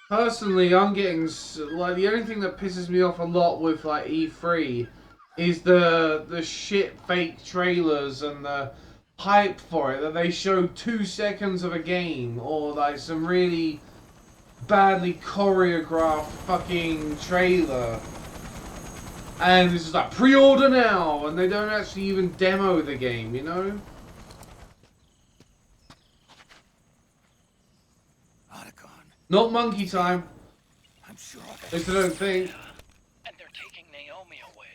Personally, I'm getting, like, the only thing that pisses me off a lot with, like, E3 is the shit fake trailers and the hype for it, that they show 2 seconds of a game, or, like, some really badly choreographed fucking trailer. And it's just like, pre-order now! And they don't actually even demo the game, you know? Not monkey time. I'm sure At least I don't think. And they're taking Naomi away.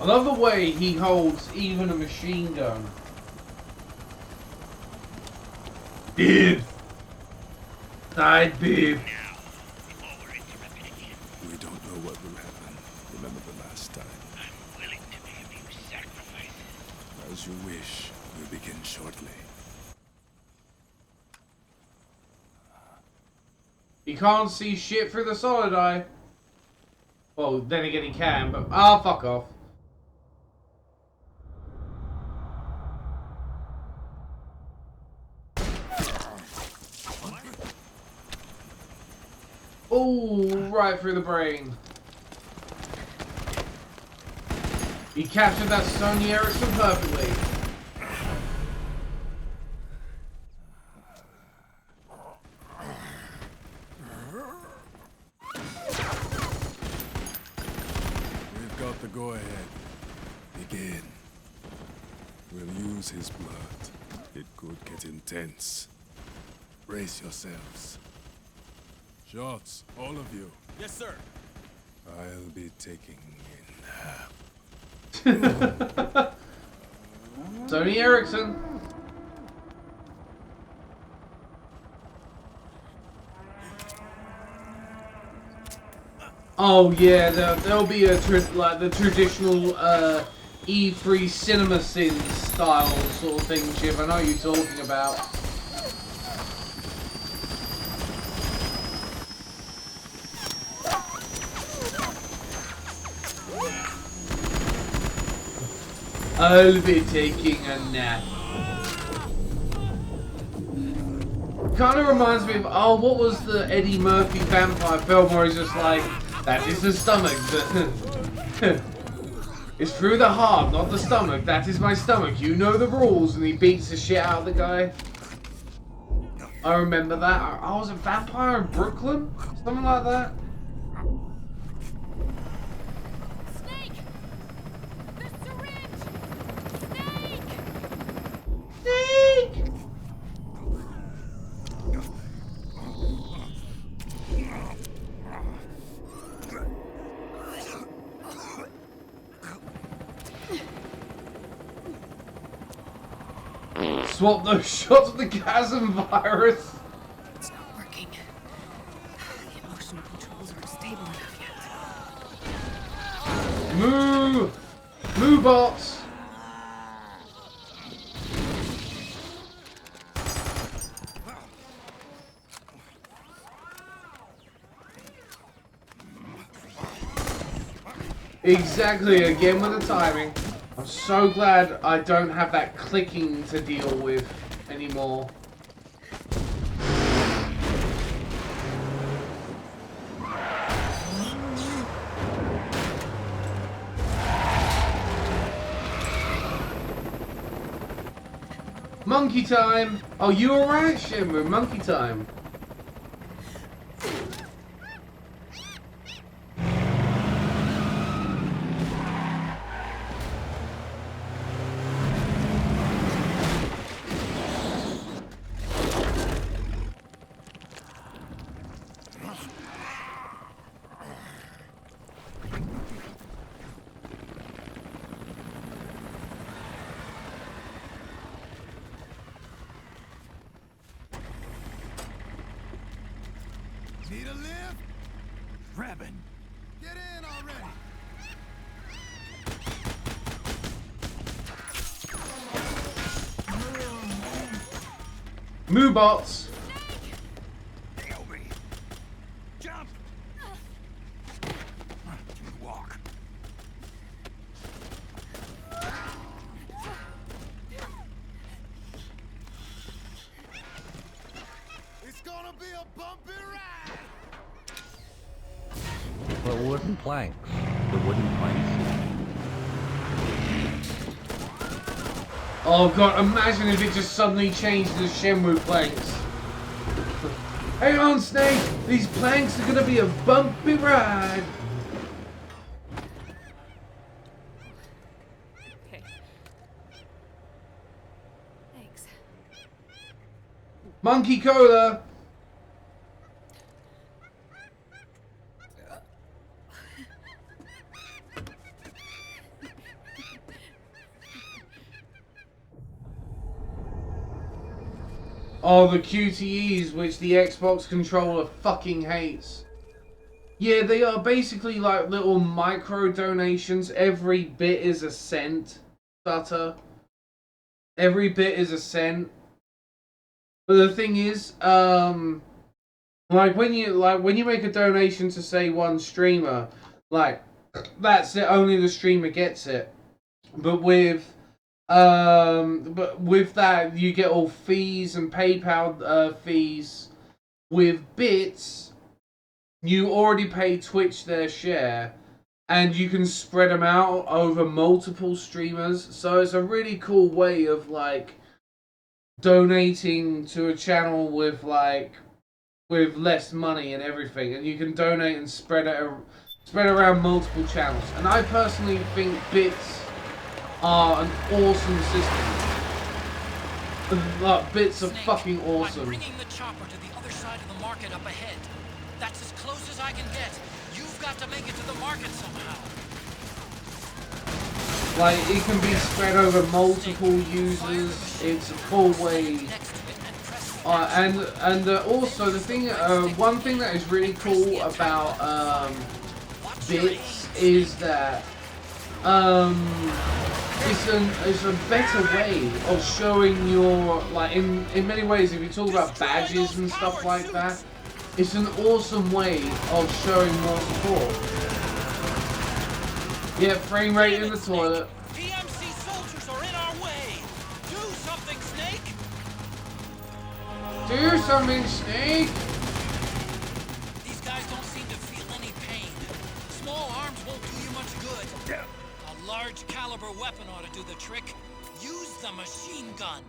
I love the way he holds even a machine gun. Bib! Side bib! We don't know what will happen. Remember the last time. I'm willing to make a few sacrifices. As you wish. We'll begin shortly. He can't see shit through the solid eye. Well, then again he can, but... Ah, fuck off. Oh, right through the brain. He captured that Sony Ericsson perfectly. We've got the go-ahead. Begin. We'll use his blood. It could get intense. Brace yourselves. Shots, all of you. Yes, sir. I'll be taking in half. Sony Ericsson. Oh yeah, there'll be a like the traditional E3 cinema sins style sort of thing, Chip. I know what you're talking about. I'll be taking a nap. Kind of reminds me of, oh, what was the Eddie Murphy vampire film where he's just like, that is the stomach. It's through the heart, not the stomach. That is my stomach. You know the rules. And he beats the shit out of the guy. I remember that. I was a vampire in Brooklyn? Something like that. Snake! The syringe! Snake! Snake! Swap those shots of the chasm virus. It's not working. The emotional controls aren't stable enough yet. Moo! Moo bots! Exactly, again with the timing. I'm so glad I don't have that clicking to deal with anymore. Monkey time! Oh, you alright, Shenmue? Monkey time. Need a lift? Grabbing. Get in already. Moobots! Naomi. Jump. Walk. It's gonna be a bumpy ride. The wooden planks. The wooden planks. Oh god, imagine if it just suddenly changed to Shenmue planks. Hang on, Snake! These planks are gonna be a bumpy ride! Okay. Thanks. Monkey Cola! Oh, the QTEs, which the Xbox controller fucking hates. Yeah, they are basically like little micro donations. Every bit is a cent. Stutter. Every bit is a cent. But the thing is, like when you make a donation to say one streamer, like that's it. Only the streamer gets it. But with that you get all fees and PayPal fees. With bits, you already pay Twitch their share, and you can spread them out over multiple streamers. So it's a really cool way of like donating to a channel with less money and everything, and you can donate and spread around multiple channels. And I personally think bits are an awesome system. Like, bits are fucking awesome. I'm bringing the chopper to the other side of the market up ahead. That's as close as I can get. You've got to make it to the market somehow. Like, it can be spread over multiple users. It's a full way. And also the thing, one thing that is really cool about bits is that it's a better way of showing your, like, in many ways, if you talk about badges and stuff like that, it's an awesome way of showing more support. Yeah, frame rate in the toilet. PMC soldiers are in our way. Do something, Snake. Do something, Snake. These guys don't seem to feel any pain. Small arms won't do you much good. A large caliber weapon ought to do the trick. Use the machine gun.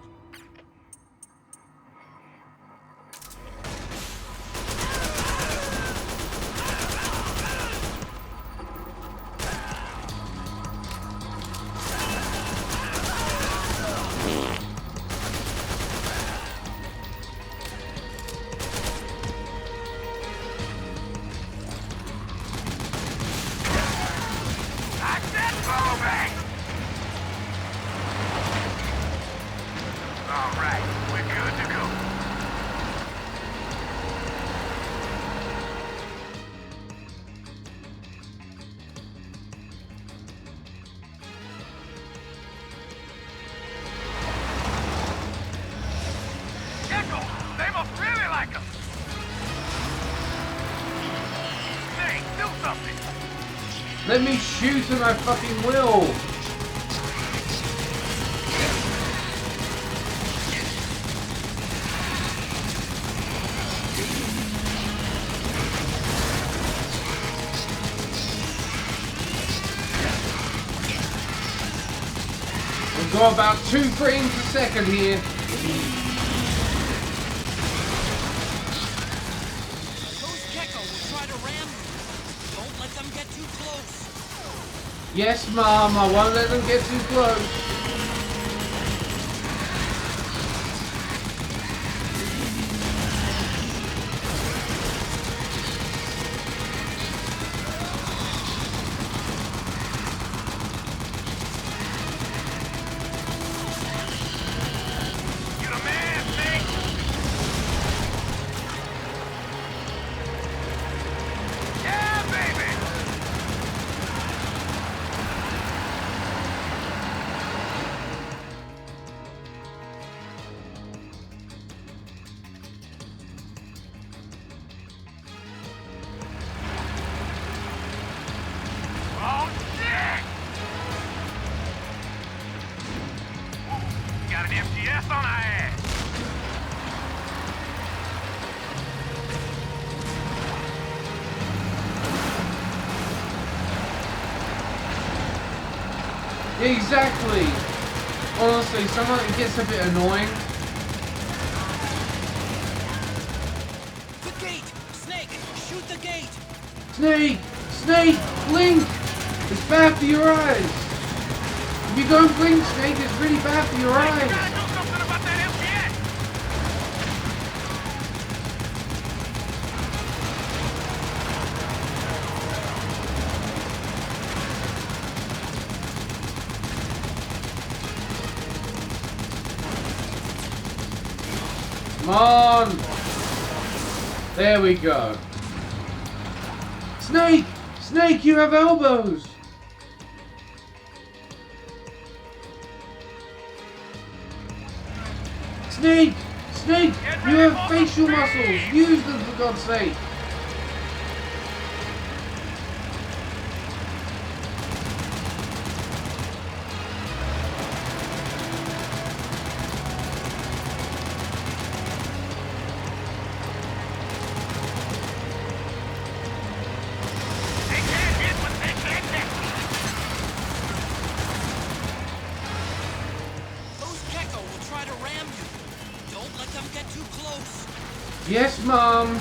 Let me shoot and I fucking will. We've got about 2 frames a second here. Those Gecko will try to ram you. Don't let them get too close. Yes, Mom, I won't let them get too close. You're the man, Snake! Yeah, baby! Oh, shit! Got an MGS on our ass! Exactly. Honestly, sometimes it gets a bit annoying. The gate! Snake, shoot the gate! Snake! Snake! Blink! It's bad for your eyes! If you don't blink, Snake, it's really bad for your You eyes! gotta do something about that MGS! Come on! There we go. Snake! Snake, you have elbows! Snake! Snake! You have facial muscles! Use them for God's sake! They can't hit what they can't hit! Those Gecko will try to ram you. Don't let them get too close. Yes, Mom!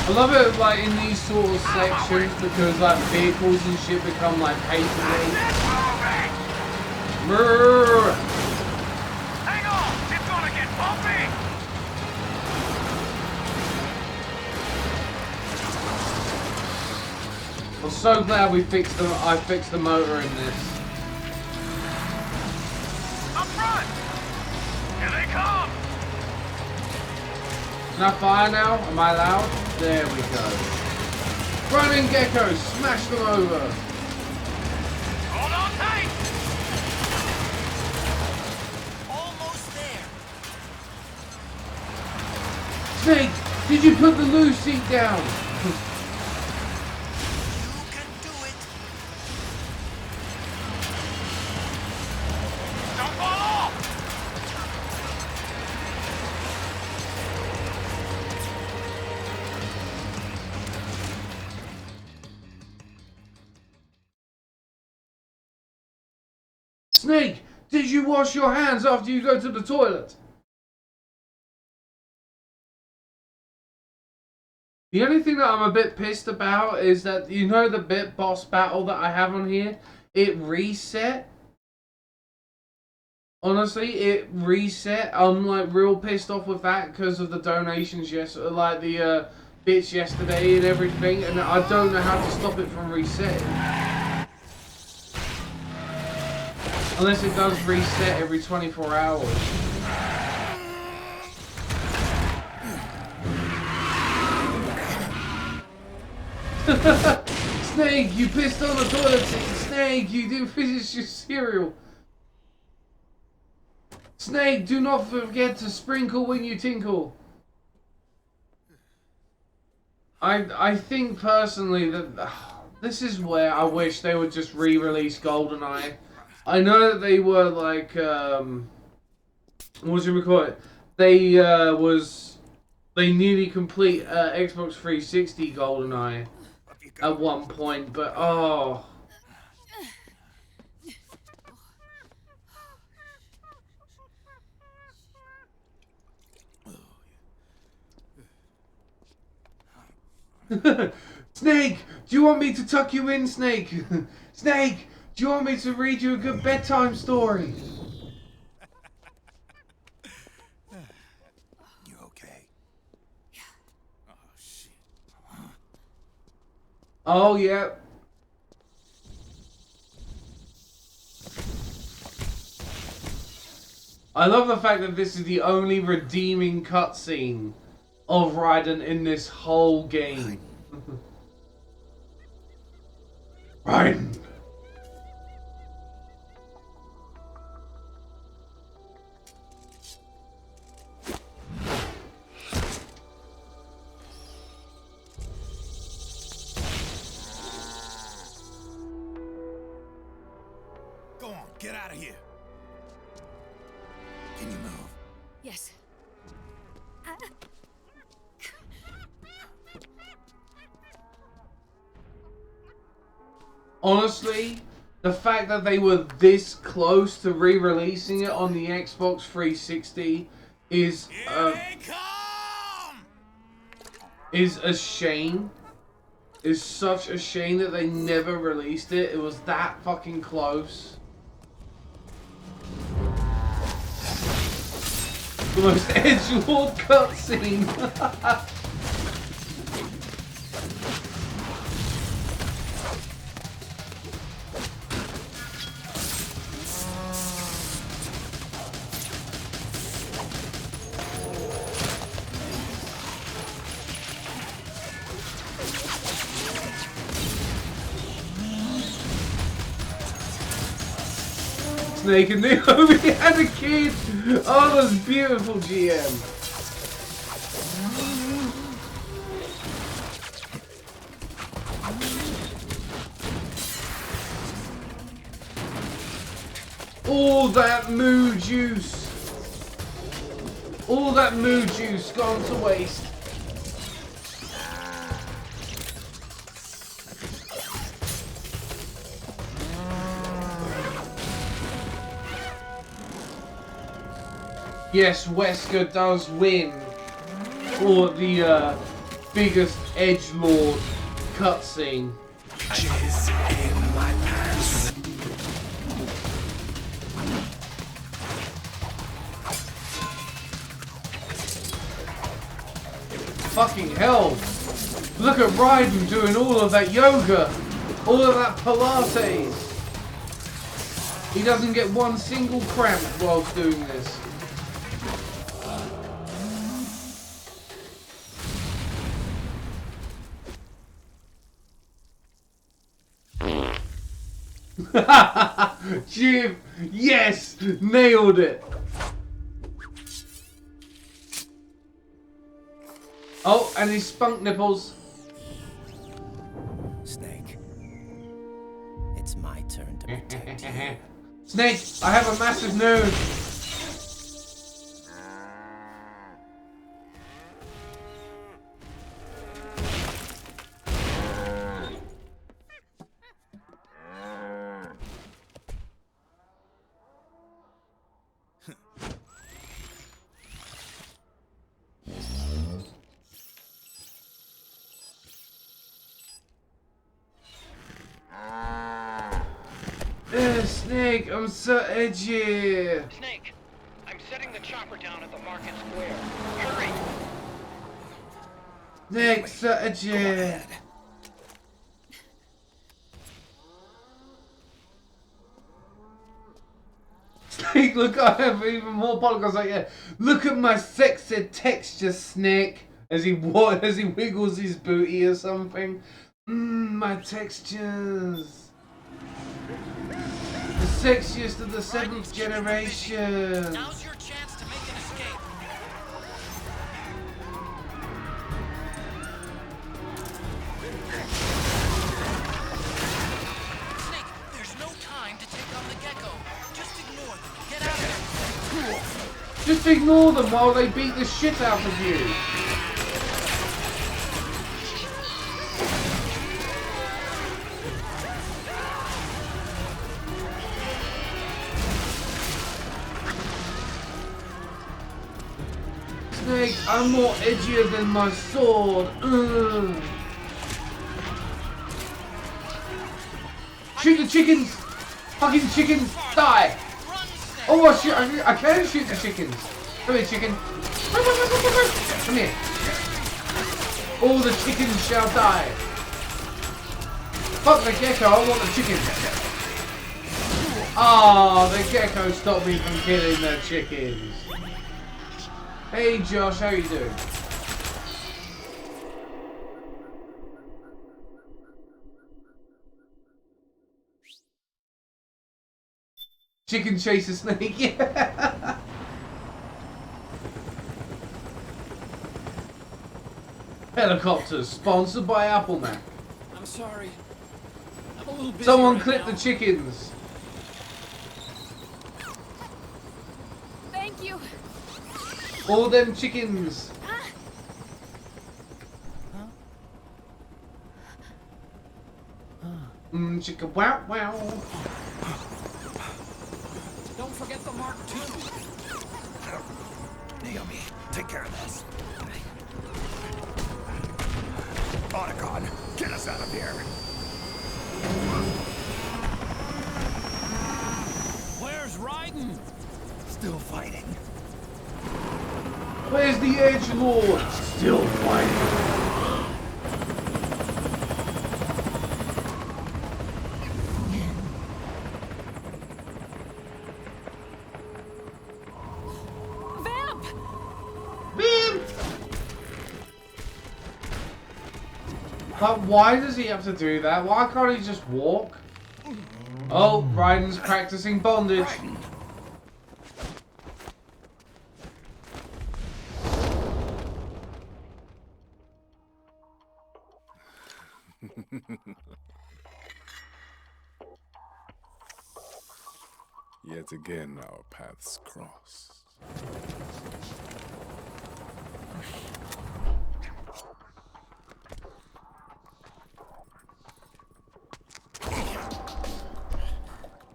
I love it, like, in these sort of sections, because, like, vehicles and shit become, like, paperweight. Brrr. Hang on! It's gonna get bumpy! I'm so glad I fixed the motor in this. Up front! Here they come! Can I fire now? Am I allowed? There we go. Running geckos, smash them over. Hold on tight! Almost there. Snake, did you put the loose seat down? You can do it. Don't fall off! Snake, did you wash your hands after you go to the toilet? The only thing that I'm a bit pissed about is that, you know, the bit boss battle that I have on here? It reset. Honestly, it reset. I'm like real pissed off with that because of the donations, like the bits yesterday and everything, and I don't know how to stop it from resetting. Unless it does reset every 24 hours. Snake, you pissed on the toilet seat. Snake, you didn't finish your cereal. Snake, do not forget to sprinkle when you tinkle. I think personally that this is where I wish they would just re-release GoldenEye. I know that they were like what do we call it? They nearly complete Xbox 360 GoldenEye at one point, but oh. Snake, do you want me to tuck you in, Snake? Snake, do you want me to read you a good bedtime story? You okay? Oh, shit. Oh, yeah. I love the fact that this is the only redeeming cutscene of Raiden in this whole game. Raiden! Go on, get out of here. Can you move? Yes. Honestly, the fact that they were this close to re-releasing it on the Xbox 360 is a shame. Is such a shame that they never released it. It was that fucking close. The most edgelord cutscene. Snake and Naomi had a kid. Oh, that's beautiful, GM. All that moo juice. All that moo juice gone to waste. Yes, Wesker does win for the biggest edgelord cutscene. Jizz in my pants. Fucking hell! Look at Raiden doing all of that yoga, all of that Pilates. He doesn't get one single cramp whilst doing this. Jim, yes, nailed it. Oh, and his spunk nipples. Snake, it's my turn to protect you. Snake, I have a massive nose. Snake, I'm so edgy. Snake, I'm setting the chopper down at the market square. Hurry! Snake, so edgy. Snake, look, I have even more polygons like that. Look at my sexy texture, Snake. As he wiggles his booty or something. My textures. The sexiest of the 7th generation. Now's your ignore them while they beat the shit out of you. Snake, I'm more edgier than my sword. Ugh. Shoot the chickens! Fucking chickens, die! Oh, I can shoot the chickens. Come here, chicken. Come here. All the chickens shall die. Fuck the gecko, I want the chicken. Ah, the gecko stopped me from killing the chickens. Hey Josh, how you doing? Chicken chase a snake, yeah. Helicopters, sponsored by Apple Mac. I'm sorry. I'm a little busy. Someone clip the chickens. Thank you. All them chickens. Chicka wow wow. Don't forget the Mark II. Naomi, take care of this. Otacon, get us out of here. Where's Raiden? Still fighting. Where's the edgelord? Still fighting. But why does he have to do that? Why can't he just walk? Oh, Raiden's practicing bondage. Yet again, our paths cross.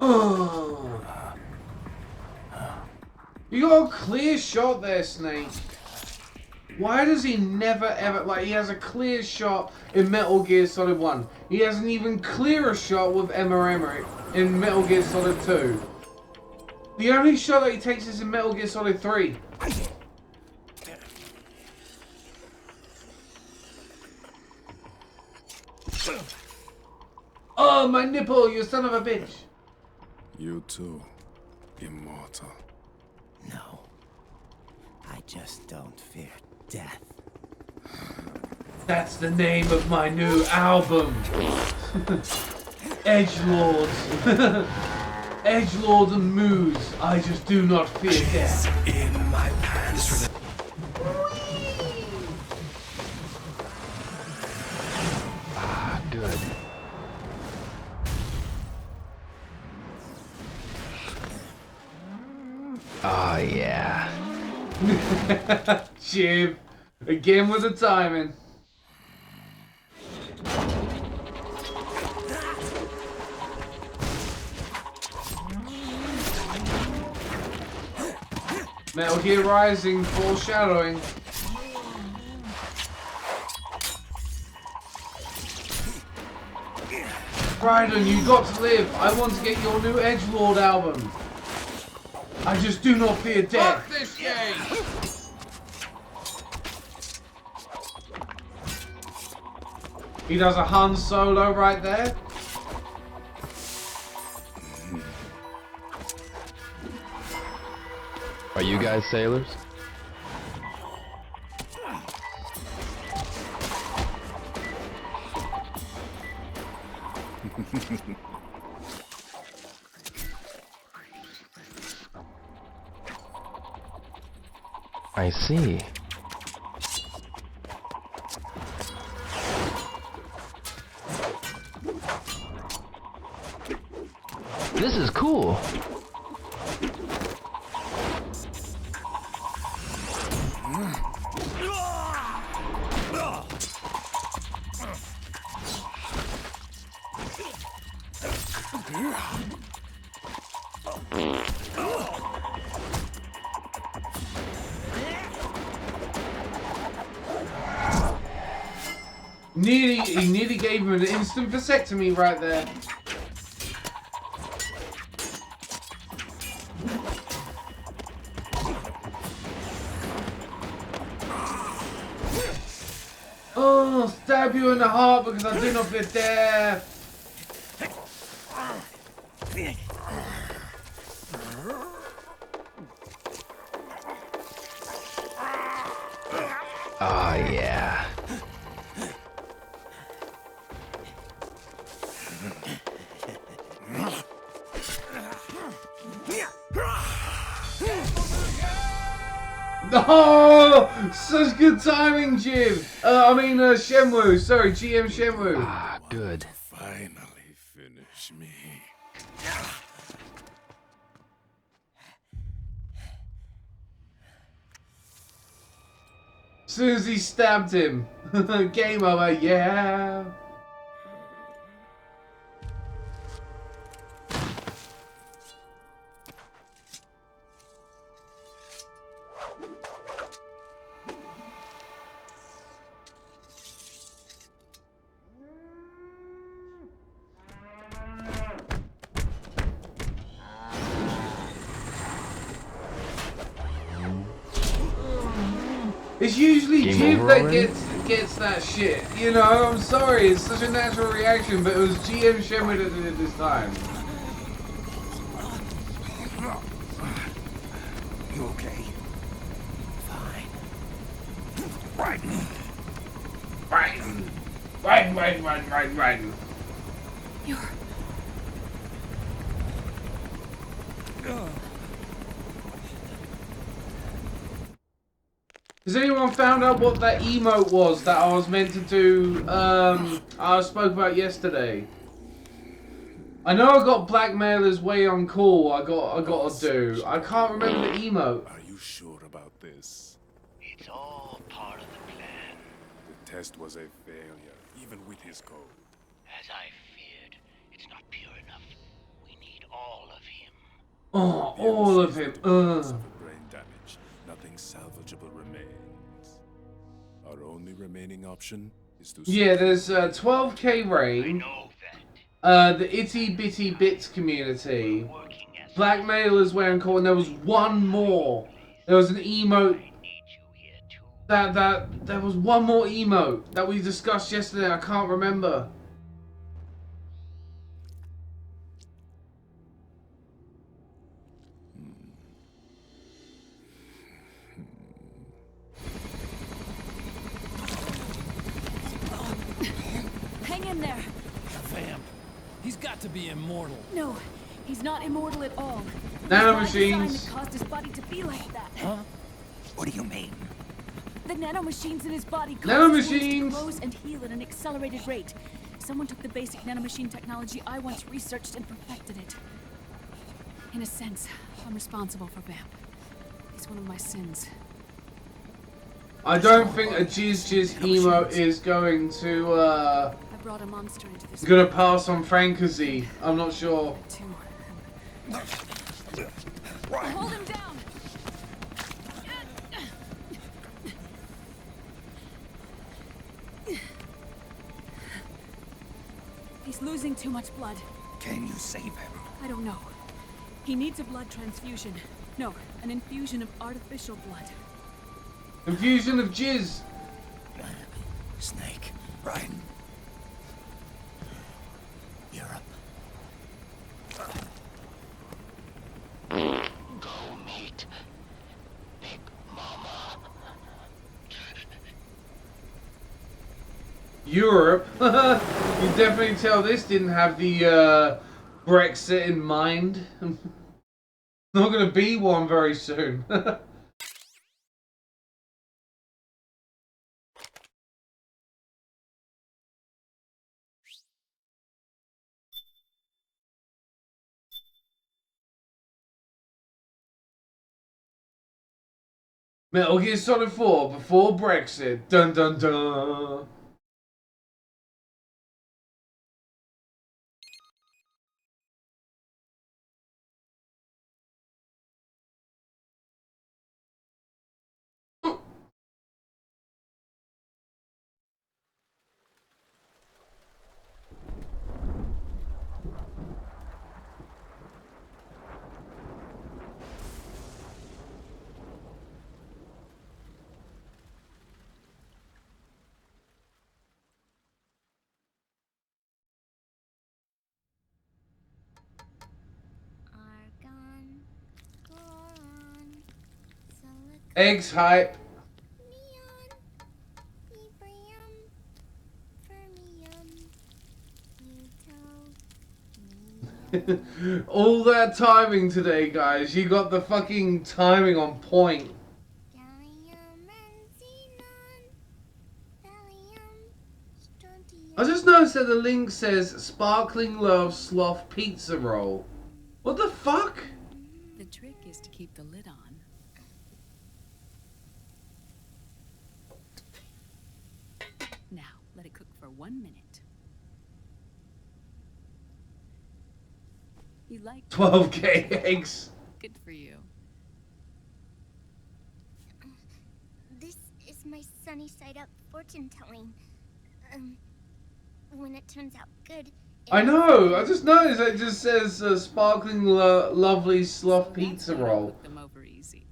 Oh. You got a clear shot there, Snake. Why does he never ever, like, he has a clear shot in Metal Gear Solid 1. He has an even clearer shot with Emma Emery in Metal Gear Solid 2. The only shot that he takes is in Metal Gear Solid 3. Oh, my nipple, you son of a bitch. You too, immortal. No. I just don't fear death. That's the name of my new album. Edgelords. Edgelords and Moose. I just do not fear death. In my pants. Ah, good. Oh, yeah. Jib. Again with the timing. Metal Gear Rising foreshadowing. Raiden, you got to live. I want to get your new Edgelord album. I just do not fear death. Fuck this game! He does a Han Solo right there. Are you guys sailors? I see. This is cool. He nearly gave him an instant vasectomy right there. Oh, stab you in the heart because I do not fit there. Oh, yeah. Oh, such good timing, Jim. Shenmue. Sorry, GM Shenmue. Ah, good. Finally finish me. As soon as he stabbed him, game over. Yeah. It's usually Jim that gets that shit. You know, I'm sorry, it's such a natural reaction, but it was GM Shenmue that did it this time. You okay? Fine. Right. You're... Has anyone found out what that emote was that I was meant to do, I spoke about yesterday? I know I got blackmailers way on call I gotta do. I can't remember the emote. Are you sure about this? It's all part of the plan. The test was a failure, even with his code. As I feared, it's not pure enough. We need all of him. Oh, all of him. Brain damage. Nothing salvageable remains. Our only remaining option is to... Yeah, there's 12k rain. The Itty Bitty Bits community. Blackmailers wearing call, and there was one more. There was an emote. There was one more emote that we discussed yesterday. I can't remember. Hang in there. Vamp. He's got to be immortal. No, he's not immortal at all. Nanomachines. That caused his body to be like that. Huh? What do you mean? The nanomachines in his body cause his wounds to close and heal at an accelerated rate. Someone took the basic nanomachine technology I once researched and perfected it. In a sense, I'm responsible for Vamp. It's one of my sins. I don't think a Jizz emote is going to I brought a monster into this. gonna pass on Frankazy. I'm not sure. Hold him down. He's losing too much blood. Can you save him? I don't know. He needs a blood transfusion. No, an infusion of artificial blood. Infusion of Jizz. Snake, right? Europe. Go meet Big Mama. Europe. You definitely tell this didn't have the Brexit in mind. Not gonna be one very soon. Metal Gear Solid 4 before Brexit. Dun dun dun. Eggs hype. All that timing today, guys. You got the fucking timing on point. I just noticed that the link says Sparkling Love Sloth Pizza Roll. What the fuck? The trick is to keep the lid on. Now, let it cook for 1 minute. You like 12k eggs. Good for you. This is my sunny side up fortune telling. When it turns out good. I know. I just noticed it just says Sparkling Lovely Sloth Pizza Roll. Put them over easy.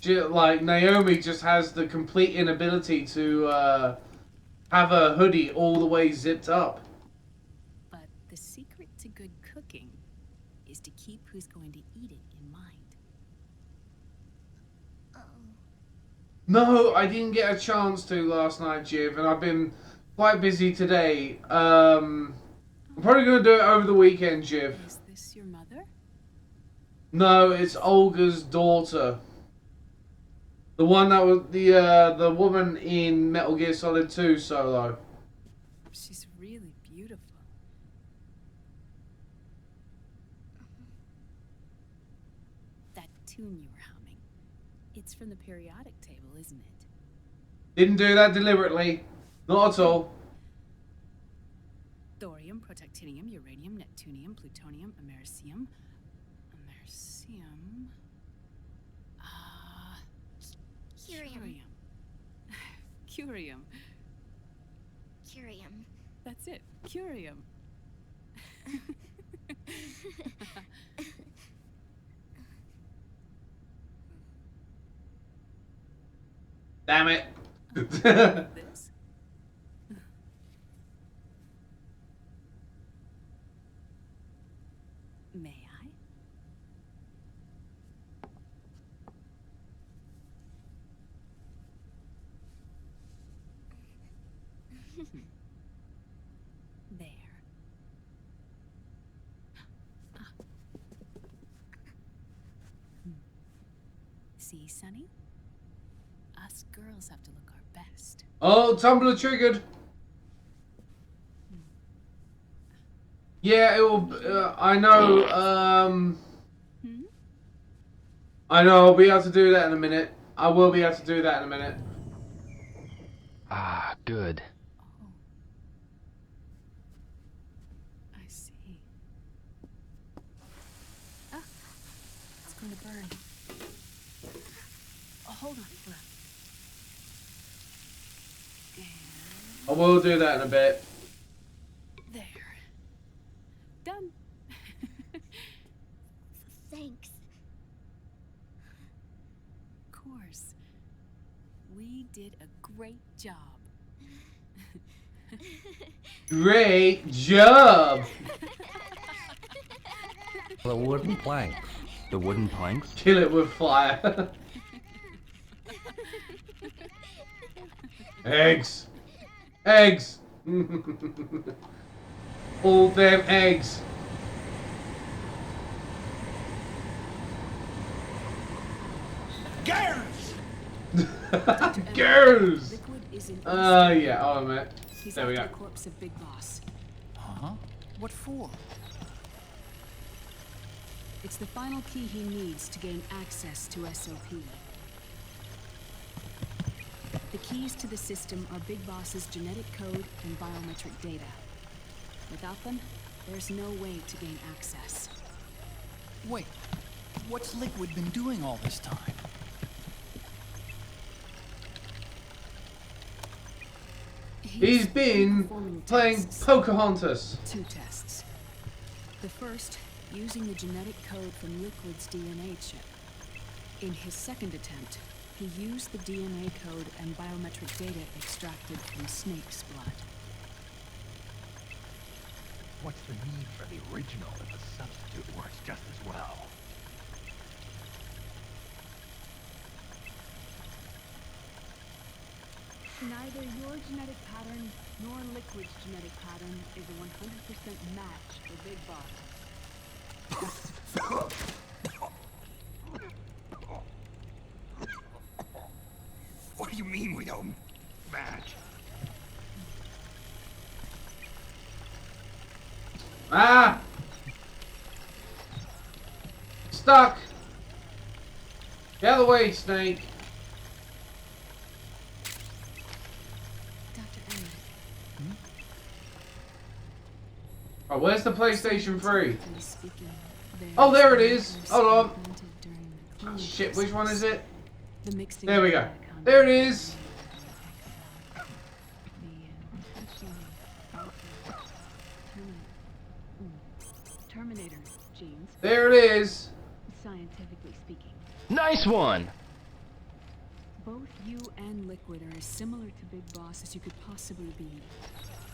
Like Naomi just has the complete inability to have a hoodie all the way zipped up. But the secret to good cooking is to keep who's going to eat it in mind. No, I didn't get a chance to last night, Jiv, and I've been quite busy today. I'm probably going to do it over the weekend, Jiv. Is this your mother? No, it's Olga's daughter. The one that was the woman in Metal Gear Solid 2 Solo. She's really beautiful. That tune you were humming, it's from the periodic table, isn't it? Didn't do that deliberately. Not at all. Thorium, protactinium, uranium, neptunium, plutonium, americium. Curium. Curium. That's it. Curium. Damn it. This? May I? There. See, Sonny? Us girls have to look our best. Oh, tumbler triggered. Yeah, it will. I know. I know. I'll be able to do that in a minute. I will be able to do that in a minute. Ah, good. Oh. I see. Ah, it's going to burn. Oh, hold on. I will do that in a bit. There. Done. Thanks. Of course. We did a great job. Great job! The wooden planks. The wooden planks? Kill it with fire. Eggs. Eggs. All them eggs. Girls! Girls! Liquid yeah, oh man. He's There we after go. the corpse of Big Boss. Huh? What for? It's the final key he needs to gain access to SOP. The keys to the system are Big Boss's genetic code and biometric data. Without them, there's no way to gain access. Wait, what's Liquid been doing all this time? He's been playing tests. Pocahontas. 2 tests. The first, using the genetic code from Liquid's DNA chip. In his second attempt, he used the DNA code and biometric data extracted from Snake's blood. What's the need for the original if a substitute works just as well? Neither your genetic pattern nor Liquid's genetic pattern is a 100% match for Big Boss. What do you mean we don't match? Ah! Stuck! Get out of the way, Snake! Oh, where's the PlayStation 3? Oh, there it is! Hold on! Oh, shit, which one is it? There we go. There it is! Terminator genes. There it is! Scientifically speaking. Nice one! Both you and Liquid are as similar to Big Boss as you could possibly be.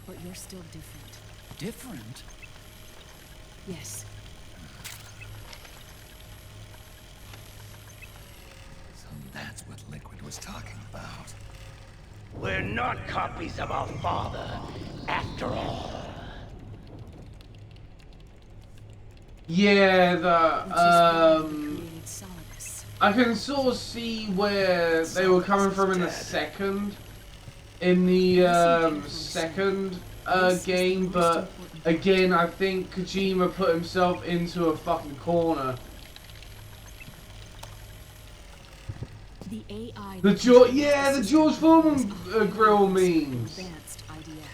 But you're still different. Different? Yes. So that's what Liquid was talking about. We're not copies of our father, after all. Yeah, I can sort of see where they were coming from in the second game, but again, I think Kojima put himself into a fucking corner. The George Foreman grill memes.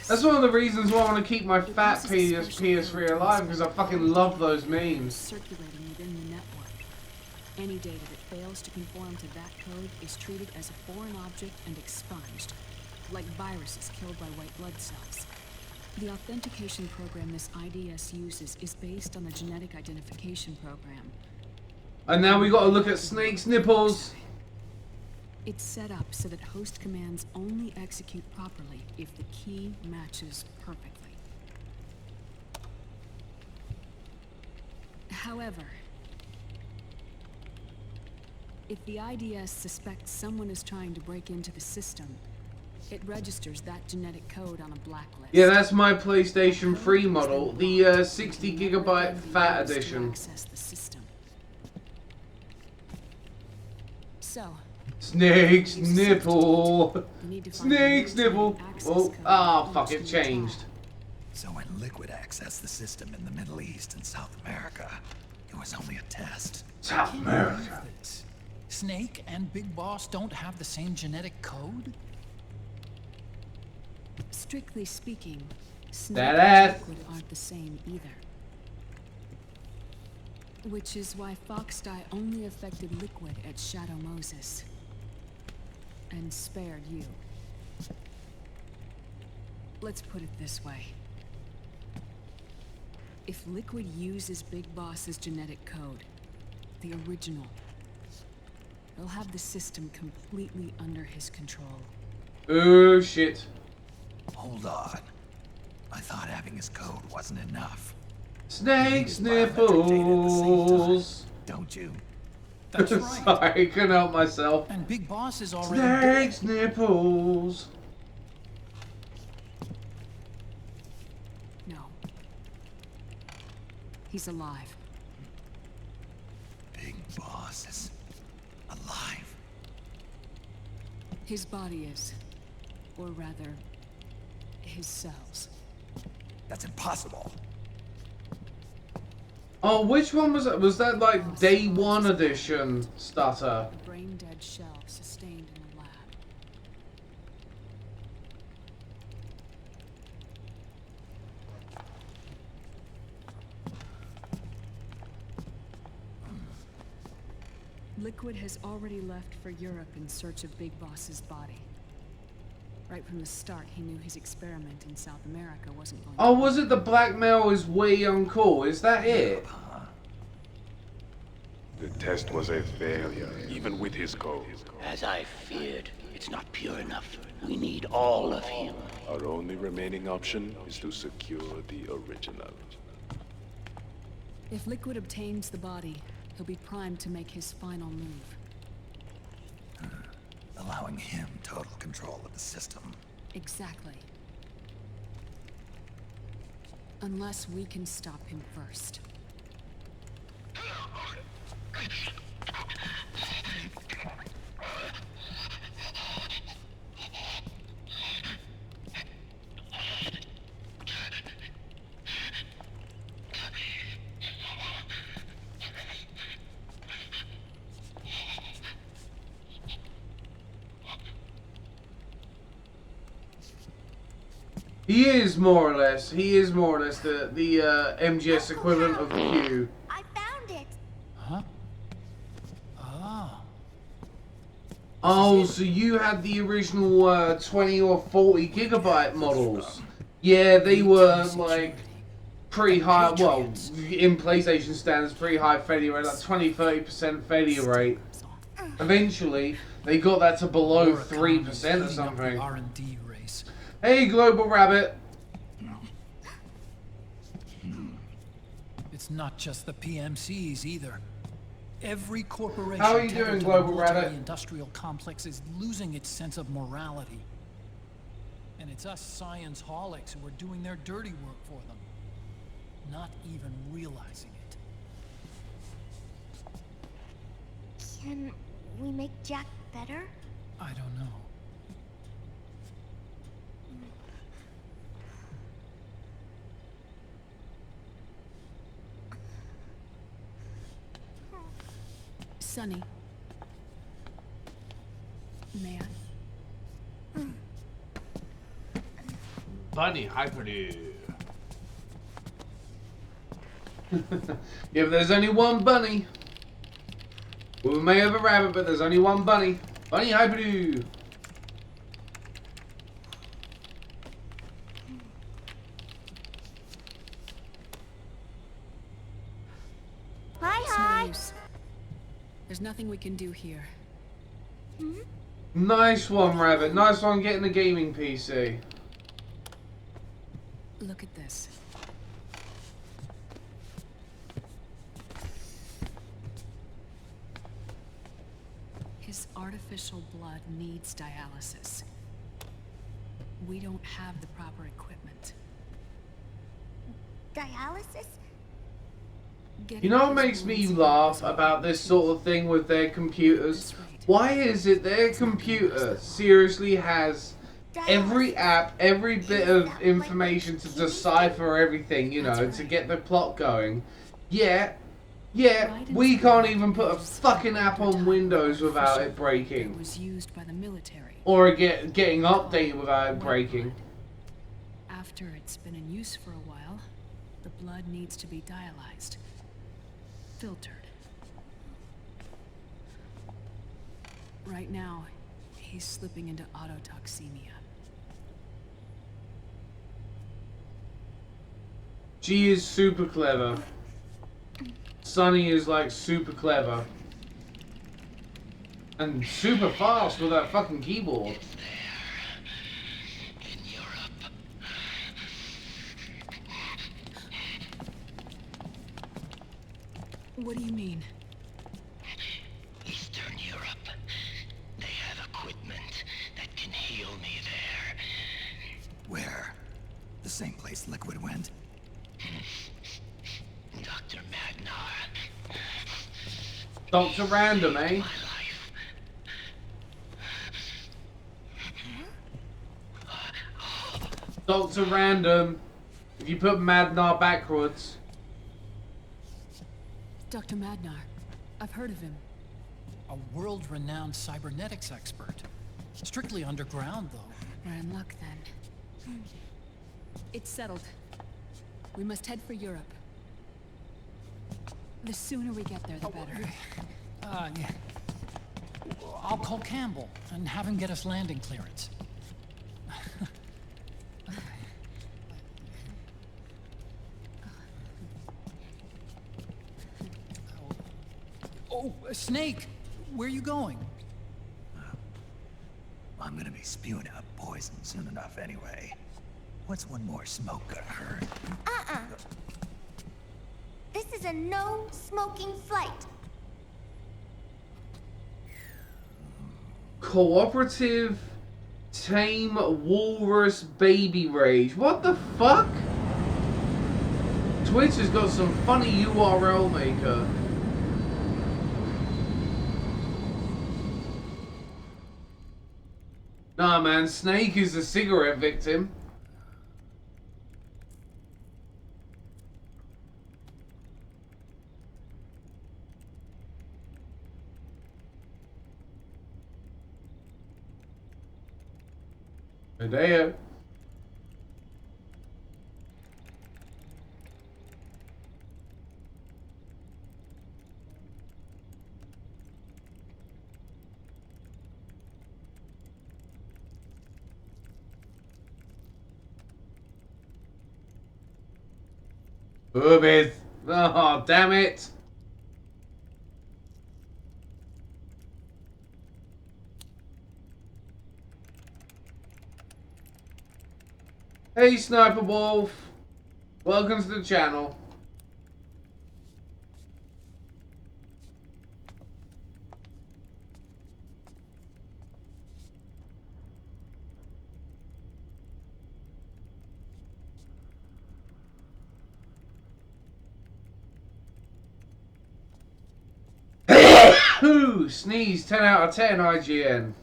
That's one of the reasons why I want to keep my fat PS3 alive, because I fucking love those memes. Circulating within the network. Any data that fails to conform to that code is treated as a foreign object and expunged, like viruses killed by white blood cells. The authentication program this IDS uses is based on the genetic identification program. And now we got to look at Snake's nipples. It's set up so that host commands only execute properly if the key matches perfectly. However, if the IDS suspects someone is trying to break into the system, it registers that genetic code on a blacklist. Yeah, that's my PlayStation 3 model, the 60GB Fat Edition. Access the system. So, Snake's nipple. Snake's nipple. Oh, fuck, it changed. So when Liquid accessed the system in the Middle East and South America, it was only a test. South America. Snake and Big Boss don't have the same genetic code? Strictly speaking, Snake That and ass. Liquid aren't the same either. Which is why Foxdie only affected Liquid at Shadow Moses. And spared you. Let's put it this way. If Liquid uses Big Boss's genetic code, the original, he'll have the system completely under his control. Oh, shit. Hold on. I thought having his code wasn't enough. Snake's nipples. Don't you? That's right. Sorry, couldn't help myself. And Big Boss is already Snake's nipples. No. He's alive. Big Boss is alive. His body is. Or rather, his cells. That's impossible. Oh, which one was that? Was that like Day 1 edition stutter? A brain-dead shell sustained in a lab. Liquid has already left for Europe in search of Big Boss's body. Right from the start, he knew his experiment in South America wasn't going to... Oh, was it the blackmail is way uncool? Is that it? The test was a failure, even with his code. As I feared, It's not pure enough. We need all of him. Our only remaining option is to secure the original. If Liquid obtains the body, he'll be primed to make his final move. Allowing him total control of the system. Exactly. Unless we can stop him first. He is more or less the MGS equivalent of Q. I found it. Huh? Ah. Oh, so you had the original 20 or 40 gigabyte models. Yeah, they were like pretty high, well, in PlayStation standards, pretty high failure rate, like 20-30% failure rate. Eventually, they got that to below 3% or something. R&D race. Hey, Global Rabbit. It's not just the PMCs either. Every corporation How are you tethered doing, to Global the Rabbit? industrial complex is losing its sense of morality. And it's us science-holics who are doing their dirty work for them, not even realizing it. Can we make Jack better? I don't know. Sonny. May I? Bunny Hyperdo. If there's only one bunny, we may have a rabbit, but there's only one bunny. Bunny Hyperdo. Hi. Use. There's nothing we can do here. Nice one, Rabbit. Nice one getting the gaming PC. Look at this. His artificial blood needs dialysis. We don't have the proper equipment. Dialysis? You know what makes me laugh about this sort of thing with their computers? Why is it their computer seriously has every app, every bit of information to decipher everything, you know, to get the plot going? Yeah, we can't even put a fucking app on Windows without it breaking. It was used by the military. Or getting updated without it breaking. After it's been in use for a while, the blood needs to be dialyzed. Filtered. Right now, he's slipping into autotoxemia. She is super clever. Sonny is like super clever. And super fast with that fucking keyboard. What do you mean? Eastern Europe. They have equipment that can heal me there. Where? The same place Liquid went? Dr. Magnar. Dr. Random, eh? Dr. Random. If you put Madnar backwards. Dr. Magnar. I've heard of him. A world-renowned cybernetics expert. Strictly underground, though. We're in luck, then. It's settled. We must head for Europe. The sooner we get there, the better. Yeah. I'll call Campbell and have him get us landing clearance. Oh, Snake! Where are you going? I'm gonna be spewing out poison soon enough anyway. What's one more smoke gonna hurt? This is a no smoking flight. Cooperative Tame Walrus Baby Rage. What the fuck? Twitch has got some funny URL maker. Nah, man, Snake is a cigarette victim. Hideo. Boobies. Oh, damn it. Hey, Sniper Wolf. Welcome to the channel. Sneeze, 10 out of 10 IGN.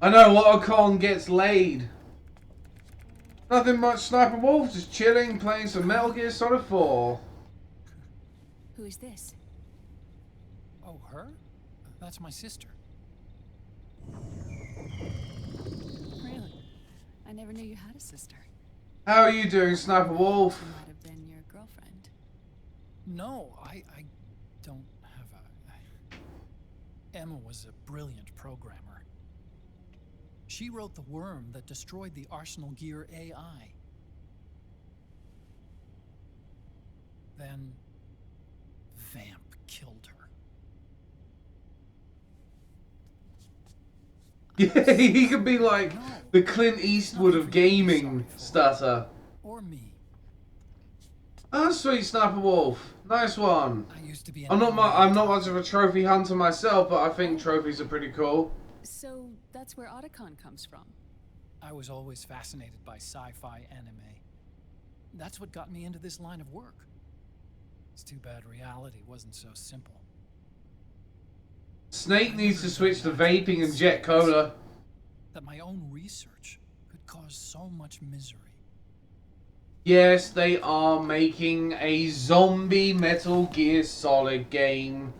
I know, what a con gets laid. Nothing much, Sniper Wolf, just chilling, playing some Metal Gear Solid 4. Who is this? Oh, her? That's my sister. Really? I never knew you had a sister. How are you doing, Sniper Wolf? She might have been your girlfriend. No, I don't have a... Emma was a brilliant programmer. She wrote the worm that destroyed the Arsenal Gear AI. Then... Vamp killed her. Yeah, he could be like the Clint Eastwood of gaming stutter. Or me. Oh, sweet, Sniper Wolf. Nice one. I used to be I'm not much of a trophy hunter myself, but I think trophies are pretty cool. So that's where Otacon comes from. I was always fascinated by sci-fi anime. That's what got me into this line of work. It's too bad reality wasn't so simple. Snake needs to switch to vaping and Jet Cola. That my own research could cause so much misery. Yes, they are making a zombie Metal Gear Solid game.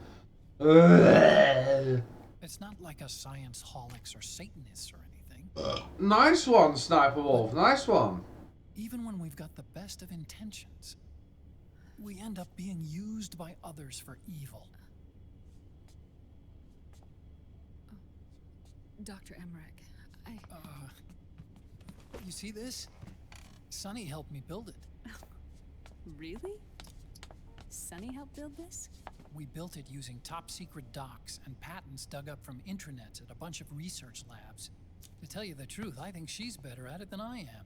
Ugh. It's not like a science holics or Satanists or anything. Nice one, Sniper Wolf. Nice one. Even when we've got the best of intentions, we end up being used by others for evil. Dr. Emmerich, You see this? Sonny helped me build it. Really? Sonny helped build this? We built it using top-secret docs and patents dug up from intranets at a bunch of research labs. To tell you the truth, I think she's better at it than I am.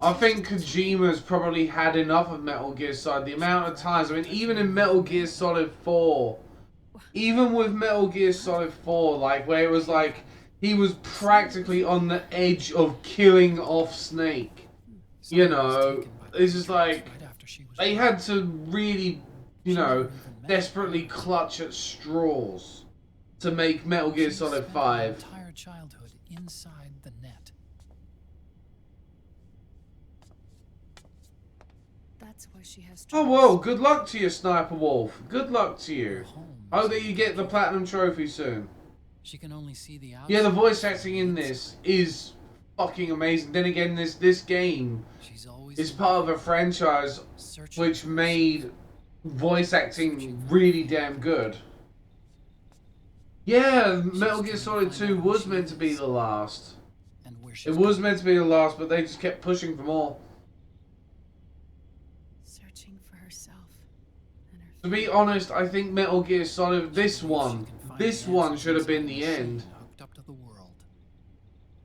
I think Kojima's probably had enough of Metal Gear Solid. The amount of times, I mean, even in Metal Gear Solid 4, even with Metal Gear Solid 4, like, where it was like, he was practically on the edge of killing off Snake. You know, it's just like, they had to really, you know, desperately clutch at straws to make Metal Gear Solid 5. Entire childhood inside the net. That's why she has Oh, well, good luck to you, Sniper Wolf. Good luck to you. Hope that you get the Platinum Trophy soon. She can only see the outside. Yeah, the voice acting in this is fucking amazing. Then again, this game is part of a franchise which made voice acting really damn good. Yeah, Metal Gear Solid 2 was meant to be the last. It was meant to be the last, but they just kept pushing for more. Searching for herself. To be honest, I think Metal Gear Solid, this one should have been the end. Hooked up to the world.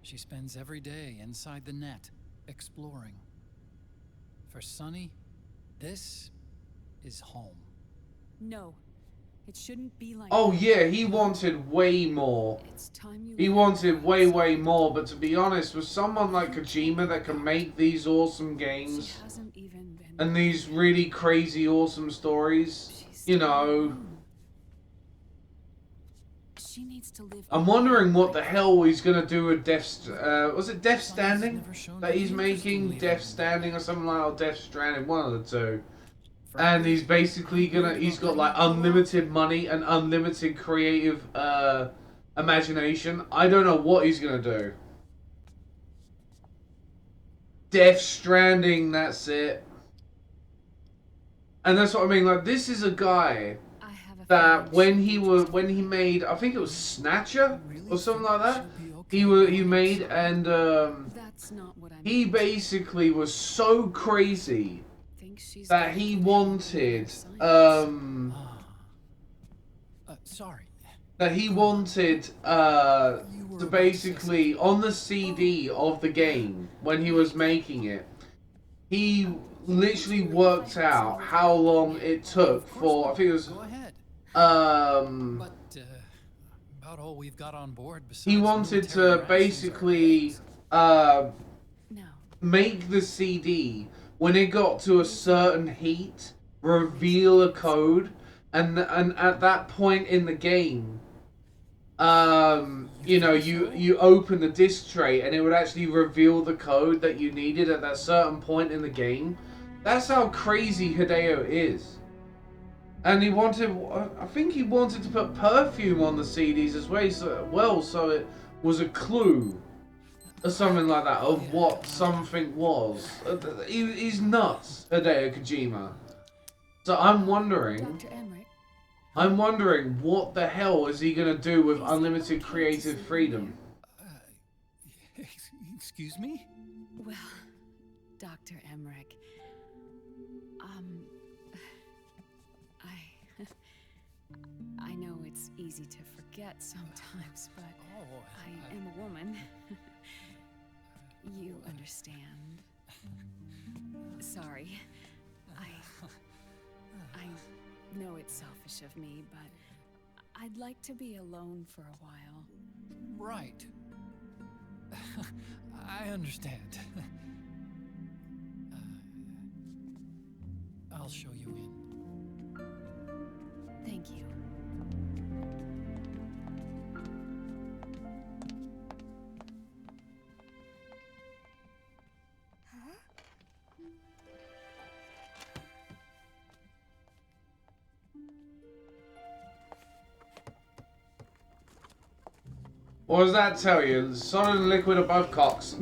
She spends every day inside the net, exploring. For Sonny, this is home. No, it shouldn't be like Oh that. yeah, he wanted way more. He wanted way more, but to be honest, with someone like Kojima that can make these awesome games and these really crazy awesome stories, you know, She needs to live. I'm wondering what the hell he's gonna do with was it Death Standing that he's making? Death Standing or something like that, or Death Stranding, one of the two. And he's basically he's got like unlimited money and unlimited creative imagination. I don't know what he's gonna do. Death Stranding, that's it. And that's what I mean, like, this is a guy that when he made, I think it was Snatcher or something like that, he made, and he basically was so crazy that he wanted to basically, on the CD of the game when he was making it, he literally worked out how long it took for, I think it was About all we've got on board besides he wanted to basically make the CD, when it got to a certain heat, reveal a code, and at that point in the game, you know, you open the disc tray and it would actually reveal the code that you needed at that certain point in the game. That's how crazy Hideo is. And he wanted, I think he wanted to put perfume on the CDs as well, so it was a clue or something like that of what something was. He's nuts, Hideo Kojima. So I'm wondering what the hell is he gonna do with unlimited creative freedom? Excuse me? Well, Dr. Emmerich, I know it's easy to forget sometimes, but I am a woman. You understand. Sorry. I know it's selfish of me, but I'd like to be alone for a while. Right. I understand. I'll show you in. Thank you. What does that tell you? Solid and liquid are both cocks.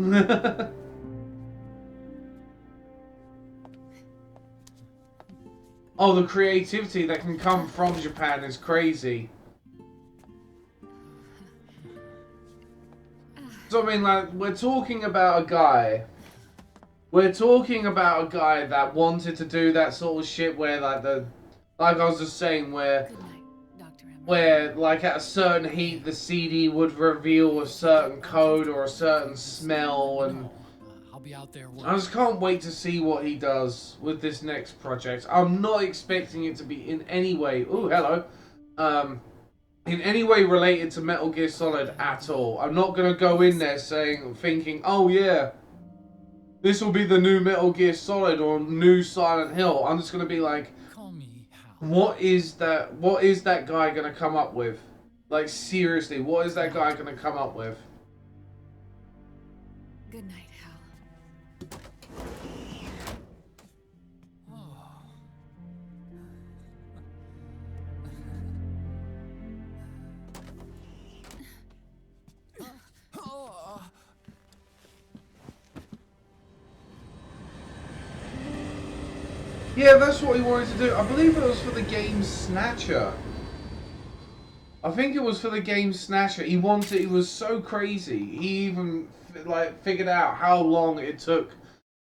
Oh, the creativity that can come from Japan is crazy. So I mean, like, we're talking about a guy that wanted to do that sort of shit where, like, like I was just saying, where like at a certain heat the CD would reveal a certain code or a certain smell, and I'll be out there I just can't wait to see what he does with this next project. I'm not expecting it to be in any way, ooh, hello, in any way related to Metal Gear Solid at all. I'm not gonna go in there thinking, oh yeah, this will be the new Metal Gear Solid or new Silent Hill. I'm just gonna be like, what is that guy gonna come up with? Like, seriously, what is that guy gonna come up with? Good night, Hal. Yeah, that's what he wanted to do. I believe it was for the game Snatcher. I think it was for the game Snatcher. He was so crazy. He even like figured out how long it took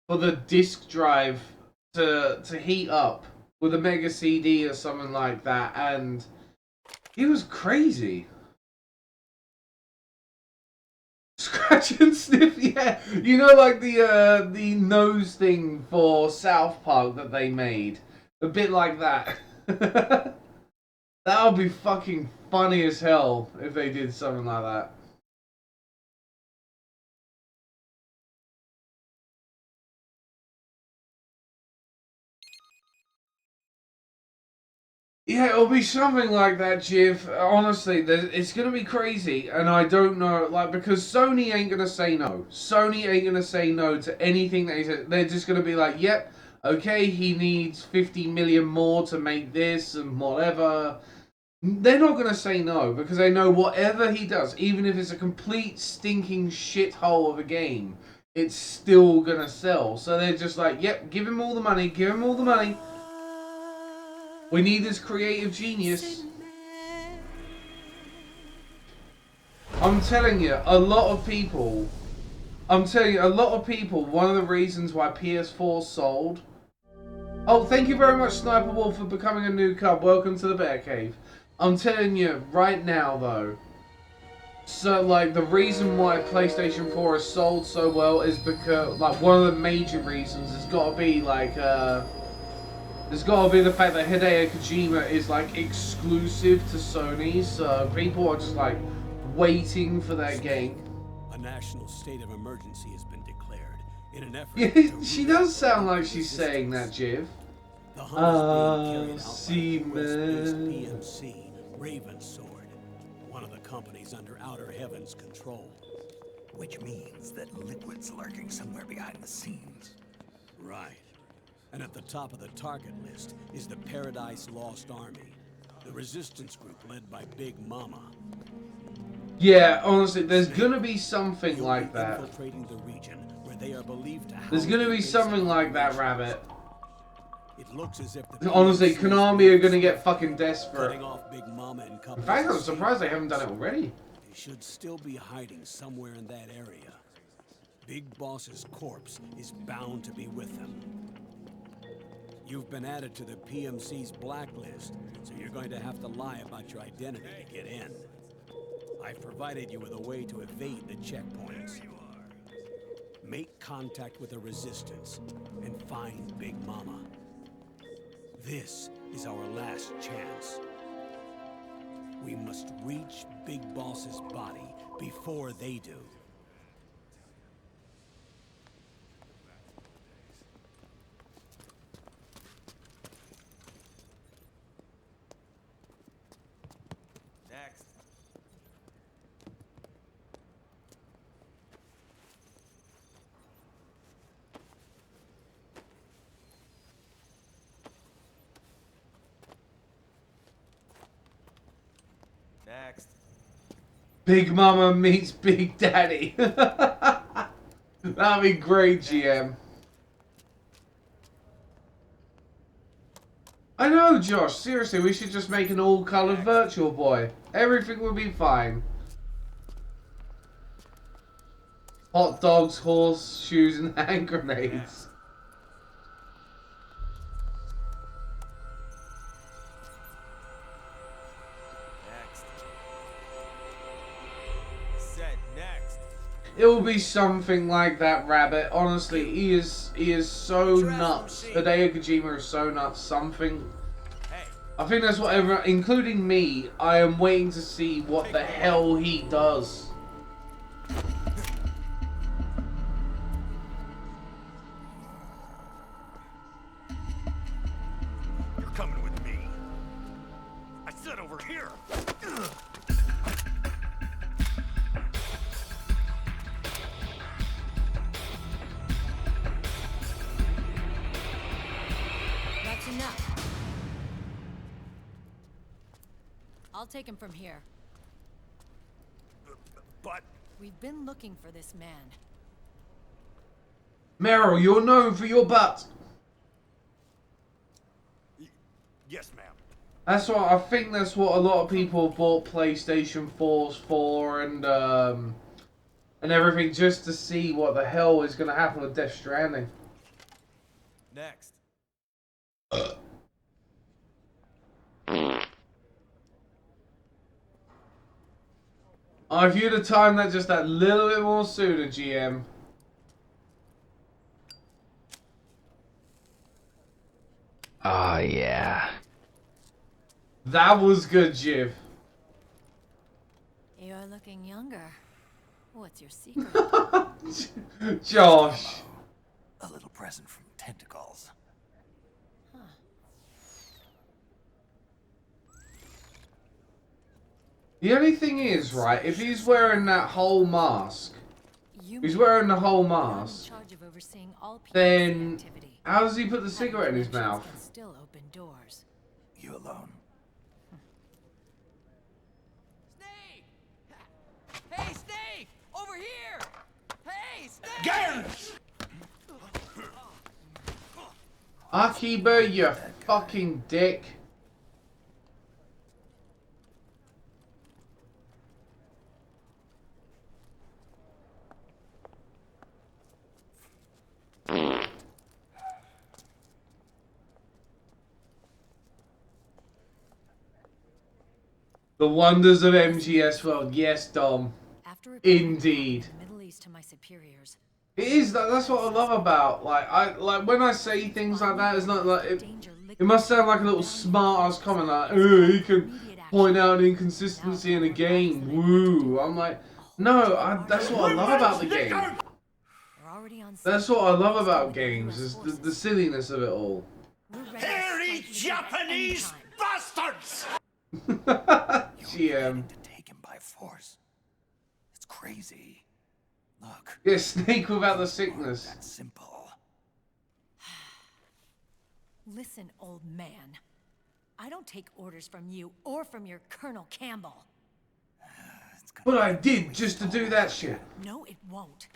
for the disk drive to heat up with a Mega CD or something like that, and he was crazy. Scratch and sniff, yeah. You know, like the nose thing for South Park that they made, a bit like that. That would be fucking funny as hell if they did something like that. Yeah, it'll be something like that, Jiv. Honestly, it's gonna be crazy, and I don't know, like, because Sony ain't gonna say no. Sony ain't gonna say no to anything that he said. They're just gonna be like, yep, okay, he needs 50 million more to make this and whatever. They're not gonna say no, because they know whatever he does, even if it's a complete stinking shithole of a game, it's still gonna sell. So they're just like, yep, give him all the money, give him all the money. We need this creative genius. I'm telling you, a lot of people, one of the reasons why PS4 sold. Oh, thank you very much, Sniper Wolf, for becoming a new cub. Welcome to the Bear Cave. I'm telling you, right now, though, so, like, the reason why PlayStation 4 has sold so well is because, like, one of the major reasons has got to be, like, there's got to be the fact that Hideo Kojima is, like, exclusive to Sony, so people are just, like, waiting for that game. A national state of emergency has been declared in an effort Yeah, she does sound like she's saying that, Jiv. The hunt is being carried out See, by US-based man. PMC, Ravensword, one of the companies under Outer Heaven's control. Which means that Liquid's lurking somewhere behind the scenes. Right. And at the top of the target list is the Paradise Lost Army, the resistance group led by Big Mama. Yeah, honestly, there's gonna be something like that. Infiltrating the region where they are believed to There's gonna be something like that, Rabbit. It looks as if the Honestly, Konami are gonna get fucking desperate. cutting off Big Mama and In fact, I'm surprised they haven't done it already. They should still be hiding somewhere in that area. Big Boss's corpse is bound to be with them. You've been added to the PMC's blacklist, so you're going to have to lie about your identity to get in. I've provided you with a way to evade the checkpoints. Make contact with the Resistance and find Big Mama. This is our last chance. We must reach Big Boss's body before they do. Next. Next. Big Mama meets Big Daddy. That'd be great, GM. I know, Josh. Seriously, we should just make an all-colored Virtual Boy. Everything will be fine. Hot dogs, horseshoes, and hand grenades. It will be something like that, Rabbit. Honestly, he is so nuts. Hideo Kojima is so nuts. Something. I think that's what everyone, including me, I am waiting to see what the hell he does. You're coming with me. I said over here. That's enough. I'll take him from here. But we've been looking for this man. Meryl, you're known for your butt. Yes, ma'am. That's what I think. That's what a lot of people bought PlayStation 4s for, and everything, just to see what the hell is going to happen with Death Stranding. Next. Oh, if you'd have timed that just that little bit more sooner, GM. Oh, yeah. That was good, Jiv. You're looking younger. What's your secret? Josh. A little present from tentacles. The only thing is, right, if he's wearing that whole mask, then how does he put the cigarette in his mouth? Still open doors. You alone? Snake! Hey, Snake! Over here! Hey, Snake! Garrus! Akiba, you fucking dick. The wonders of MGS world, yes, Dom. Indeed. Middle East to my superiors. It is. That's what I love about. Like when I say things like that, it's not like it must sound like a little smart ass comment like, "Oh, you can point out an inconsistency in a game." Woo! I'm like, no. That's what I love about the game. That's what I love about games is the silliness of it all. Hairy Japanese bastards! GM. To take him by force. It's crazy. Look. Yeah, Snake without the sickness. That's simple. Listen, old man. I don't take orders from you or from your Colonel Campbell. But I did just to do that shit. No, it won't.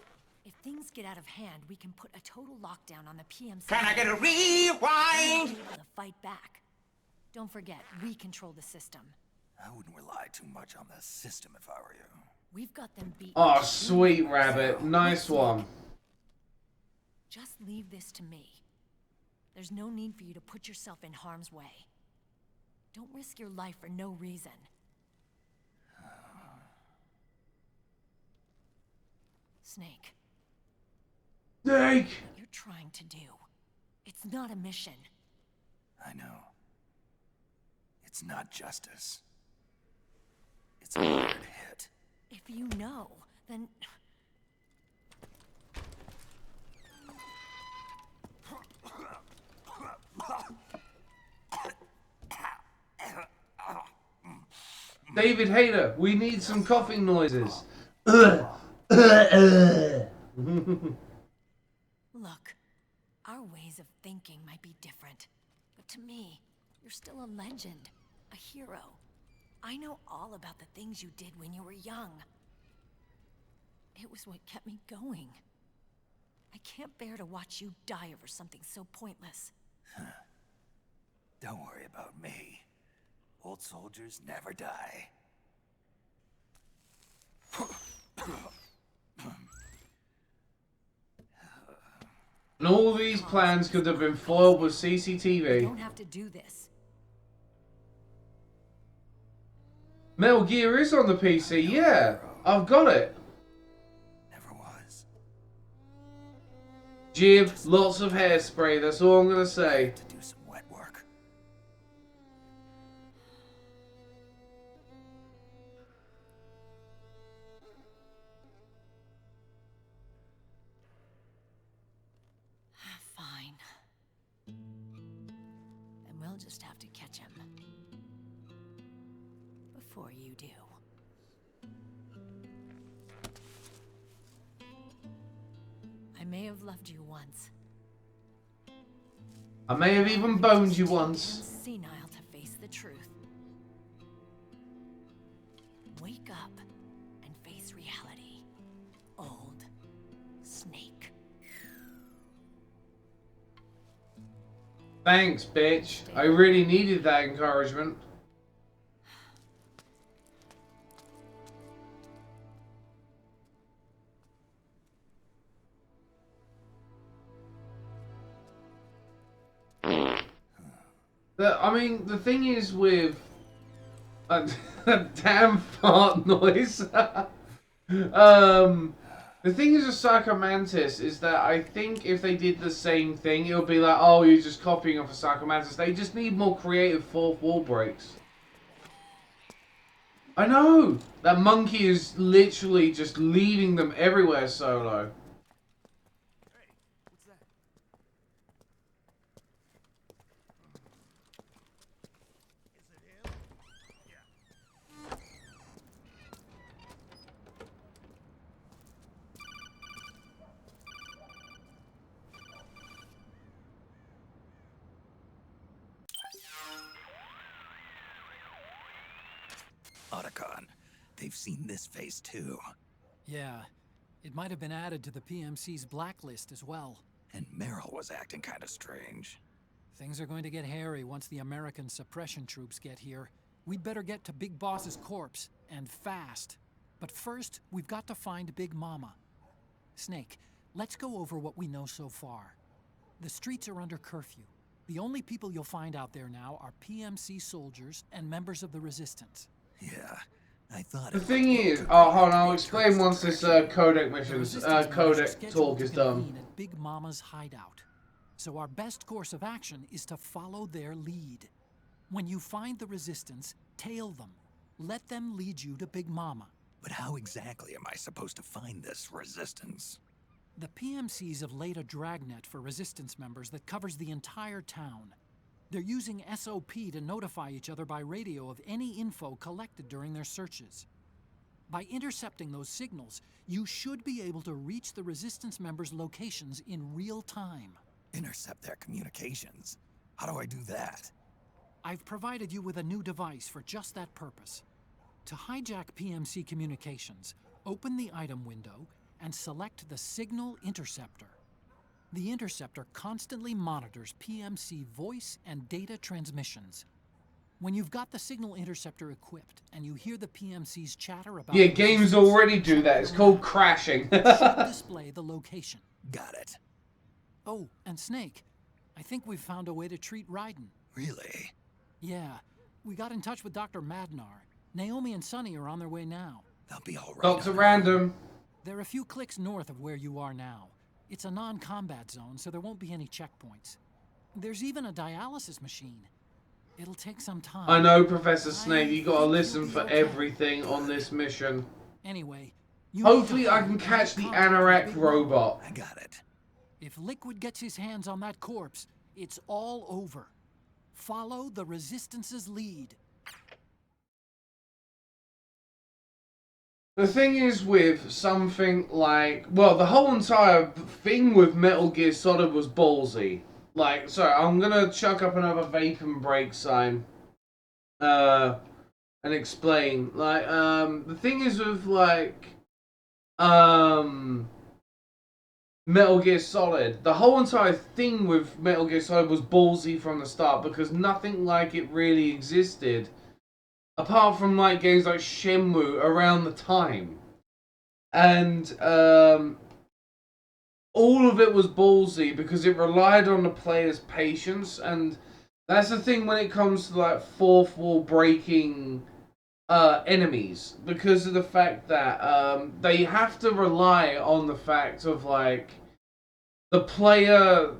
If things get out of hand, we can put a total lockdown on the PMC. Can I get a rewind? Be able to fight back. Don't forget, we control the system. I wouldn't rely too much on the system if I were you. We've got them beat. Oh, sweet rabbit. Nice one. Just leave this to me. There's no need for you to put yourself in harm's way. Don't risk your life for no reason. Snake. Snake! What you're trying to do. It's not a mission. I know. It's not justice. It's a hard hit. If you know, then... David Hayter, we need some coughing noises. Look, our ways of thinking might be different, but to me, you're still a legend, a hero. I know all about the things you did when you were young. It was what kept me going. I can't bear to watch you die over something so pointless. Don't worry about me. Old soldiers never die. And all these plans could have been foiled with CCTV. You don't have to do this. Metal Gear is on the PC, yeah. I've got it. Never was. Jib, lots of hairspray, that's all I'm gonna say. To do some wet work. Fine. Then we'll just have to catch him. Before you do. I may have loved you once. I may have even boned you once. Senile to face the truth. Wake up and face reality. Old Snake. Thanks, bitch. I really needed that encouragement. I mean, the thing is with a damn fart noise. The thing is with Psycho Mantis is that I think if they did the same thing, it would be like, oh, you're just copying off of Psycho Mantis. They just need more creative fourth wall breaks. I know! That monkey is literally just leading them everywhere solo. Otacon, they've seen this face too. Yeah, it might have been added to the PMC's blacklist as well. And Meryl was acting kind of strange. Things are going to get hairy once the American suppression troops get here. We'd better get to Big Boss's corpse, and fast. But first, we've got to find Big Mama. Snake, let's go over what we know so far. The streets are under curfew. The only people you'll find out there now are PMC soldiers and members of the Resistance. Yeah, I thought the thing is, oh, hold on, I'll explain once this codec talk is done. At Big Mama's hideout. So our best course of action is to follow their lead. When you find the Resistance, tail them. Let them lead you to Big Mama. But how exactly am I supposed to find this Resistance? The PMCs have laid a dragnet for Resistance members that covers the entire town. They're using SOP to notify each other by radio of any info collected during their searches. By intercepting those signals, you should be able to reach the Resistance members' locations in real time. Intercept their communications? How do I do that? I've provided you with a new device for just that purpose. To hijack PMC communications, open the item window and select the Signal Interceptor. The interceptor constantly monitors PMC voice and data transmissions. When you've got the Signal Interceptor equipped and you hear the PMC's chatter about... Yeah, games already do that. It's called crashing. It should display the location. Got it. Oh, and Snake, I think we've found a way to treat Raiden. Really? Yeah, we got in touch with Dr. Madnar. Naomi and Sonny are on their way now. They'll be all right. Dr. Random. They're a few clicks north of where you are now. It's a non-combat zone, so there won't be any checkpoints. There's even a dialysis machine. It'll take some time. I know, Professor Snake, you gotta listen for everything on this mission. Anyway, hopefully I can catch the Anorak robot. I got it. If Liquid gets his hands on that corpse, it's all over. Follow the Resistance's lead. The thing is with something like... Well, the whole entire thing with Metal Gear Solid was ballsy. Like, sorry, I'm gonna chuck up another vape and break sign. And explain. Like, the thing is with, like... Metal Gear Solid. The whole entire thing with Metal Gear Solid was ballsy from the start because nothing like it really existed. Apart from like games like Shenmue around the time. And all of it was ballsy because it relied on the player's patience, and that's the thing when it comes to like fourth wall breaking enemies, because of the fact that they have to rely on the fact of like the player...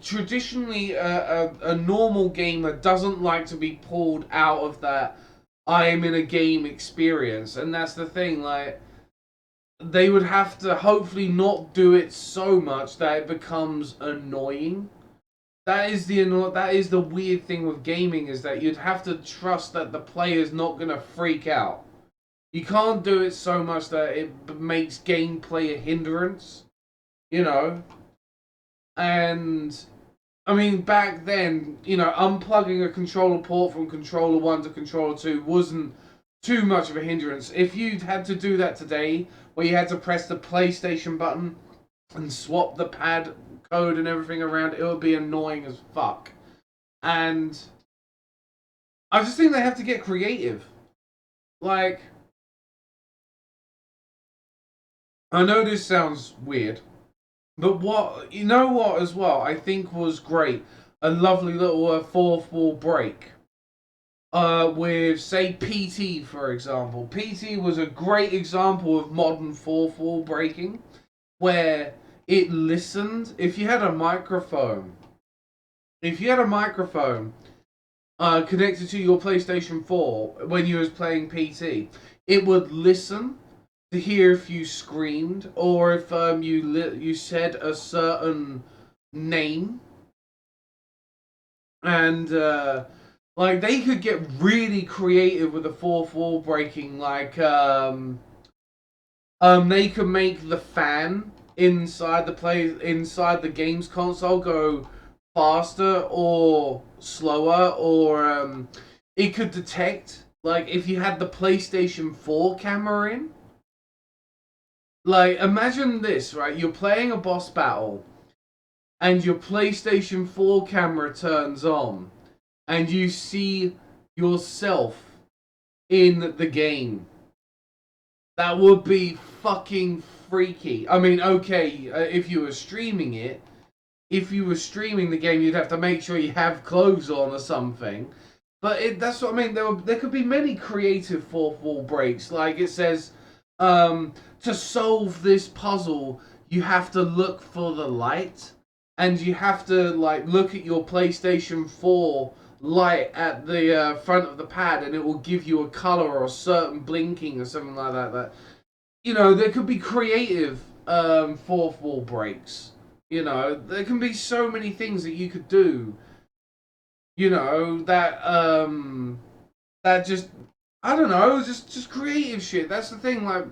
Traditionally, a normal gamer doesn't like to be pulled out of that I am in a game experience. And that's the thing, like, they would have to hopefully not do it so much that it becomes annoying. That is the weird thing with gaming, is that you'd have to trust that the player's not going to freak out. You can't do it so much that it makes gameplay a hindrance, you know? And, I mean, back then, you know, unplugging a controller port from controller 1 to controller 2 wasn't too much of a hindrance. If you'd had to do that today, where you had to press the PlayStation button and swap the pad code and everything around, it would be annoying as fuck. And I just think they have to get creative. Like, I know this sounds weird, but what, you know what as well, I think was great? A lovely little fourth wall break. with, say, PT, for example. PT was a great example of modern fourth wall breaking, where it listened. If you had a microphone connected to your PlayStation 4 when you was playing PT, it would listen to hear if you screamed or if you said a certain name. And like, they could get really creative with the fourth wall breaking. Like they could make the fan inside the games console go faster or slower, or it could detect, like, if you had the PlayStation 4 camera in. Like, imagine this, right? You're playing a boss battle and your PlayStation 4 camera turns on and you see yourself in the game. That would be fucking freaky. I mean, okay, if you were streaming it, if you were streaming the game, you'd have to make sure you have clothes on or something. But that's what I mean. There could be many creative fourth wall breaks. Like, it says, to solve this puzzle, you have to look for the light, and you have to, like, look at your PlayStation 4 light at the front of the pad, and it will give you a color or a certain blinking or something like that. You know, there could be creative fourth wall breaks. You know, there can be so many things that you could do. You know, that just, I don't know, just creative shit. That's the thing. Like,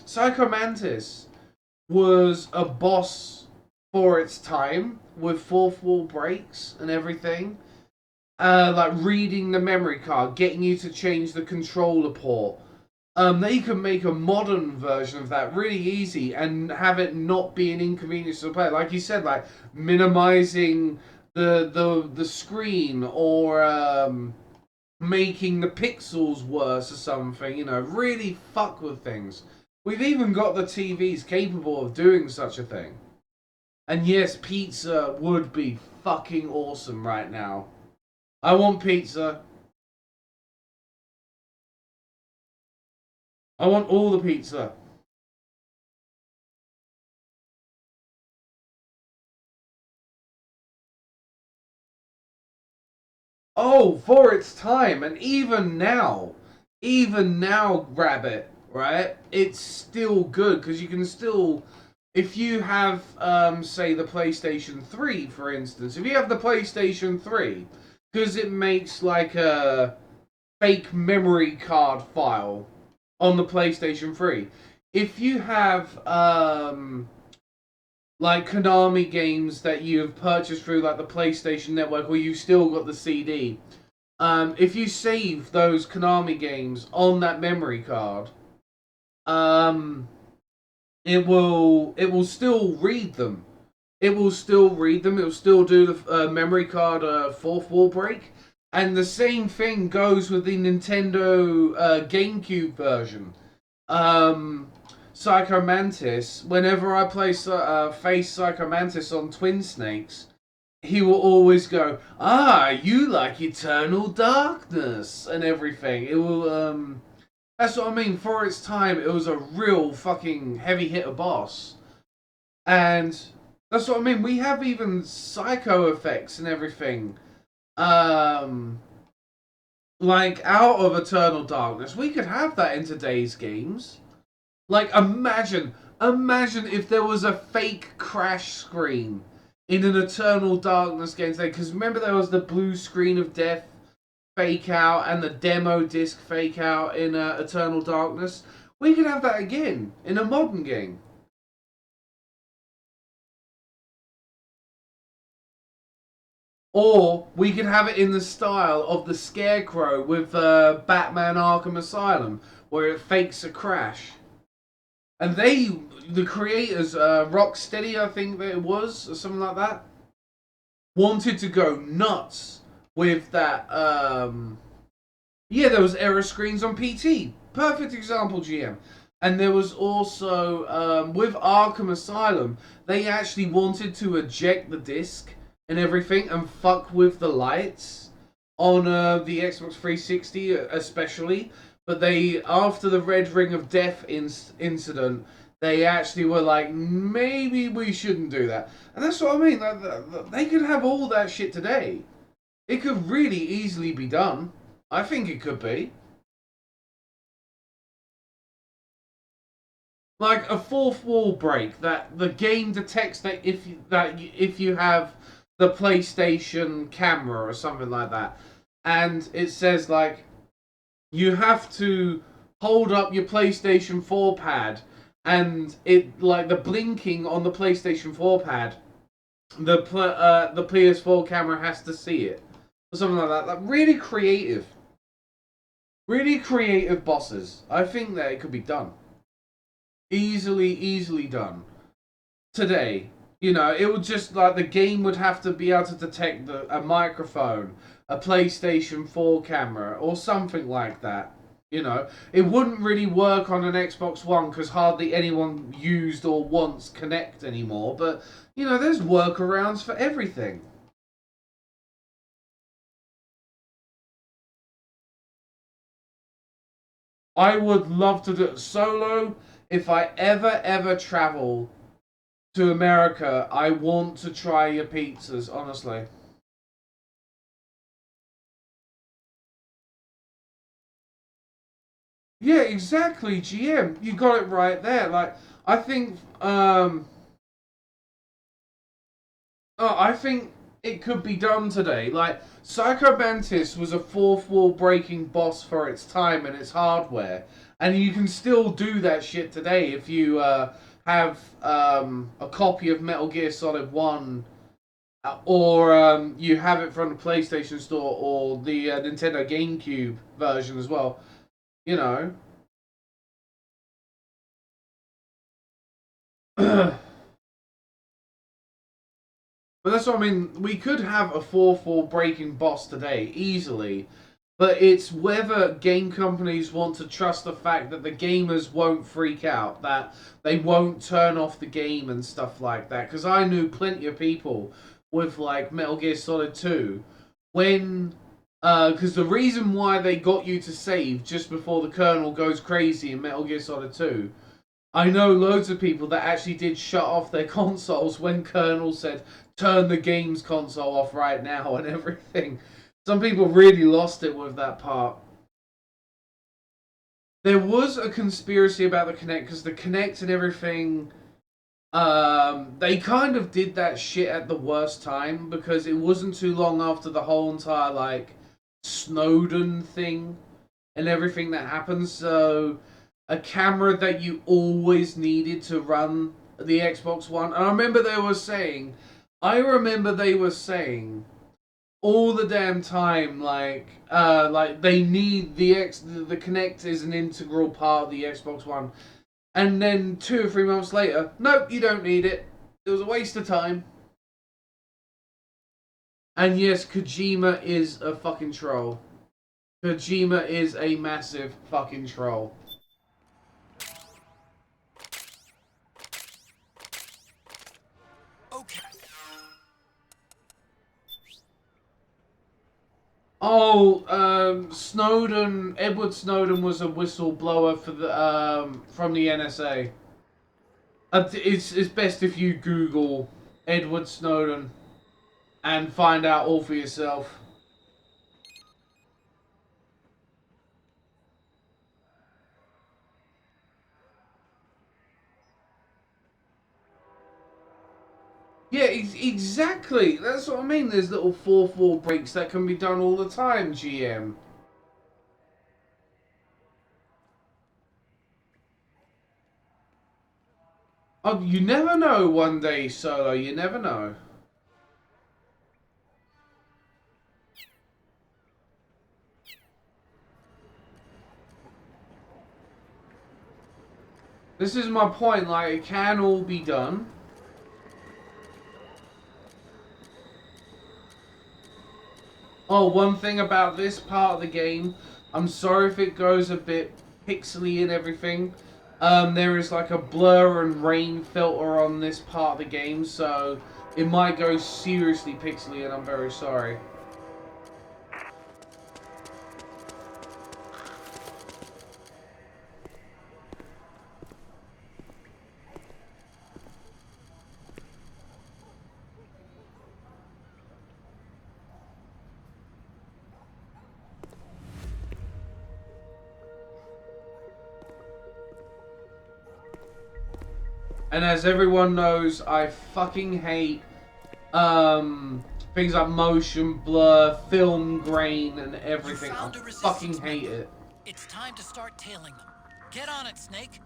Psycho Mantis was a boss for its time with fourth wall breaks and everything. Like reading the memory card, getting you to change the controller port. They can make a modern version of that really easy and have it not be an inconvenience to the player. Like you said, like minimizing the screen, or making the pixels worse or something. You know, really fuck with things. We've even got the TVs capable of doing such a thing. And yes, pizza would be fucking awesome right now. I want pizza. I want all the pizza. Oh, for its time, and even now, grab it, right? It's still good, because you can still, if you have, say, the PlayStation 3, for instance, if you have the PlayStation 3, because it makes, like, a fake memory card file on the PlayStation 3. If you have, like, Konami games that you have purchased through, like, the PlayStation Network, or you've still got the CD, if you save those Konami games on that memory card, it will still read them. It will still read them. It will still do the memory card fourth wall break. And the same thing goes with the Nintendo GameCube version. Psycho Mantis, whenever I play face Psycho Mantis on Twin Snakes, he will always go, you like Eternal Darkness and everything. It will, that's what I mean. For its time, it was a real fucking heavy hitter boss. And that's what I mean. We have even psycho effects and everything. Like, out of Eternal Darkness. We could have that in today's games. Like, imagine if there was a fake crash screen in an Eternal Darkness game today. Because remember, there was the blue screen of death fake out and the demo disc fake out in Eternal Darkness. We could have that again in a modern game. Or we could have it in the style of the Scarecrow with Batman Arkham Asylum, where it fakes a crash. And the creators, Rocksteady, I think that it was, or something like that, wanted to go nuts with that. Yeah, there was error screens on PT. Perfect example, GM. And there was also, with Arkham Asylum, they actually wanted to eject the disc and everything and fuck with the lights on the Xbox 360 especially, but they, after the Red Ring of Death incident, they actually were like, maybe we shouldn't do that. And that's what I mean, like, they could have all that shit today. It could really easily be done. I think it could be. Like a fourth wall break, that the game detects that if you have the PlayStation camera or something like that, and it says like you have to hold up your PlayStation 4 pad, and it like the blinking on the PlayStation 4 pad, the PS4 camera has to see it or something like that. Like really creative bosses. I think that it could be done. Easily done. Today. You know, it would just, like, the game would have to be able to detect a microphone, a PlayStation 4 camera, or something like that. You know, it wouldn't really work on an Xbox One because hardly anyone used or wants Kinect anymore. But, you know, there's workarounds for everything. I would love to do it solo. If I ever travel to America, I want to try your pizzas, honestly. Yeah, exactly, GM. You got it right there. Like, I think, I think it could be done today. Like, Psycho Mantis was a fourth wall breaking boss for its time and its hardware. And you can still do that shit today if you have a copy of Metal Gear Solid 1, or you have it from the PlayStation Store or the Nintendo GameCube version as well. You know. But that's what I mean. We could have a 4-4 breaking boss today, easily. But it's whether game companies want to trust the fact that the gamers won't freak out, that they won't turn off the game and stuff like that. Because I knew plenty of people with, like, Metal Gear Solid 2, when... Because the reason why they got you to save just before the Colonel goes crazy in Metal Gear Solid 2, I know loads of people that actually did shut off their consoles when Colonel said, turn the game's console off right now and everything. Some people really lost it with that part. There was a conspiracy about the Kinect, because the Kinect and everything, they kind of did that shit at the worst time, because it wasn't too long after the whole entire, like, Snowden thing and everything that happened, so a camera that you always needed to run the Xbox One. And I remember they were saying all the damn time, like they need the Kinect is an integral part of the Xbox One. And then 2 or 3 months later, nope, you don't need it. It was a waste of time. And yes, Kojima is a fucking troll. Kojima is a massive fucking troll. Okay. Oh, Snowden. Edward Snowden was a whistleblower for the from the NSA. It's best if you Google Edward Snowden and find out all for yourself. Yeah, exactly. That's what I mean. There's little 4-4 breaks that can be done all the time, GM. Oh, you never know one day, Solo. You never know. This is my point. Like, it can all be done. Oh, one thing about this part of the game, I'm sorry if it goes a bit pixely and everything. There is like a blur and rain filter on this part of the game, so it might go seriously pixely, and I'm very sorry. And as everyone knows, I fucking hate things like motion blur, film grain, and everything. I fucking hate it. It's time to start tailing them. Get on it, Snake.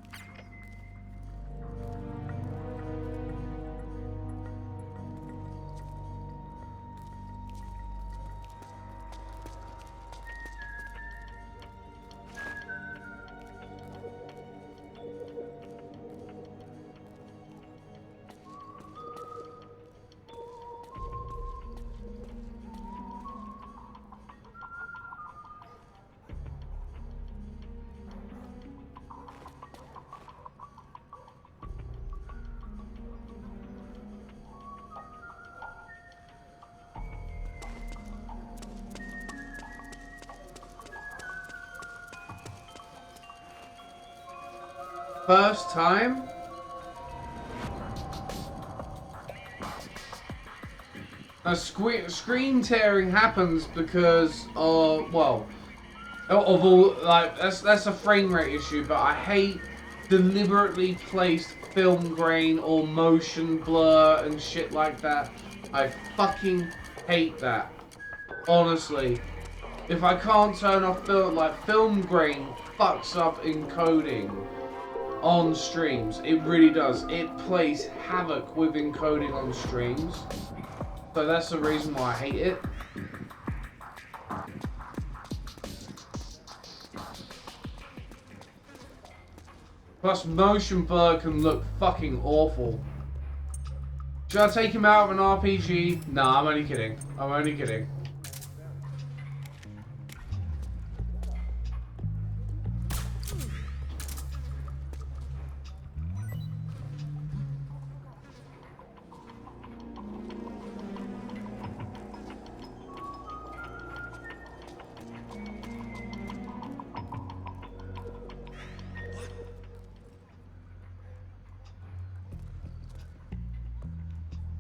First time? Screen tearing happens because well, of all, like, that's a frame rate issue, but I hate deliberately placed film grain or motion blur and shit like that. I fucking hate that. Honestly. If I can't turn off film grain fucks up encoding on streams. It really does. It plays havoc with encoding on streams. So that's the reason why I hate it. Plus, motion blur can look fucking awful. Should I take him out of an RPG? Nah, I'm only kidding. I'm only kidding.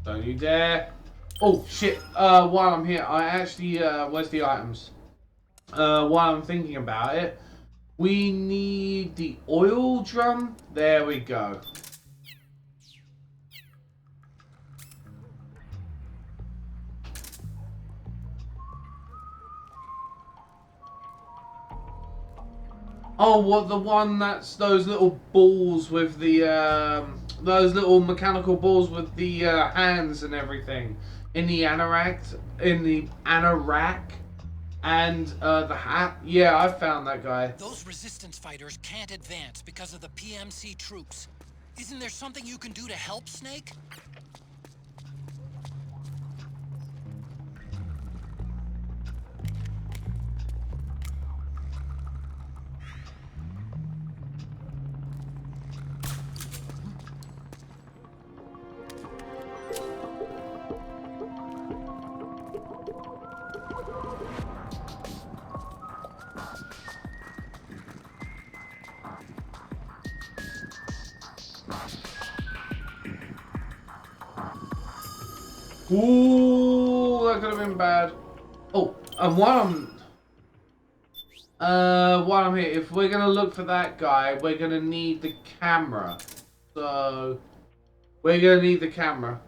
Don't you dare. Oh, shit. While I'm here, I actually, where's the items? While I'm thinking about it, we need the oil drum. There we go. Oh, what, the one that's those little balls with the, those little mechanical balls with the hands and everything in the anorak, and the hat. Yeah, I found that guy. Those resistance fighters can't advance because of the PMC troops. Isn't there something you can do to help, Snake? Ooh, that could have been bad. Oh, and while I'm here, if we're gonna look for that guy, we're gonna need the camera. So we're gonna need the camera.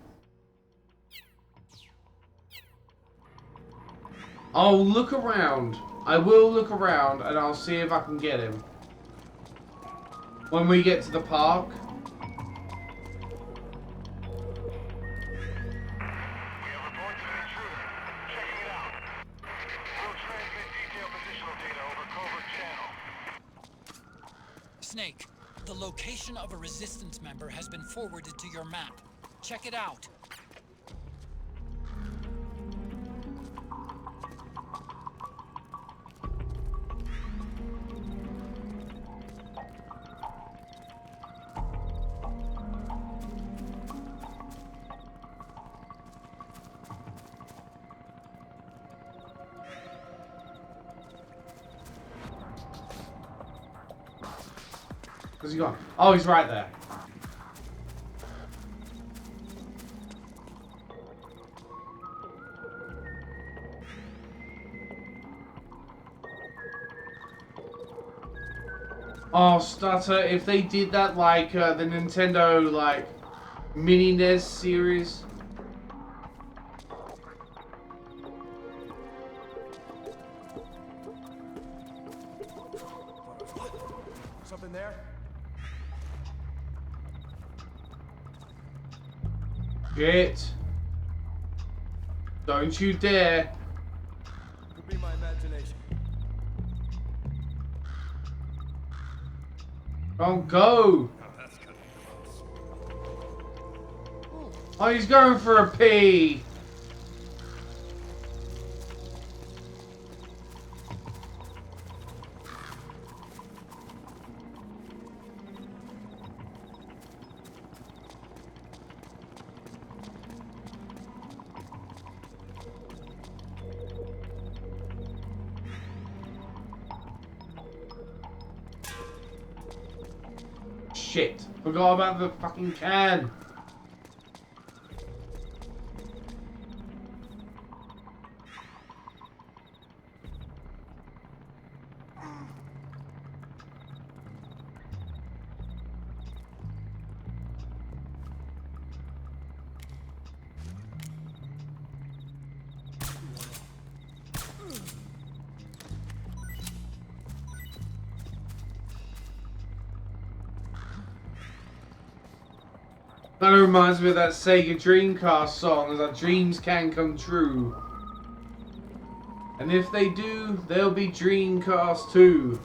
I'll look around. I will look around and I'll see if I can get him. When we get to the park. Snake, the location of a resistance member has been forwarded to your map. Check it out. Where's he gone? Oh, he's right there. Oh, Stutter, if they did that like the Nintendo like mini NES series. Something there? Shit. Don't you dare. Could be my imagination. Don't go. Oh, he's going for a pee. Shit. Forgot about the fucking can. That reminds me of that Sega Dreamcast song, that dreams can come true. And if they do, there'll be Dreamcast too.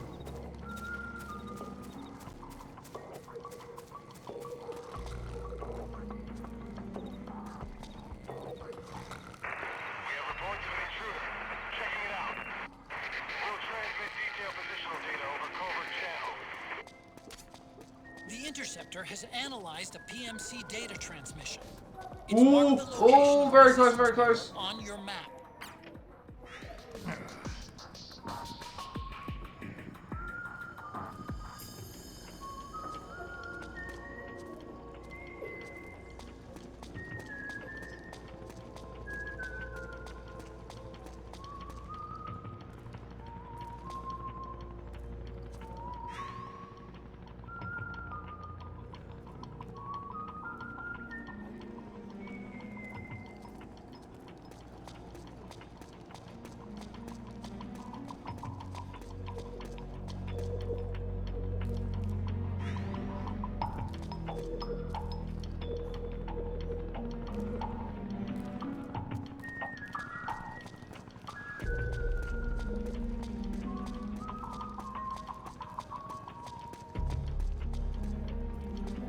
The Interceptor has analyzed a PMC data transmission. It's marked the location of very the close, very resistance close. on your map.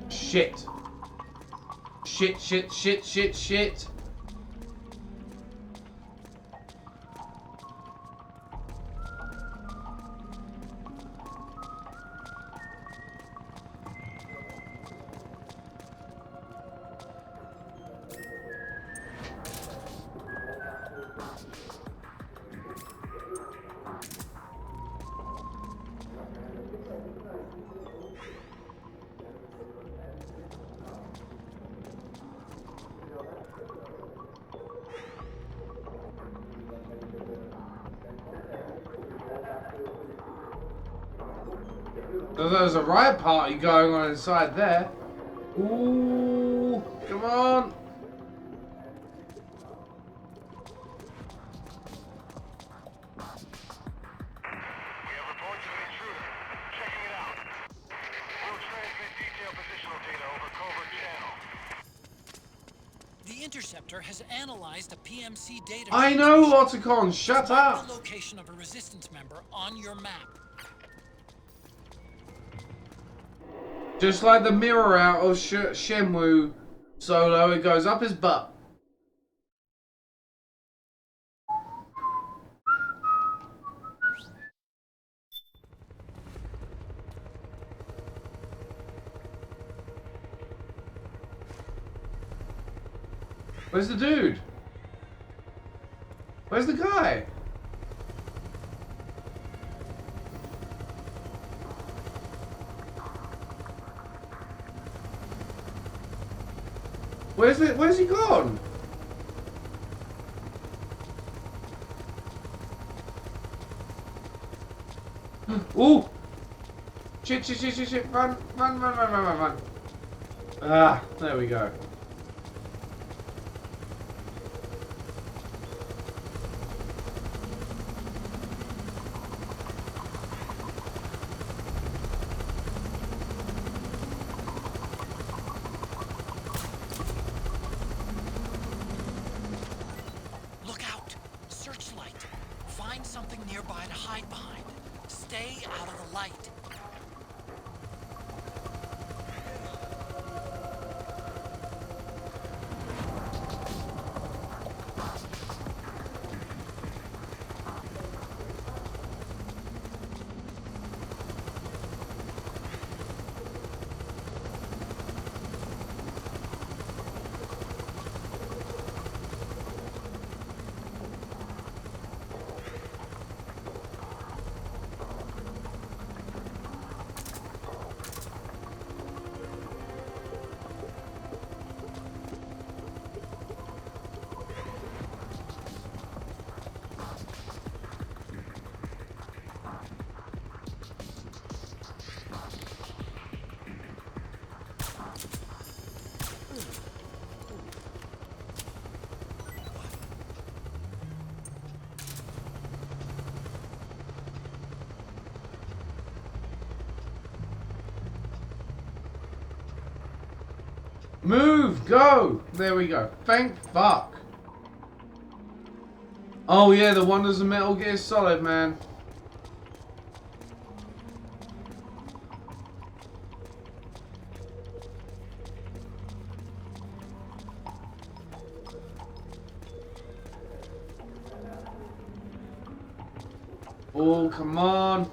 Shit. Shit, shit, shit, shit, shit. There's a riot party going on inside there. Ooh, come on. The Interceptor has analyzed a PMC data I know, transmission. Otacon, shut It's marked up. the location of a resistance member on your map. Just like the mirror out of Shenmue Solo, it goes up his butt. Where's the dude? Where's the guy? Where's he gone? Ooh! Shit, shit, shit, shit, shit. Run, run, run, run, run, run, run. Ah, there we go. Look out! Searchlight! Find something nearby to hide behind. Stay out of the light. Move! Go! There we go. Thank fuck. Oh yeah, the wonders of Metal Gear Solid, man. Oh, come on.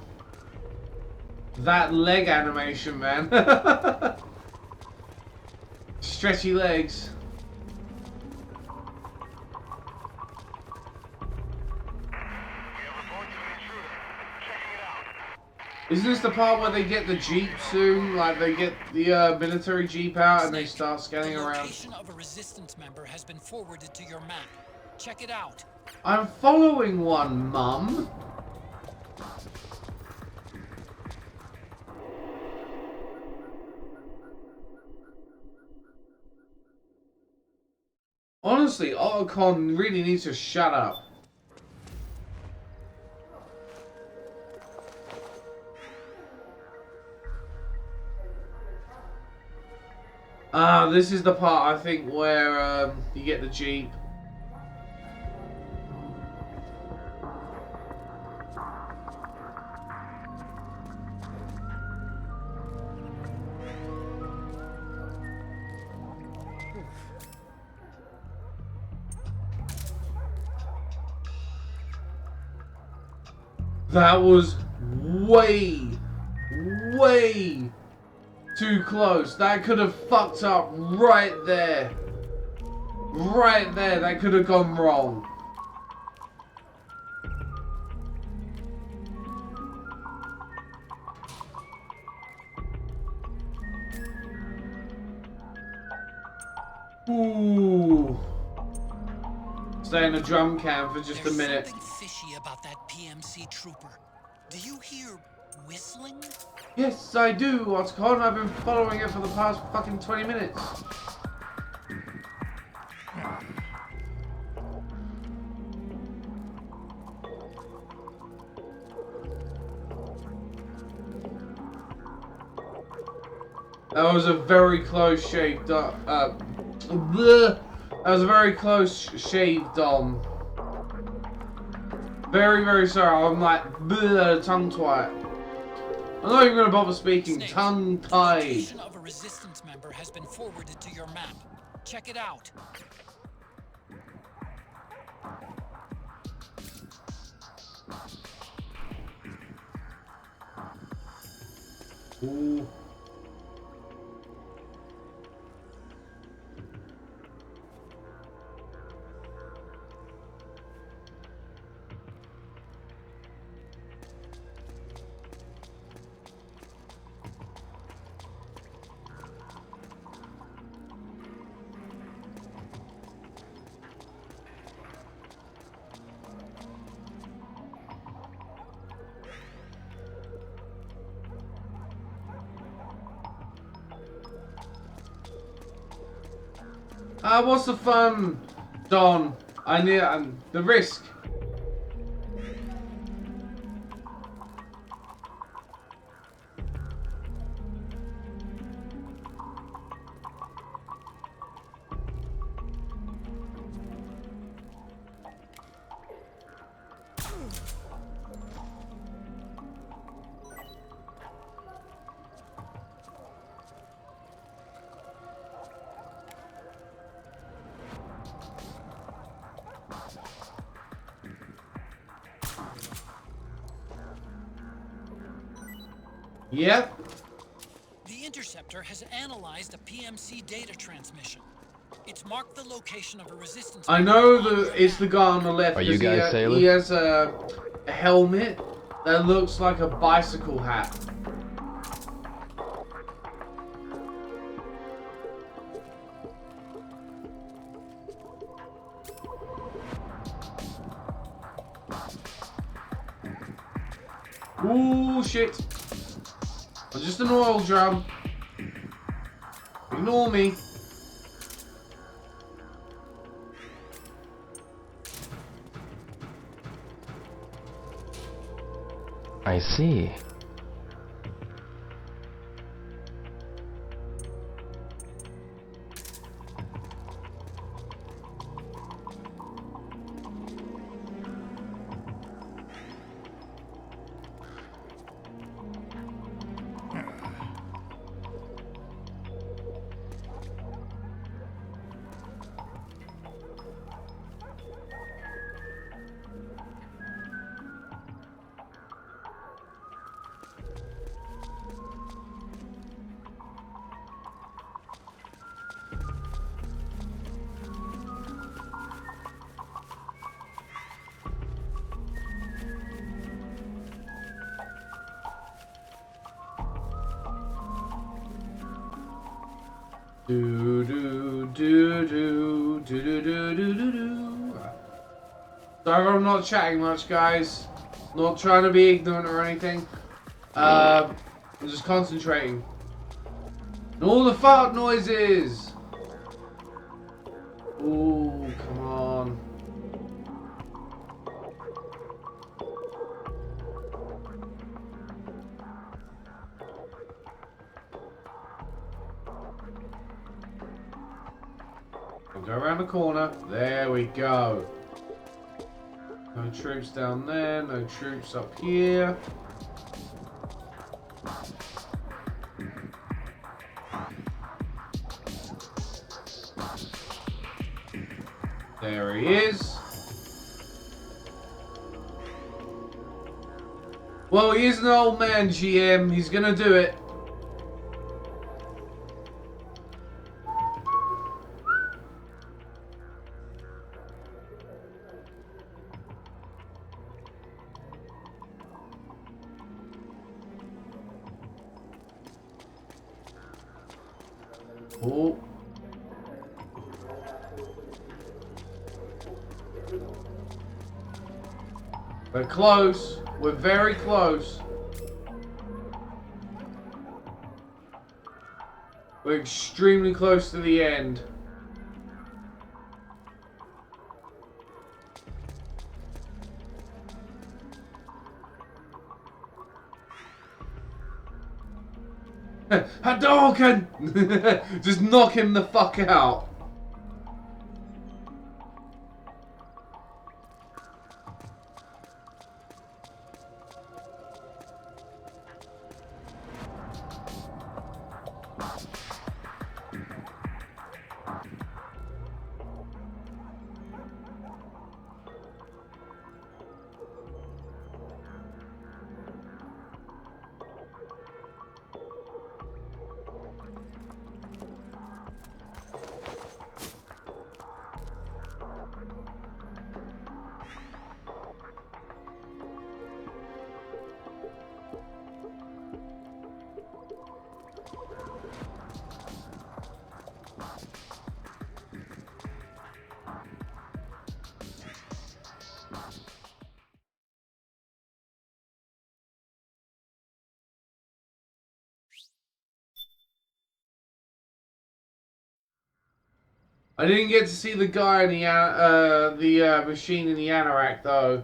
That leg animation, man. Stretchy legs. Isn't this the part where they get the Jeep soon? Like, they get the military Jeep out and they start scanning around? The location of a resistance member has been forwarded to your map. Check it out. I'm following one, Mum. Honestly, Otacon really needs to shut up. Ah, this is the part, I think, where you get the Jeep. That was way too close. That could have fucked up right there. Right there, that could have gone wrong. Ooh. Stay in a drum can for just a minute. There's something fishy about that PMC trooper. Do you hear whistling? Yes, I do, Otacon. I've been following it for the past fucking 20 minutes. That was a very close shave, that was a very close shave, Dom. Very, very sorry. I'm like, tongue twat. I'm not even gonna bother speaking. Snake, Tongue the tied. location of a resistance member has been forwarded to your map. Check it out. Ooh. What's the fun, Don? I need the risk. Yep. The interceptor has analyzed a PMC data transmission. It's marked the location of a resistance. I know it's the guy on the left. Are you guys sailors? He has a helmet that looks like a bicycle hat. Ooh, shit. I'm just an oil drum. Ignore me. I see. Do do do do do do do do do do. Sorry, I'm not chatting much, guys. Not trying to be ignorant or anything. I'm just concentrating. And all the fart noises. Ooh, come on. We'll go around the corner. There we go. No troops down there. No troops up here. There he is. Well, he is an old man, GM. He's gonna do it. Oh. We're close. We're very close. We're extremely close to the end. Hadouken! Just knock him the fuck out. I didn't get to see the guy in the machine in the anorak though.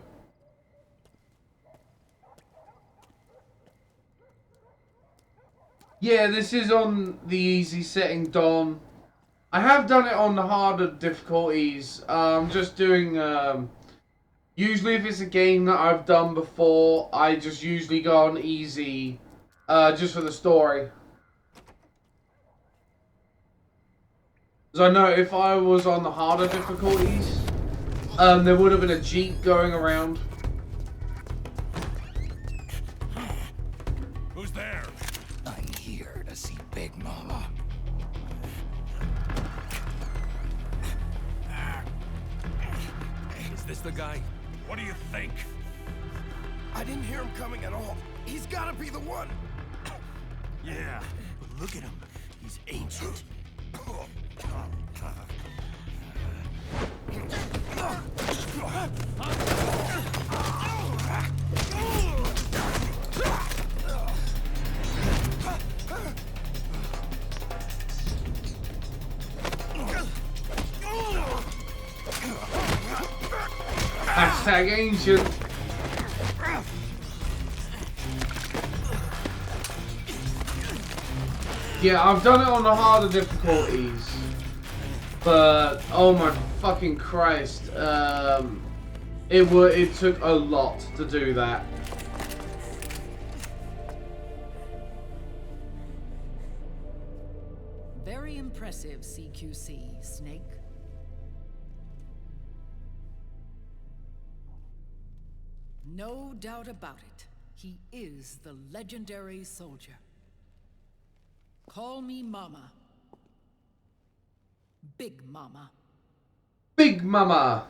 Yeah, this is on the easy setting, Don. I have done it on the harder difficulties. I'm just doing. Usually, if it's a game that I've done before, I just usually go on easy, just for the story. Because I know if I was on the harder difficulties, there would have been a Jeep going around. Who's there? I'm here to see Big Mama. Is this the guy? What do you think? I didn't hear him coming at all. He's gotta be the one. Yeah, but look at him. He's ancient. Hashtag ancient. Yeah, I've done it on the harder difficulties, but oh my fucking Christ, it took a lot to do that. Very impressive, CQC, Snake. No doubt about it. He is the legendary soldier. Call me Mama. Big Mama. Big Mama.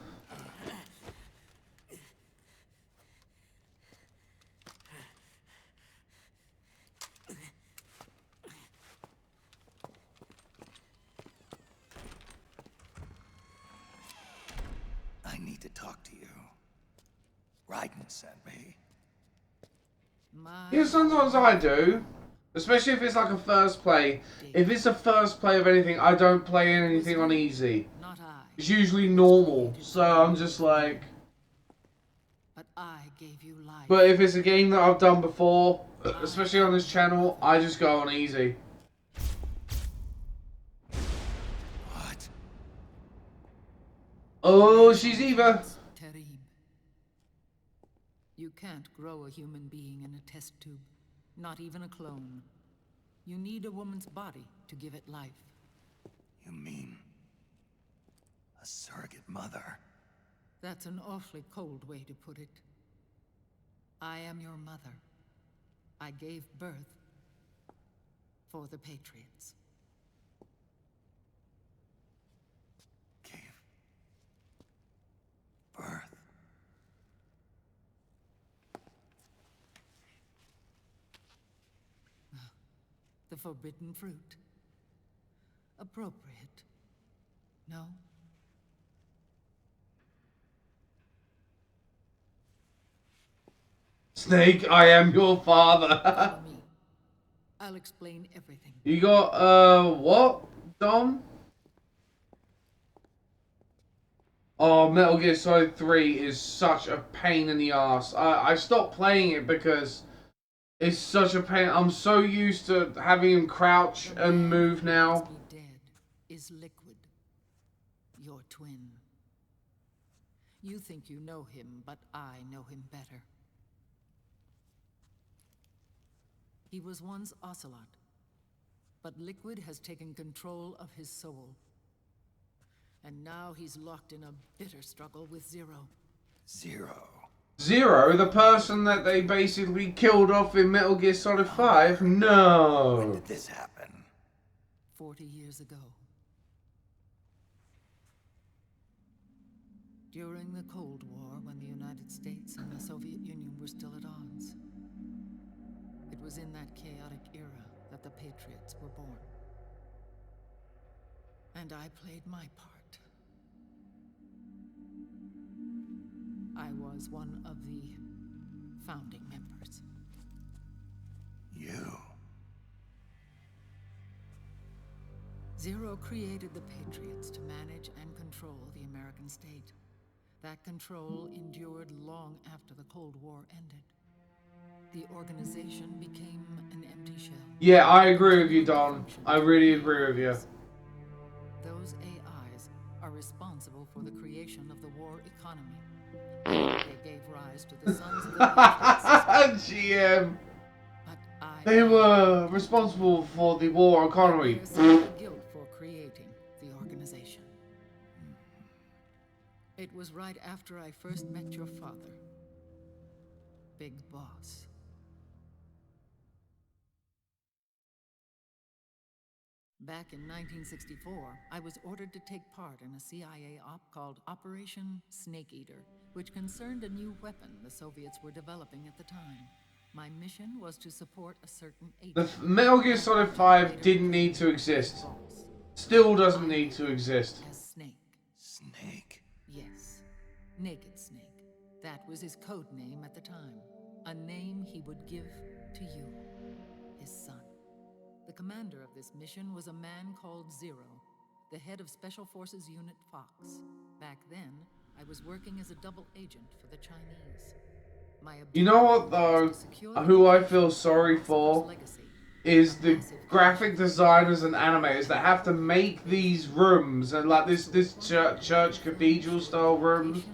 I need to talk to you. Raiden sent me. Yeah, sometimes I do. Especially if it's like a first play. If it's a first play of anything, I don't play anything on easy. It's usually normal. So I'm just like... But I gave you life. But if it's a game that I've done before, especially on this channel, I just go on easy. What? Oh, she's Eva. Terib. You can't grow a human being in a test tube. Not even a clone. You need a woman's body to give it life. You mean a surrogate mother? That's an awfully cold way to put it. I am your mother. I gave birth for the Patriots. Gave birth? The forbidden fruit. Appropriate. No? Snake, I am your father. Follow me. I'll explain everything. You got, what, Dom? Oh, Metal Gear Solid 3 is such a pain in the ass. I stopped playing it because it's such a pain. I'm so used to having him crouch and move now. Dead is Liquid, your twin. You think you know him, but I know him better. He was once Ocelot, but Liquid has taken control of his soul. And now he's locked in a bitter struggle with Zero. Zero? Zero? The person that they basically killed off in Metal Gear Solid 5? No! When did this happen? 40 years ago. During the Cold War, when the United States and the Soviet Union were still at odds. It was in that chaotic era that the Patriots were born. And I played my part. I was one of the founding members. You? Zero created the Patriots to manage and control the American state. That control endured long after the Cold War ended. The organization became an empty shell. Yeah, I agree with you, Don. I really agree with you. Those AIs are responsible for the creation of the war economy. They gave rise to the sons of the Patriots. GM. They were responsible for the war economy. The guilt for creating the organization. It was right after I first met your father, Big Boss. Back in 1964, I was ordered to take part in a CIA op called Operation Snake Eater, which concerned a new weapon the Soviets were developing at the time. My mission was to support a certain agent. The Metal Gear Solid 5 didn't need to exist. Still doesn't need to exist. As Snake. Snake? Yes. Naked Snake. That was his code name at the time. A name he would give to you, his son. The commander of this mission was a man called Zero, the head of Special Forces Unit Fox. Back then, I was working as a double agent for the Chinese. You know what though, who I feel sorry for is the graphic designers and animators that have to make these rooms and like this church cathedral style rooms,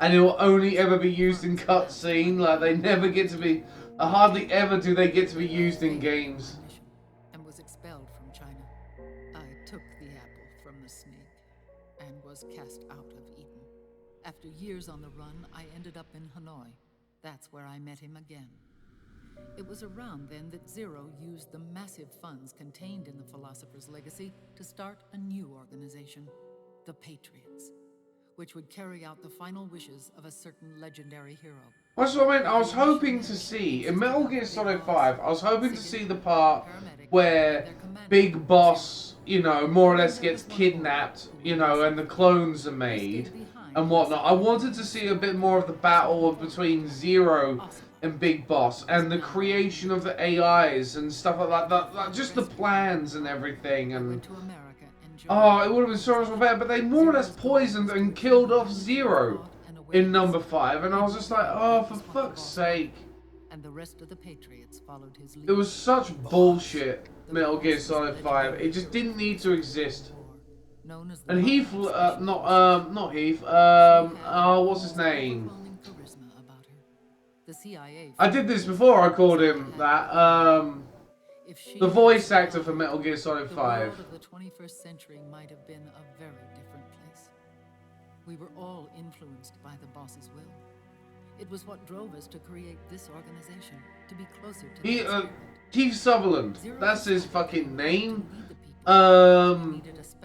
and it will only ever be used in cutscene. Like they never get to be, hardly ever do they get to be used in games. And was expelled from China. I took the apple from the snake and was cast out of Eden. After years on the run, I ended up in Hanoi. That's where I met him again. It was around then that Zero used the massive funds contained in the Philosopher's Legacy to start a new organization, the Patriots, which would carry out the final wishes of a certain legendary hero. That's what I meant. I was hoping to see, in Metal Gear Solid 5, I was hoping to see the part where Big Boss, you know, more or less gets kidnapped, you know, and the clones are made and whatnot. I wanted to see a bit more of the battle between Zero and Big Boss and the creation of the AIs and stuff like that. Like just the plans and everything. And oh, it would have been so much more better. But they more or less poisoned and killed off Zero in number 5, and I was just like, oh, for fuck's sake. And the rest of the Patriots followed his lead. It was such bullshit, Metal Gear Solid 5. It just didn't need to exist. And Heath, not Heath, oh, what's his name? I did this before, I called him that, the voice actor for Metal Gear Solid 5. The world of the 21st century might have been a very different place. We were all influenced by the boss's will. It was what drove us to create this organization, to be closer to the Keith Sutherland, that's his fucking name.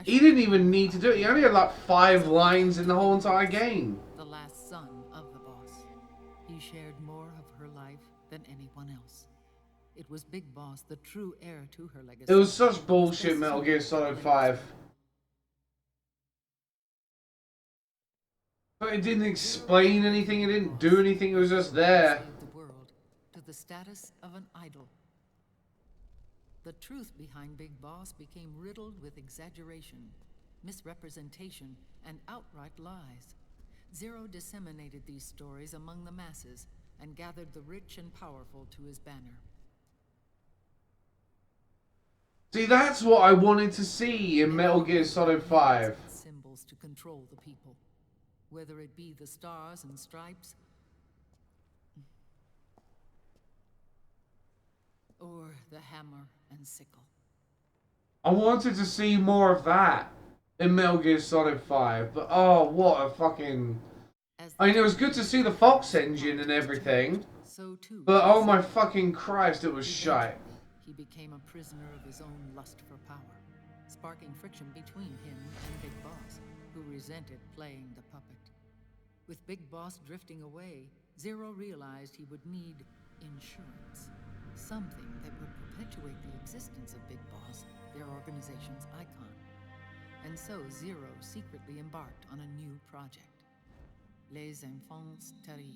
He didn't even need to do it. He only had like 5 lines in the whole entire game. The last son of the boss. He shared more of her life than anyone else. It was Big Boss, the true heir to her legacy. It was such bullshit, Metal Gear Solid 5. But it didn't explain anything, it didn't do anything, it was just there. The world to the status of an idol. The truth behind Big Boss became riddled with exaggeration, misrepresentation, and outright lies. Zero disseminated these stories among the masses and gathered the rich and powerful to his banner. See, that's what I wanted to see in Metal Gear Solid 5. Symbols to control the people. Whether it be the stars and stripes, or the hammer and sickle. I wanted to see more of that in Metal Gear Solid 5, but oh, what a fucking... I mean, it was good to see the Fox engine and everything, but oh my fucking Christ, it was shite. He became a prisoner of his own lust for power, sparking friction between him and Big Boss, who resented playing the puppet. With Big Boss drifting away, Zero realized he would need insurance. Something that would perpetuate the existence of Big Boss, their organization's icon. And so Zero secretly embarked on a new project. Les Enfants Terribles.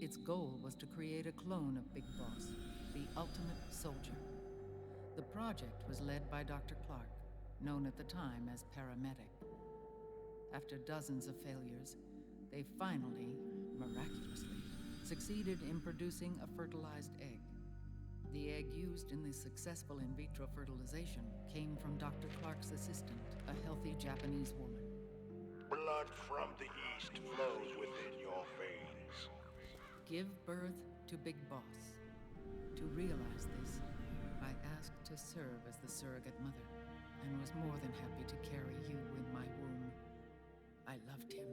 Its goal was to create a clone of Big Boss, the ultimate soldier. The project was led by Dr. Clark, known at the time as paramedic. After dozens of failures, they finally, miraculously, succeeded in producing a fertilized egg. The egg used in the successful in vitro fertilization came from Dr. Clark's assistant, a healthy Japanese woman. Blood from the east flows within your veins. Give birth to Big Boss. To realize this, I asked to serve as the surrogate mother, and was more than happy to carry you in my womb. I loved him.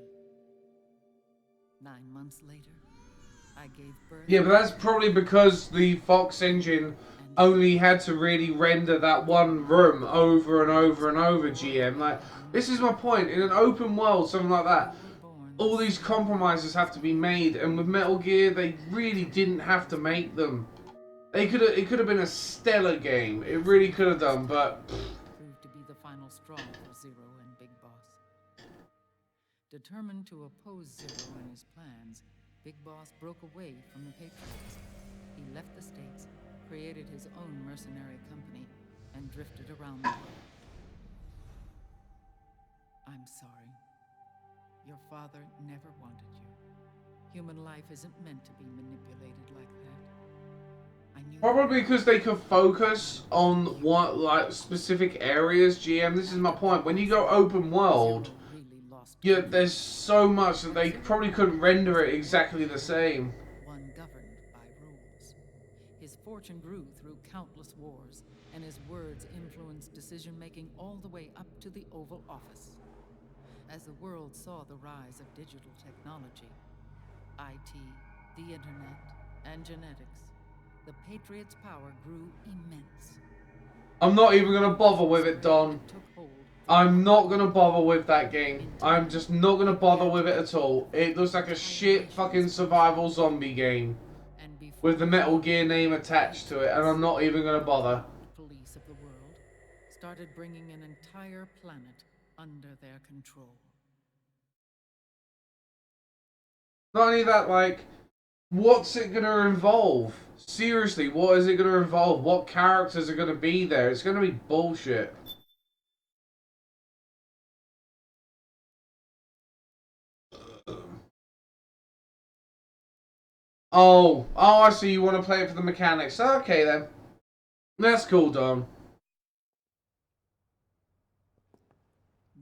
9 months later, I gave birth. Yeah, but that's probably because the Fox engine only had to really render that one room over and over and over, GM. Like, this is my point. In an open world, something like that, all these compromises have to be made, and with Metal Gear, they really didn't have to make them. It could have been a stellar game. It really could have done, but proved to be the final straw for Zero and Big Boss. Determined to oppose Zero and his plans, Big Boss broke away from the Patriots. He left the States, created his own mercenary company, and drifted around the world. I'm sorry. Your father never wanted you. Human life isn't meant to be manipulated like that. probably because they could focus on what, like, specific areas, GM. This is my point. When you go open world, yeah, there's so much that they probably couldn't render it exactly the same. One governed by rules. His fortune grew through countless wars, and his words influenced decision-making all the way up to the Oval Office. As the world saw the rise of digital technology, IT, the internet, and genetics, the Patriots' power grew immense. I'm not even going to bother with it, Don. I'm not going to bother with that game. I'm just not going to bother with it at all. It looks like a shit fucking survival zombie game with the Metal Gear name attached to it, and I'm not even going to bother. Police of the world started bringing an entire planet under their control. Not only that, like, what's it going to involve? Seriously, what is it going to involve? What characters are going to be there? It's going to be bullshit. Oh, I see. You want to play it for the mechanics. Okay, then. That's cool, Don.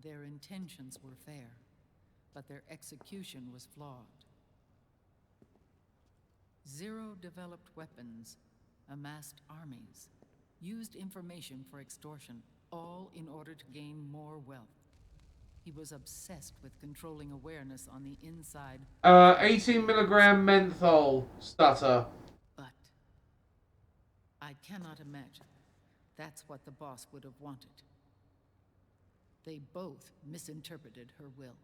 Their intentions were fair, but their execution was flawed. Zero developed weapons, amassed armies, used information for extortion, all in order to gain more wealth. He was obsessed with controlling awareness on the inside. 18 milligram menthol stutter. But I cannot imagine that's what the boss would have wanted. They both misinterpreted her will.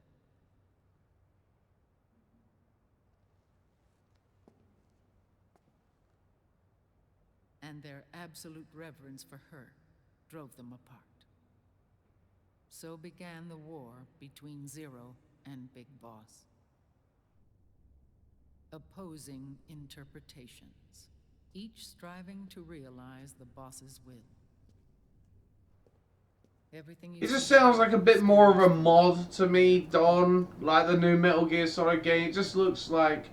And their absolute reverence for her drove them apart. So began the war between Zero and Big Boss. Opposing interpretations, each striving to realize the boss's will. Everything It just sounds like a bit more of a mod to me, Don. Like the new Metal Gear Solid game. It just looks like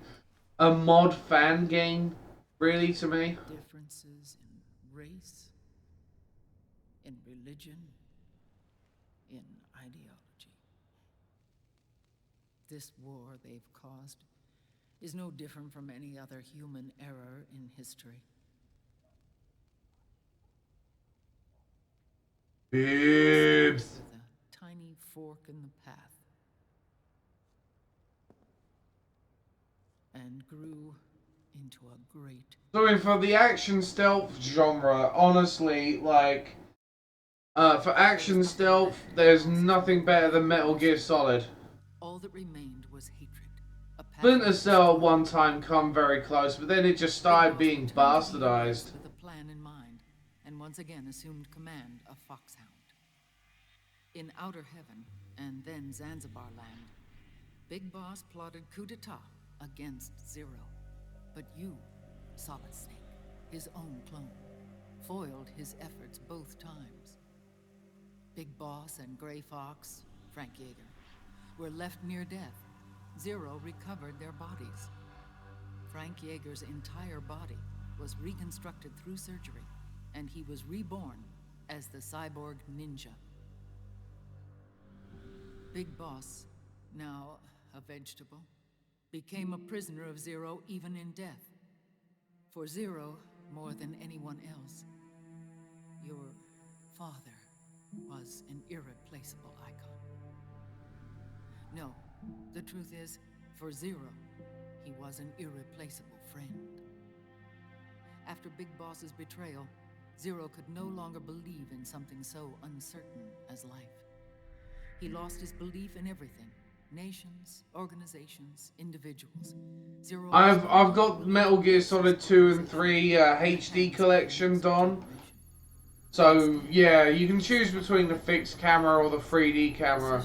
a mod fan game, really, to me. Differences in race, in religion, in ideology. This war they've caused is no different from any other human error in history. Boobs. With a tiny fork in the path. And grew into a great... So for the action stealth genre, honestly, like, for action stealth, there's nothing better than Metal Gear Solid. All that remained was hatred. Splinter Cell at one time come very close, but then it just started being bastardized. With a plan in mind, and once again assumed command of Foxhound. In Outer Heaven, and then Zanzibar Land, Big Boss plotted coup d'etat against Zero. But you, Solid Snake, his own clone, foiled his efforts both times. Big Boss and Gray Fox, Frank Yeager, were left near death. Zero recovered their bodies. Frank Yeager's entire body was reconstructed through surgery, and he was reborn as the cyborg ninja. Big Boss, now a vegetable, became a prisoner of Zero even in death. For Zero, more than anyone else, your father was an irreplaceable icon. No, the truth is, for Zero, he was an irreplaceable friend. After Big Boss's betrayal, Zero could no longer believe in something so uncertain as life. He lost his belief in everything. Nations, organizations, individuals. Zero. I've got Metal Gear Solid 2 and 3 HD collection, Don. So yeah, you can choose between the fixed camera or the 3D camera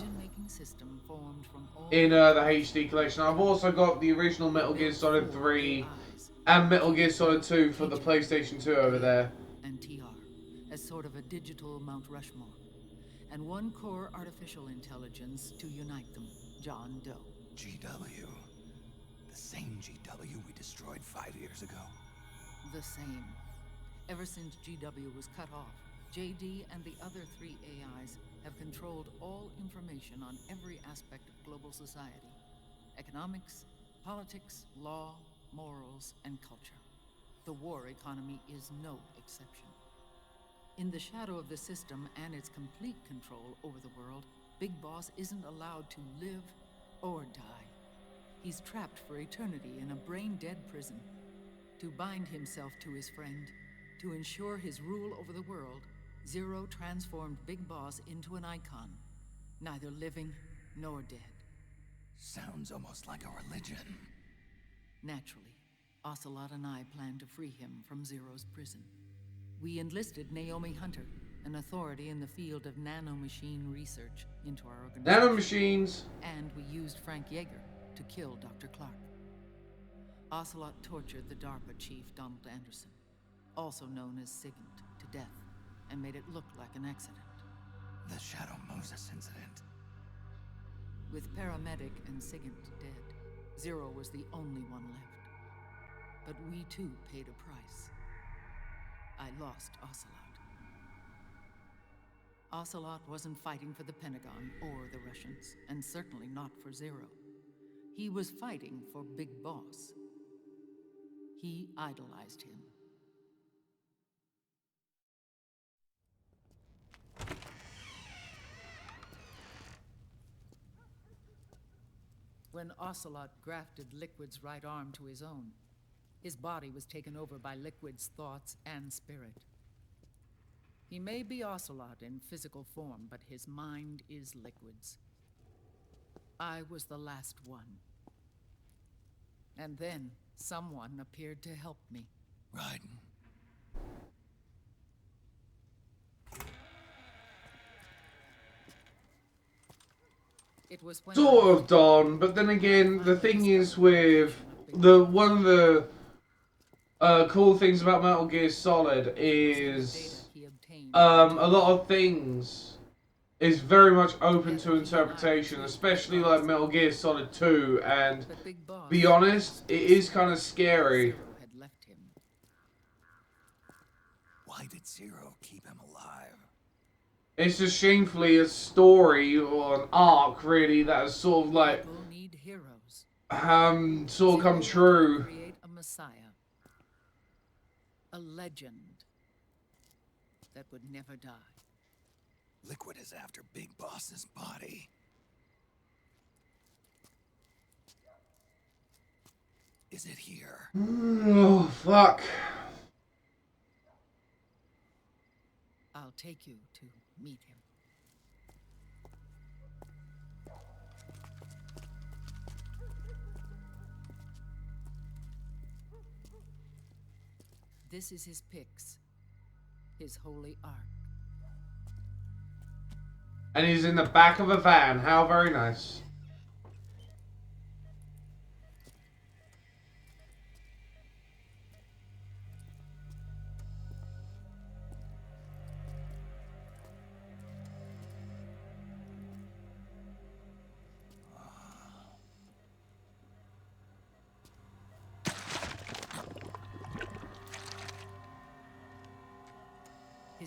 in the HD collection. I've also got the original Metal Gear Solid 3 and Metal Gear Solid 2 for the PlayStation 2 over there. And TR, as sort of a digital Mount Rushmore. And one core artificial intelligence to unite them, John Doe. GW. The same GW we destroyed 5 years ago. The same. Ever since GW was cut off, JD and the other 3 AIs have controlled all information on every aspect of global society. Economics, politics, law, morals, and culture. The war economy is no exception. In the shadow of the system and its complete control over the world, Big Boss isn't allowed to live or die. He's trapped for eternity in a brain-dead prison. To bind himself to his friend, to ensure his rule over the world, Zero transformed Big Boss into an icon, neither living nor dead. Sounds almost like a religion. Naturally, Ocelot and I plan to free him from Zero's prison. We enlisted Naomi Hunter, an authority in the field of nanomachine research, into our organization. Nanomachines! And we used Frank Yeager to kill Dr. Clark. Ocelot tortured the DARPA chief, Donald Anderson, also known as Sigint, to death, and made it look like an accident. The Shadow Moses incident. With Paramedic and Sigint dead, Zero was the only one left. But we too paid a price. I lost Ocelot. Ocelot wasn't fighting for the Pentagon or the Russians, and certainly not for Zero. He was fighting for Big Boss. He idolized him. When Ocelot grafted Liquid's right arm to his own, his body was taken over by Liquid's thoughts and spirit. He may be Ocelot in physical form, but his mind is Liquid's. I was the last one. And then someone appeared to help me. Raiden. It was when Sort of, Don, but then again, the thing is with one of the cool things about Metal Gear Solid is a lot of things is very much open to interpretation, especially like Metal Gear Solid 2, and be honest, it is kind of scary. Why did Zero keep him alive? It's just shamefully a story or an arc, really, that has sort of like sort of come true. Create a messiah, a legend that would never die. Liquid is after Big Boss's body. Is it here? Oh, fuck. I'll take you to meet him. This is his pyx, his holy ark. And he's in the back of a van. How very nice.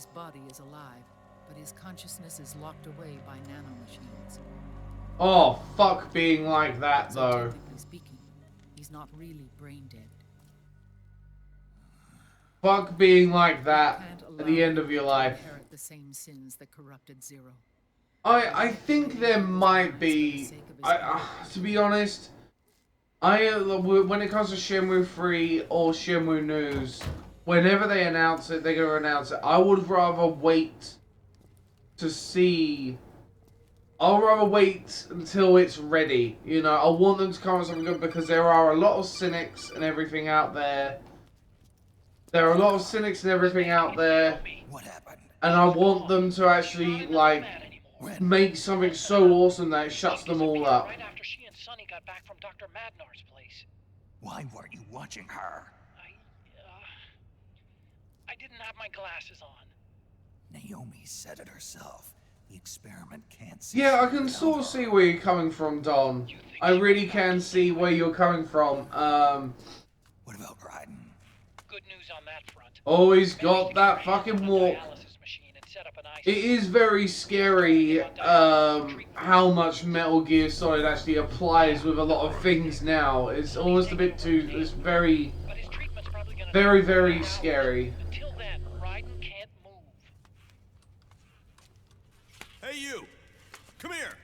His body is alive, but his consciousness is locked away by nanomachines. Oh, fuck being like that, So though. technically speaking, he's not really brain dead. Fuck being like that Can't at the allow end of your him to life. inherit the same sins that corrupted Zero. I think there might be... to be honest, when it comes to Shenmue 3 or Shenmue news, whenever they announce it, they're going to announce it. I would rather wait to see... I'll rather wait until it's ready. You know, I want them to come with something good because there are a lot of cynics and everything out there. There are a lot of cynics and everything out there. And I want them to actually, like, make something so awesome that it shuts them all up. Right after she and Sonny got back from Dr. Madnar's place. Why weren't you watching her? I didn't have my glasses on. Naomi said it herself. The experiment can't Yeah, I can sort of see where you're coming from, Don. I really can see where you're coming from. What about Raiden? Good news on that front. Always got that fucking walk. It is very scary how much Metal Gear Solid actually applies with a lot of things now. It's almost a bit too... It's very, very, very scary. Until then, Raiden can't move. Hey, you! Come here!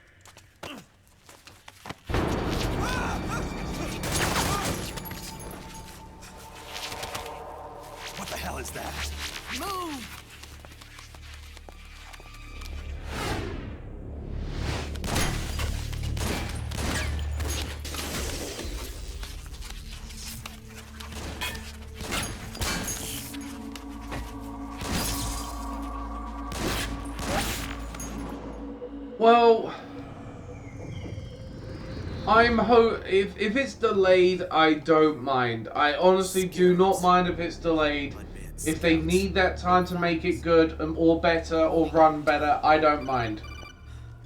What the hell is that? Move! Well, if it's delayed, I don't mind. I honestly do not mind if it's delayed. If they need that time to make it good or better or run better, I don't mind.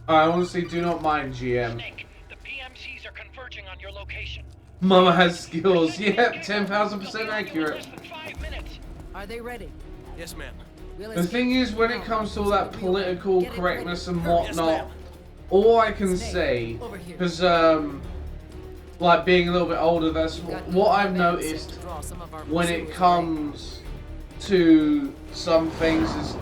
I honestly do not mind, GM. Snake, the PMCs are converging on your location. Mama has skills. Yep, 10,000% accurate. Are they ready? Yes, ma'am. The thing is, when it comes to all that political correctness and whatnot, all I can say, because, like, being a little bit older, that's what I've noticed when it comes to some things is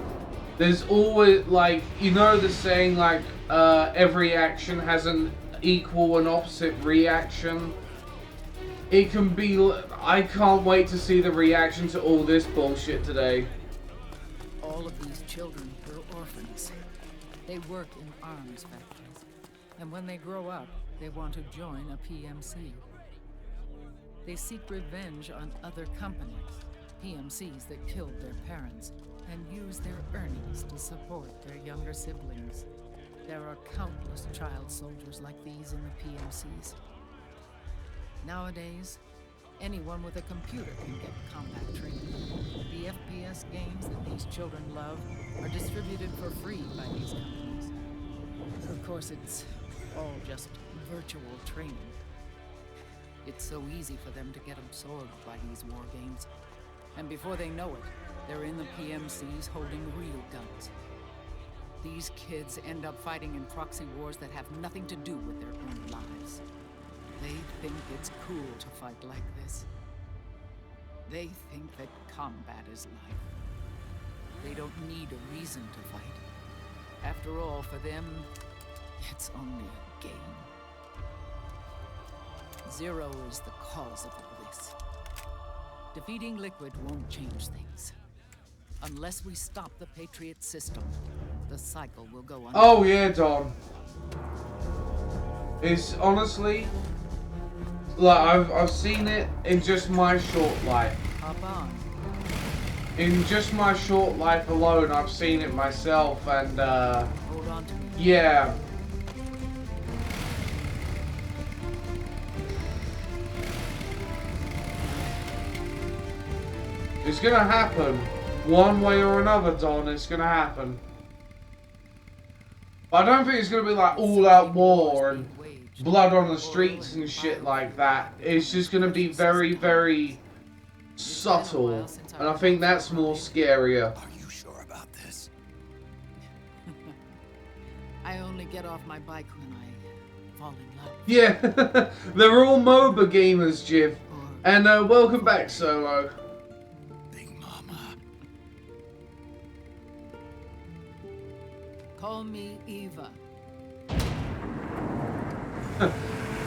there's always, like, you know the saying, like, every action has an equal and opposite reaction? It can be... I can't wait to see the reaction to all this bullshit today. All of these children were orphans. They work in arms factories. And when they grow up, they want to join a PMC. They seek revenge on other companies, PMCs that killed their parents, and use their earnings to support their younger siblings. There are countless child soldiers like these in the PMCs. Nowadays, anyone with a computer can get combat training. The FPS games that these children love are distributed for free by these companies. Of course, it's all just virtual training. It's so easy for them to get absorbed by these war games. And before they know it, they're in the PMCs holding real guns. These kids end up fighting in proxy wars that have nothing to do with their own lives. They think it's cool to fight like this. They think that combat is life. They don't need a reason to fight. After all, for them, it's only a game. Zero is the cause of all this. Defeating Liquid won't change things. Unless we stop the Patriot system, the cycle will go on. Oh yeah, Don. It's honestly, like I've seen it in just my short life. Hop on. In just my short life alone, I've seen it myself, and Hold on to me. yeah. It's gonna happen. One way or another, Don, it's gonna happen. But I don't think it's gonna be like all-out war and blood on the streets and shit like that. It's just gonna be very, very subtle. And I think that's more scarier. Are you sure about I only get off my bike when I fall in love. Yeah, they're all MOBA gamers, Jiv. And welcome back, Solo. Big Mama. Call me Eva.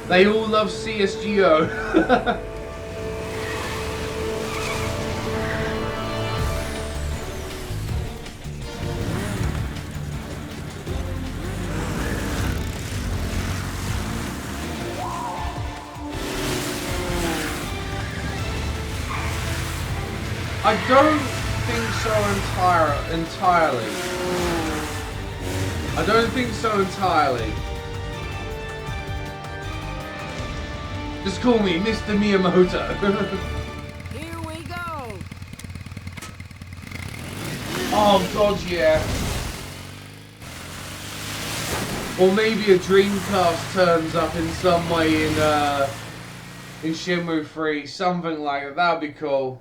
They all love CSGO. I don't think so entirely. I don't think so entirely. Just call me Mr. Miyamoto. Here we go. Oh god, yeah. Or maybe a Dreamcast turns up in some way in Shenmue 3, something like that. That'd be cool.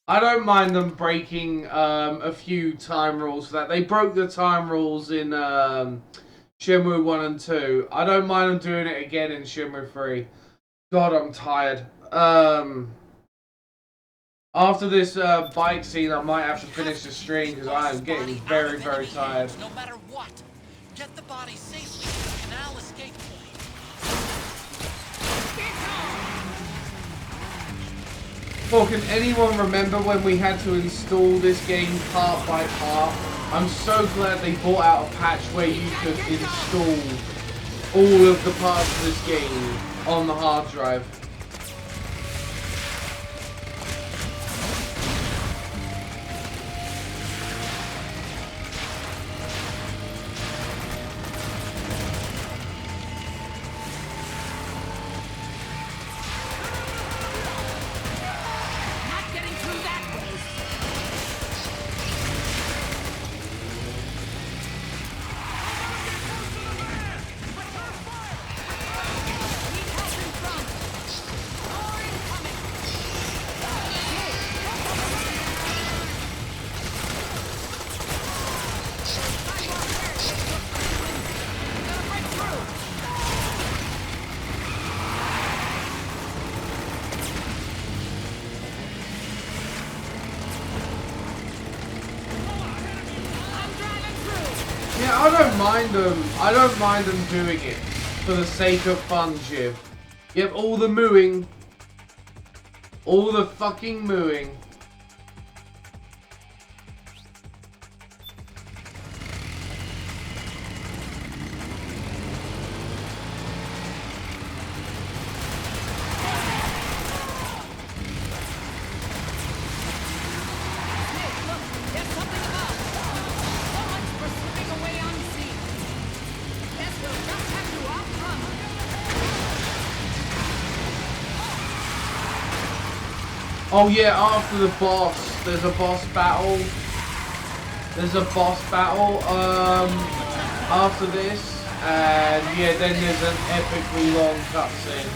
I don't mind them breaking a few time rules for that. They broke the time rules in Shenmue 1 and 2. I don't mind them doing it again in Shenmue 3. God, I'm tired. After this bike scene, I might have to finish the stream because I am getting very, very tired. No matter what, get the body safely to the canal escape point. Well, can anyone remember when we had to install this game part by part? I'm so glad they brought out a patch where you could install all of the parts of this game on the hard drive. I don't mind them doing it for the sake of fun, Jiv. Yep, all the mooing. All the fucking mooing. Oh yeah, after the boss, there's a boss battle. There's a boss battle after this, and yeah, then there's an epically long cutscene.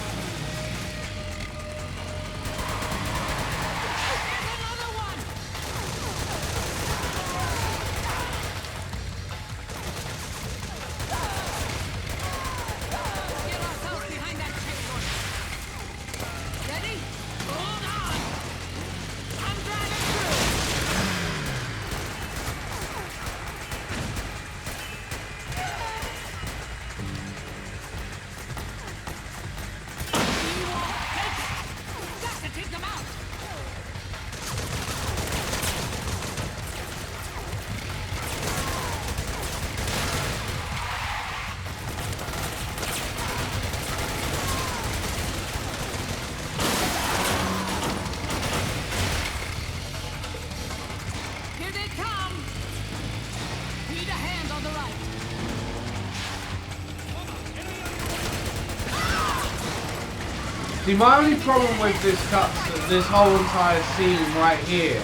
See, my only problem with this whole entire scene right here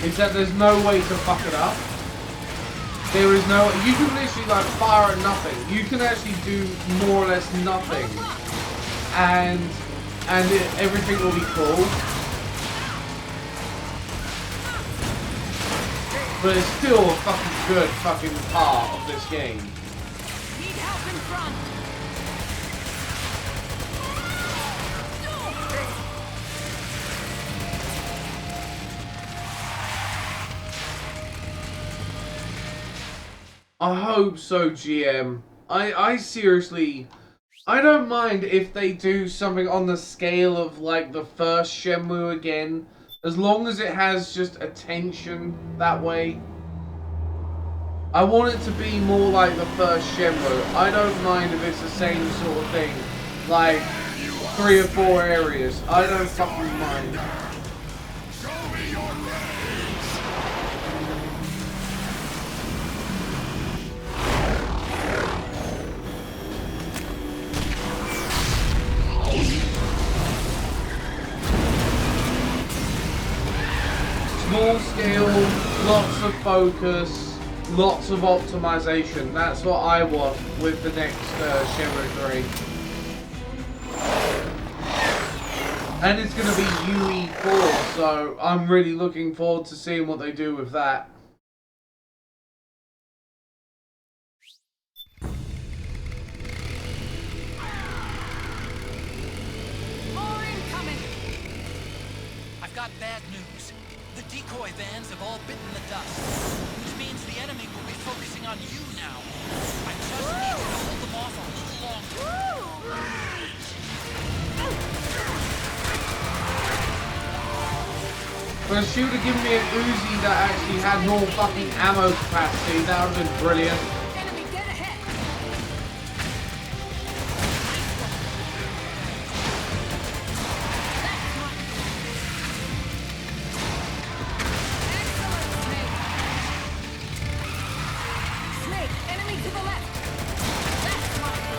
is that there's no way to fuck it up. There is no, you can literally like fire at nothing. You can actually do more or less nothing, and everything will be cool. but it's still a fucking good fucking part of this game. Need help in front. I hope so, GM. I seriously, I don't mind if they do something on the scale of like the first Shenmue again, as long as it has just attention that way. I want it to be more like the first Shenmue. I don't mind if it's the same sort of thing, like 3 or 4 areas. I don't fucking mind. Small scale, lots of focus, lots of optimization. That's what I want with the next Shenmue 3. And it's going to be UE4, so I'm really looking forward to seeing what they do with that. More incoming. I've got bad news. The decoy vans have all bitten the dust, which means the enemy will be focusing on you now. I just need you to hold them off a little longer. But if she would have given me an Uzi that actually had more fucking ammo capacity, that would have been brilliant. Enemy dead ahead. Snake, enemy to the left. That's mine.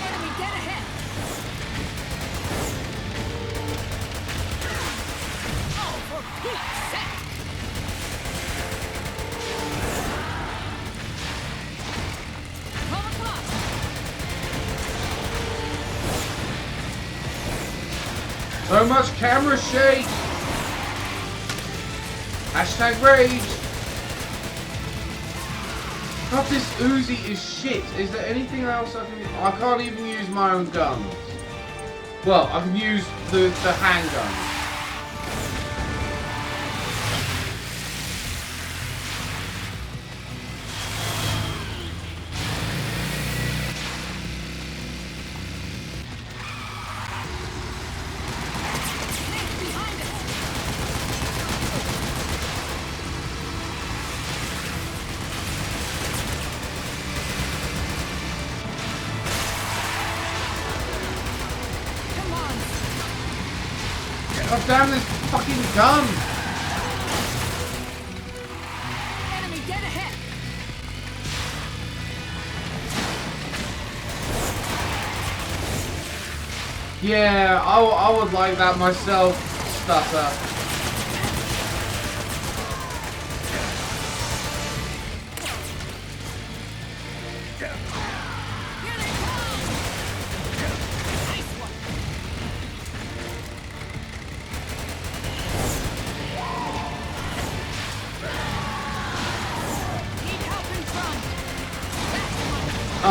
Enemy dead ahead. Oh, for Pete's sake. Come across. So much camera shake! Hashtag rage! God, this Uzi is shit. Is there anything else I can... I can't even use my own guns. Well, I can use the handgun. God damn this fucking gun! Enemy dead ahead. Yeah, I would like that myself, Stutter.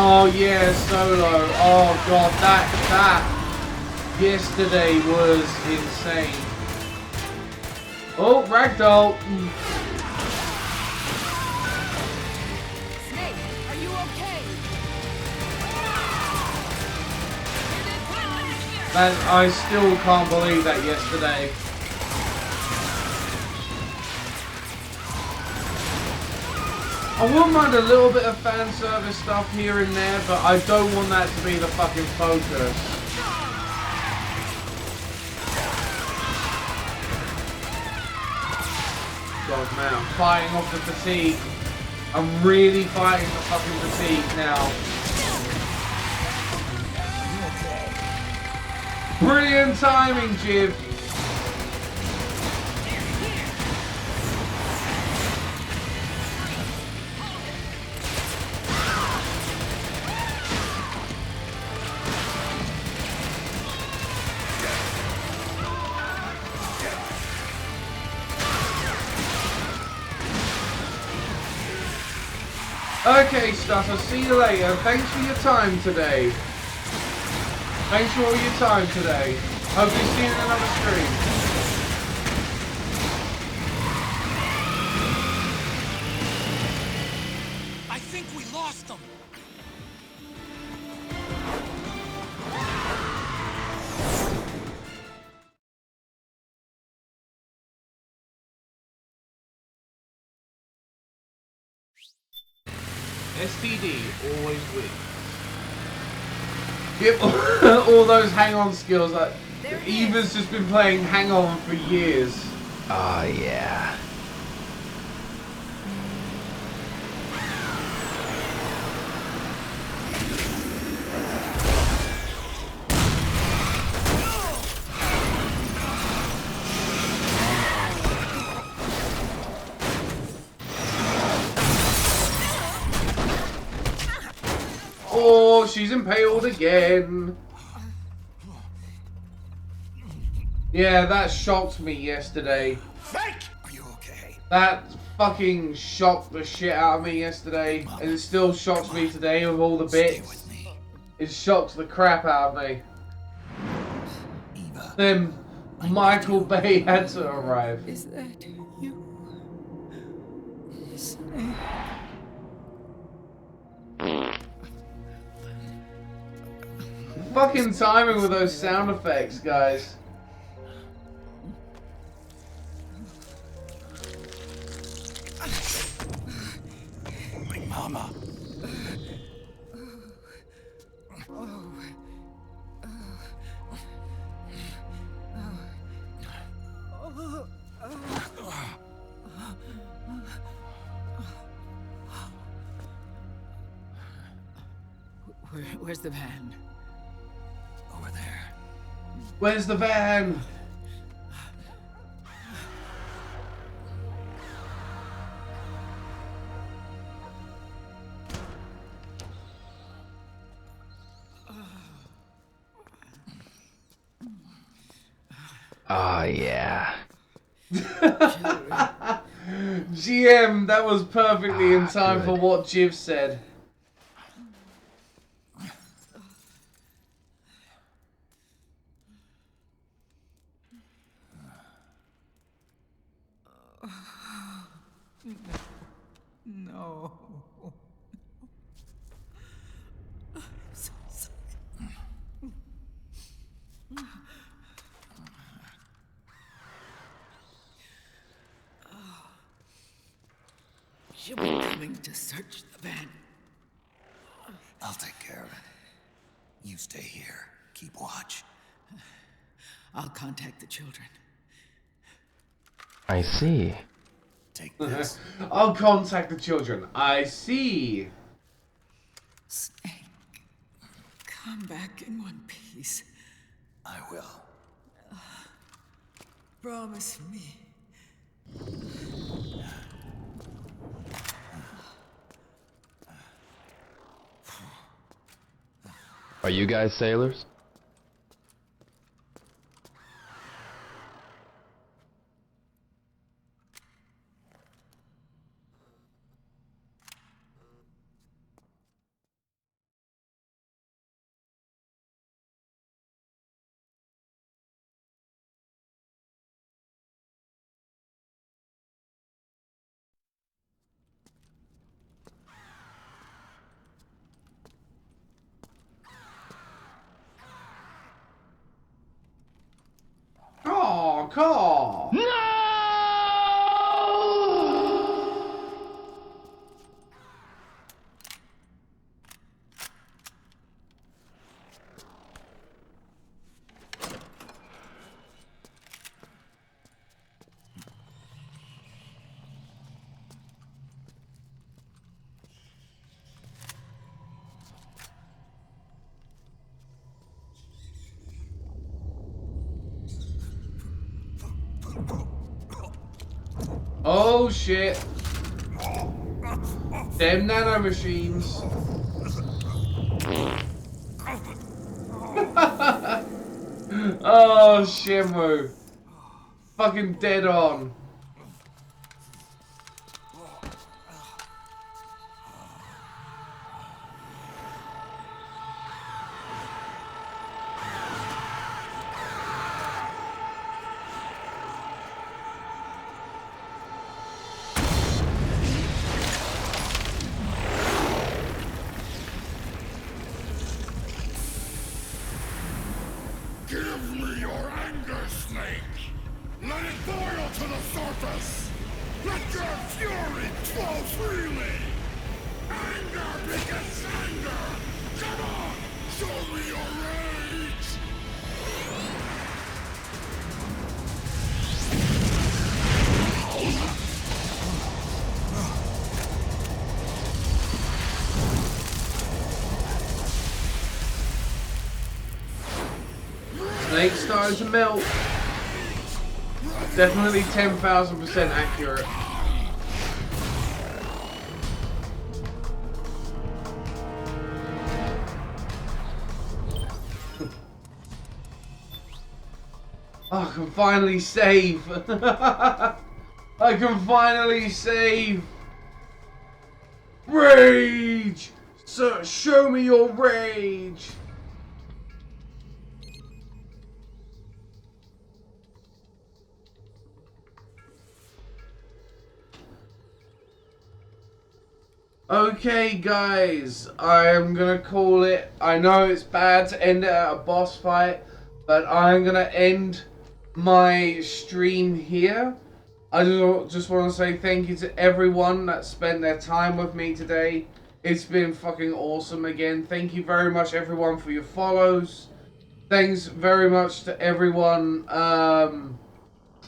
Oh yeah, Solo. Oh god, that yesterday was insane. Oh, ragdoll. Snake, are you okay? I still can't believe that yesterday. I wouldn't mind a little bit of fan service stuff here and there, but I don't want that to be the fucking focus. God, man, I'm fighting off the fatigue. I'm really fighting the fucking fatigue now. Brilliant timing, Jiv. Okay, Stutter, see you later. Thanks for your time today. Thanks for all your time today. Hope you see you in another stream. I think we lost them. STD always wins. Yep, all those hang-on skills. Like, Eva's just been playing hang-on for years. Oh, yeah. Oh, she's impaled again. Yeah, that shocked me yesterday. Are you okay? That fucking shocked the shit out of me yesterday. And it still shocks me today with all the bits. It shocks the crap out of me. Then Michael Bay had to arrive. Is that you? Snake. Fucking timing with those sound effects, guys. My mama. Where's the van? Over there. Where's the van? Oh, yeah. GM, that was perfectly in time for what Jiv said. No. I'm so sorry. She'll be coming to search the van. I'll take care of it. You stay here. Keep watch. I'll contact the children. I see. Take this. I'll contact the children. I see. Snake, come back in one piece. I will. Promise me. Are you guys sailors? Oh, call. Oh shit. Them nano machines. Oh, Shimu. Fucking dead on. Give me your anger, Snake! Let it boil to the surface! Let your fury flow freely! Anger begets anger! Come on! Show me your rage! Snake's starting to melt. Definitely 10,000% accurate. I can finally save. I can finally save. Rage! So show me your rage. Okay guys, I am gonna call it. I know it's bad to end it at a boss fight, but I'm gonna end my stream here. I just want to say thank you to everyone that spent their time with me today. It's been fucking awesome again. Thank you very much everyone for your follows. Thanks very much to everyone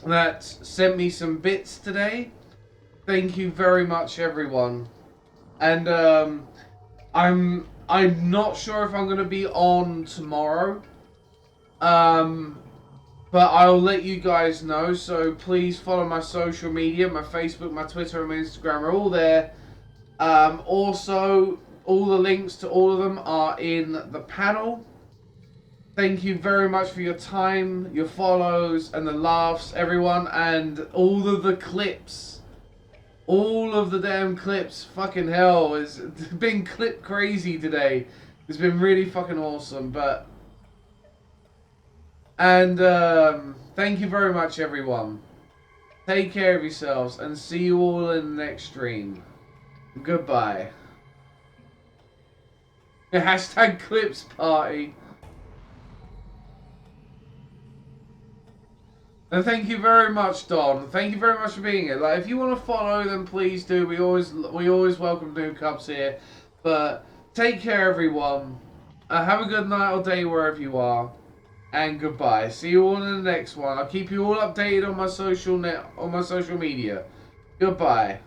that sent me some bits today. Thank you very much everyone. And I'm not sure if I'm gonna be on tomorrow. But I'll let you guys know. So please follow my social media. My Facebook, my Twitter, and my Instagram are all there. Also, all the links to all of them are in the panel. Thank you very much for your time, your follows, and the laughs, everyone, and all of the clips. All of the damn clips, fucking hell, it's been clip crazy today. It's been really fucking awesome, and thank you very much everyone. Take care of yourselves and see you all in the next stream. Goodbye. Hashtag clips party. And thank you very much, Don. Thank you very much for being here. Like, if you want to follow, then please do. We always welcome new cubs here. But take care, everyone. Have a good night or day wherever you are. And goodbye. See you all in the next one. I'll keep you all updated on my social media. Goodbye.